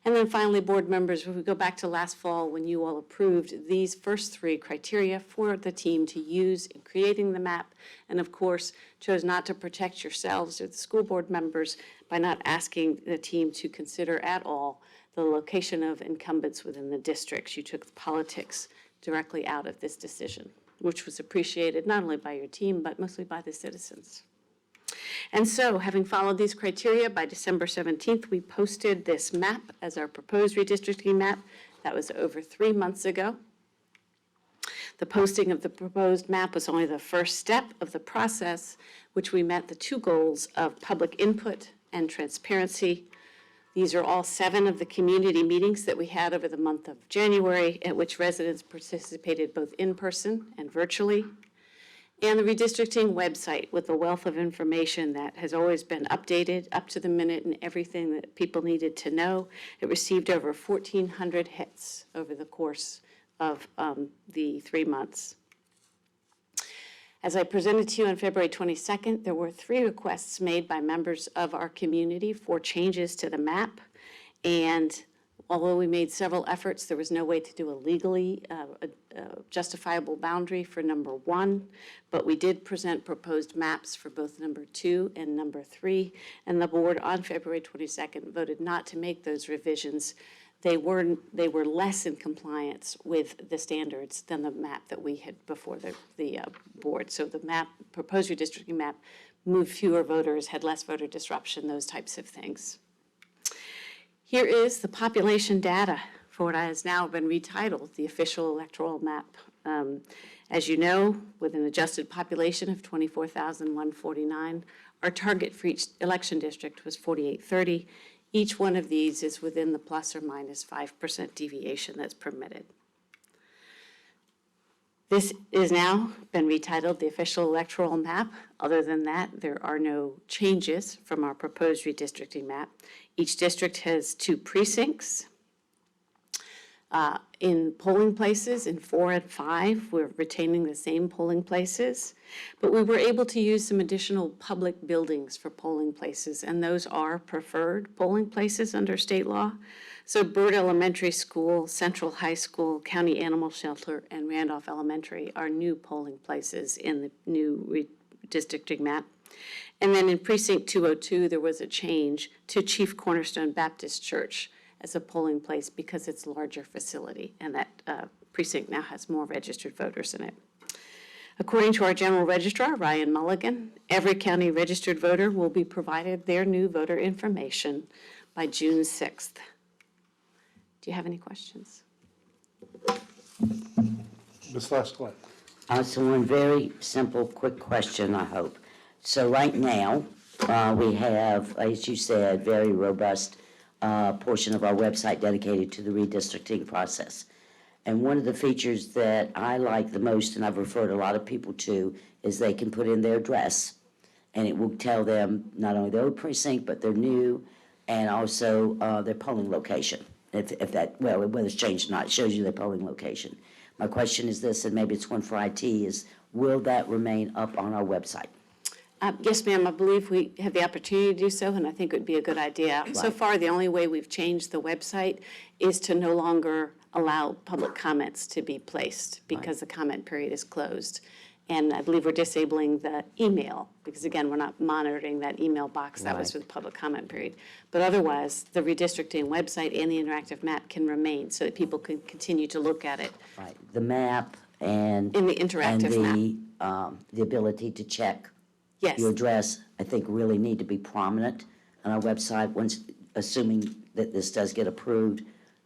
And then finally, board members, if we go back to last fall when you all approved these first 3 criteria for the team to use in creating the map, and of course, chose not to protect yourselves or the school board members by not asking the team to consider at all the location of incumbents within the districts. You took the politics directly out of this decision, which was appreciated not only by your team, but mostly by the citizens. And so, having followed these criteria, by December 17th, we posted this map as our proposed redistricting map. That was over 3 months ago. The posting of the proposed map was only the first step of the process, which we met the 2 goals of public input and transparency. These are all 7 of the community meetings that we had over the month of January, at which residents participated both in person and virtually. And the redistricting website with a wealth of information that has always been updated up to the minute and everything that people needed to know. It received over 1,400 hits over the course of the 3 months. As I presented to you on February 22nd, there were 3 requests made by members of our community for changes to the map. And although we made several efforts, there was no way to do a legally justifiable boundary for number 1, but we did present proposed maps for both number 2 and number 3, and the board on February 22nd voted not to make those revisions. They were less in compliance with the standards than the map that we had before the board. So the map, proposed redistricting map, moved fewer voters, had less voter disruption, those types of things. Here is the population data for what has now been retitled the official electoral map. As you know, with an adjusted population of 24,149, our target for each election district was 4,830. Each one of these is within the plus or minus 5% deviation that's permitted. This is now been retitled the official electoral map. Other than that, there are no changes from our proposed redistricting map. Each district has 2 precincts. In polling places, in 4 and 5, we're retaining the same polling places, but we were able to use some additional public buildings for polling places, and those are preferred polling places under state law. So Byrd Elementary School, Central High School, County Animal Shelter, and Randolph Elementary are new polling places in the new redistricting map. And then in Precinct 202, there was a change to Chief Cornerstone Baptist Church as a polling place because it's a larger facility, and that precinct now has more registered voters in it. According to our general registrar, Ryan Mulligan, every county registered voter will be provided their new voter information by June 6th. Do you have any questions? Ms. Lasclette. So one very simple, quick question, I hope. So right now, we have, as you said, very robust portion of our website dedicated to the redistricting process. And one of the features that I like the most, and I've referred a lot of people to, is they can put in their address, and it will tell them not only their old precinct, but their new, and also their polling location. If that, well, whether it's changed or not, it shows you their polling location. My question is this, and maybe it's one for IT, is will that remain up on our website? Yes, ma'am, I believe we have the opportunity to do so, and I think it would be a good idea. So Right. far, the only way we've changed the website is to no longer allow public comments to be placed because the comment period is closed. And I believe we're disabling the email, because again, we're not monitoring that email box that was Right. for the public comment period. But otherwise, the redistricting website and the interactive map can remain so that people can continue to look at it. Right, the map and. In the interactive And the ability to check. Yes. Your address, I think, really need to be prominent on our website, once, assuming that this does get approved.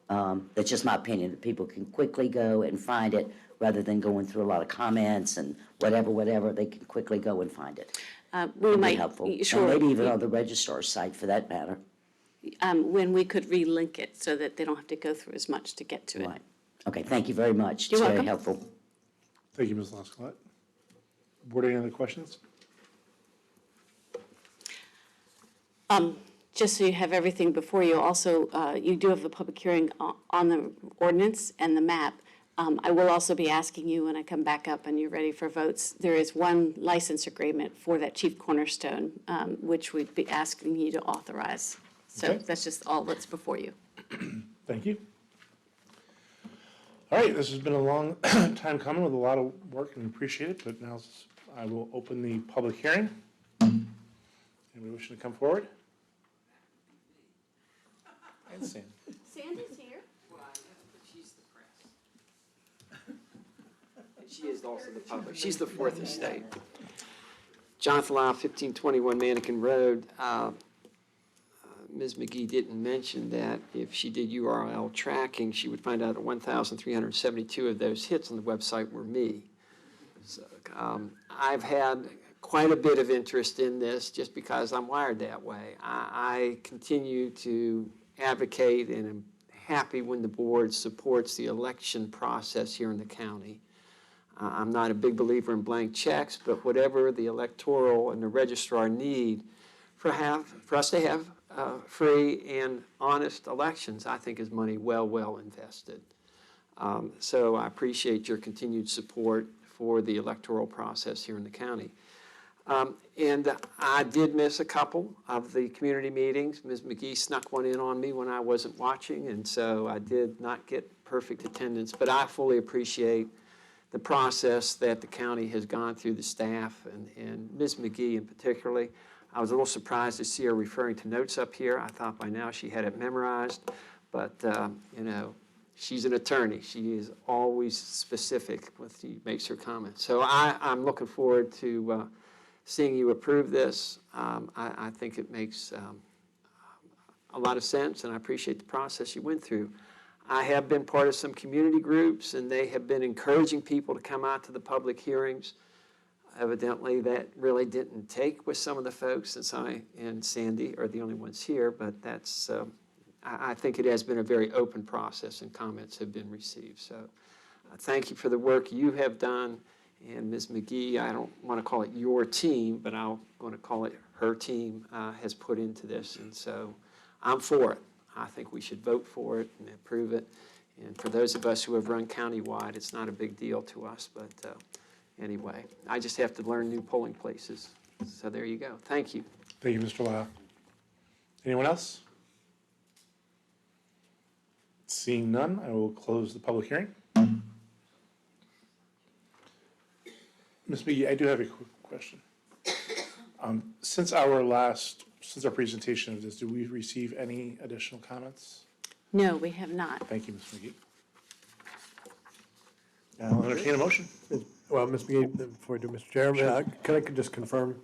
That's just my opinion, that people can quickly go and find it, rather than going through a lot of comments and whatever, they can quickly go and find it. We Would be might, helpful. sure. And maybe even on the registrar's site, for that matter. When we could relink it so that they don't have to go through as much to get to it. Right. Okay, thank you very much. You're It's very welcome. helpful. Thank you, Ms. Lasclette. Board, any other questions? Just so you have everything before you, also, you do have the public hearing on the ordinance and the map. I will also be asking you when I come back up and you're ready for votes, there is one license agreement for that Chief Cornerstone, which we'd be asking you to authorize. So Okay. that's just all that's before you. Thank you. All right, this has been a long time coming with a lot of work, and we appreciate it, but now I will open the public hearing. Anybody wishing to come forward? And Sandy. Sandy's here. She is also the public. She's the fourth estate. Jonathan Lau, 1521 Mannequin Road. Ms. McGee didn't mention that if she did URL tracking, she would find out that 1,372 of those hits on the website were me. So, I've had quite a bit of interest in this just because I'm wired that way. I continue to advocate and am happy when the board supports the election process here in the county. I'm not a big believer in blank checks, but whatever the electoral and the registrar need for us to have free and honest elections, I think is money well invested. So I appreciate your continued support for the electoral process here in the county. And I did miss a couple of the community meetings. Ms. McGee snuck one in on me when I wasn't watching, and so I did not get perfect attendance. But I fully appreciate the process that the county has gone through, the staff, and Ms. McGee in particularly. I was a little surprised to see her referring to notes up here. I thought by now she had it memorized, but you know, she's an attorney. She is always specific when she makes her comments. So I'm looking forward to seeing you approve this. I think it makes a lot of sense, and I appreciate the process you went through. I have been part of some community groups, and they have been encouraging people to come out to the public hearings. Evidently, that really didn't take with some of the folks, since I and Sandy are the only ones here, but that's, I think it has been a very open process, and comments have been received. So thank you for the work you have done. And Ms. McGee, I don't want to call it your team, but I'm going to call it her team, has put into this. And so I'm for it. I think we should vote for it and approve it. And for those of us who have run countywide, it's not a big deal to us, but anyway, I just have to learn new polling places. So there you go. Thank you. Thank you, Mr. Lau. Anyone else? Seeing none, I will close the public hearing. Ms. McGee, I do have a quick question. Since our presentation of this, do we receive any additional comments? No, we have not. Thank you, Ms. McGee. I'll entertain a motion. Well, Ms. McGee, before we do, Mr. Chairman, can I just confirm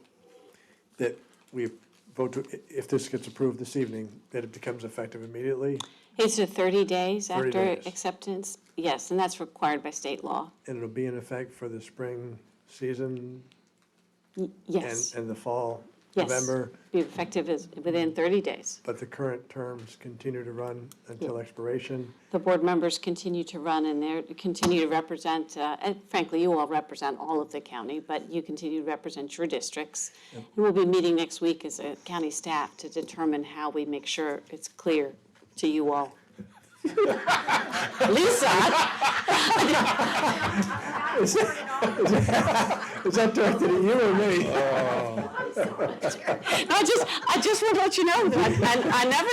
that we vote to, if this gets approved this evening, that it becomes effective immediately? It's a 30 days 30 after days. acceptance, yes, and that's required by state law. And it'll be in effect for the spring season Yes, and the fall, yes. November? Be effective within 30 days. But the current terms continue to run until expiration? The board members continue to run and they continue to represent, and frankly, you all represent all of the county, but you continue to represent your districts. And we'll be meeting next week as a county staff to determine how we make sure it's clear to you all. Lisa? Is that directed at you or me? No, I just want to let you know that I never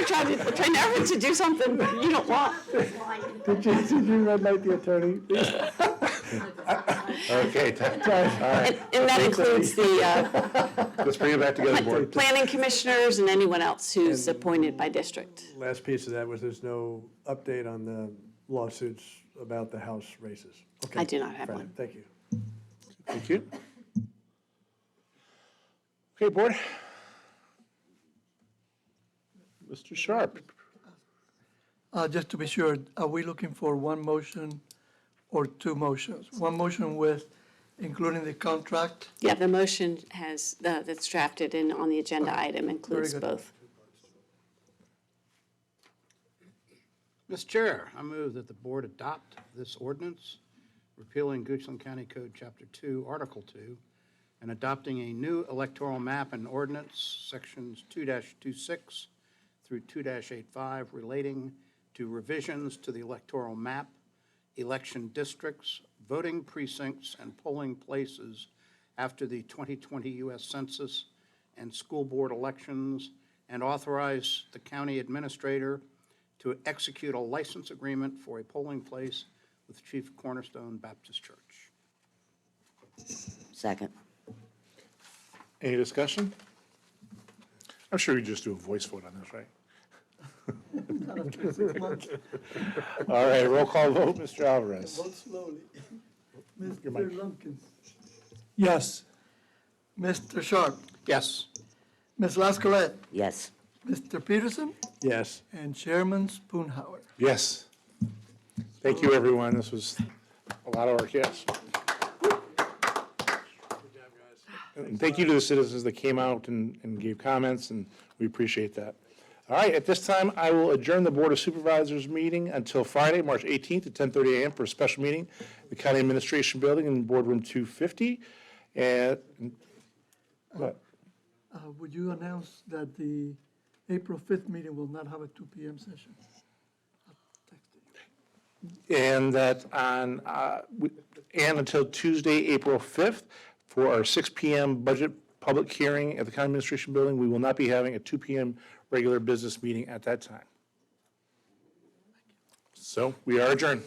never to do something you don't want. Did you red light the attorney? Okay, all right. And that includes the Let's bring it back together, board. planning commissioners and anyone else who's appointed by district. Last piece of that was there's no update on the lawsuits about the House races. Okay. I do not have Fine, one. Thank you. Thank you. Okay, board. Mr. Sharp. Just to be sure, are we looking for one motion or two motions? One motion with including the contract? Yeah, the motion has, that's drafted in on the agenda item includes good. both. Mr. Chair, I move that the board adopt this ordinance repealing Goochland County Code Chapter 2, Article 2, and adopting a new electoral map and ordinance, Sections 2-26 through 2-85, relating to revisions to the electoral map, election districts, voting precincts, and polling places after the 2020 U.S. Census and school board elections, and authorize the county administrator to execute a license agreement for a polling place with Chief Cornerstone Baptist Church. Second. Any discussion? I'm sure we just do a voice vote on this, right? All right, roll call vote, Mr. Alvarez. Vote slowly. Your mic. Mr. Lumpkins. Yes. Mr. Sharp. Yes. Ms. Lascolette. Yes. Mr. Peterson. Yes. And Chairman Spoonhour. Yes. Thank you, everyone. This was a lot of work, yes. And thank you to the citizens that came out and gave comments, and we appreciate that. All right, at this time, I will adjourn the Board of Supervisors meeting until Friday, March 18th at 10:30 a.m. for a special meeting, the County Administration Building in Boardroom 250. And, what? Would you announce that the April 5th meeting will not have a 2 p.m. session? And that and until Tuesday, April 5th, for our 6 p.m. budget public hearing at the County Administration Building. We will not be having a 2 p.m. regular business meeting at that time. So we are adjourned.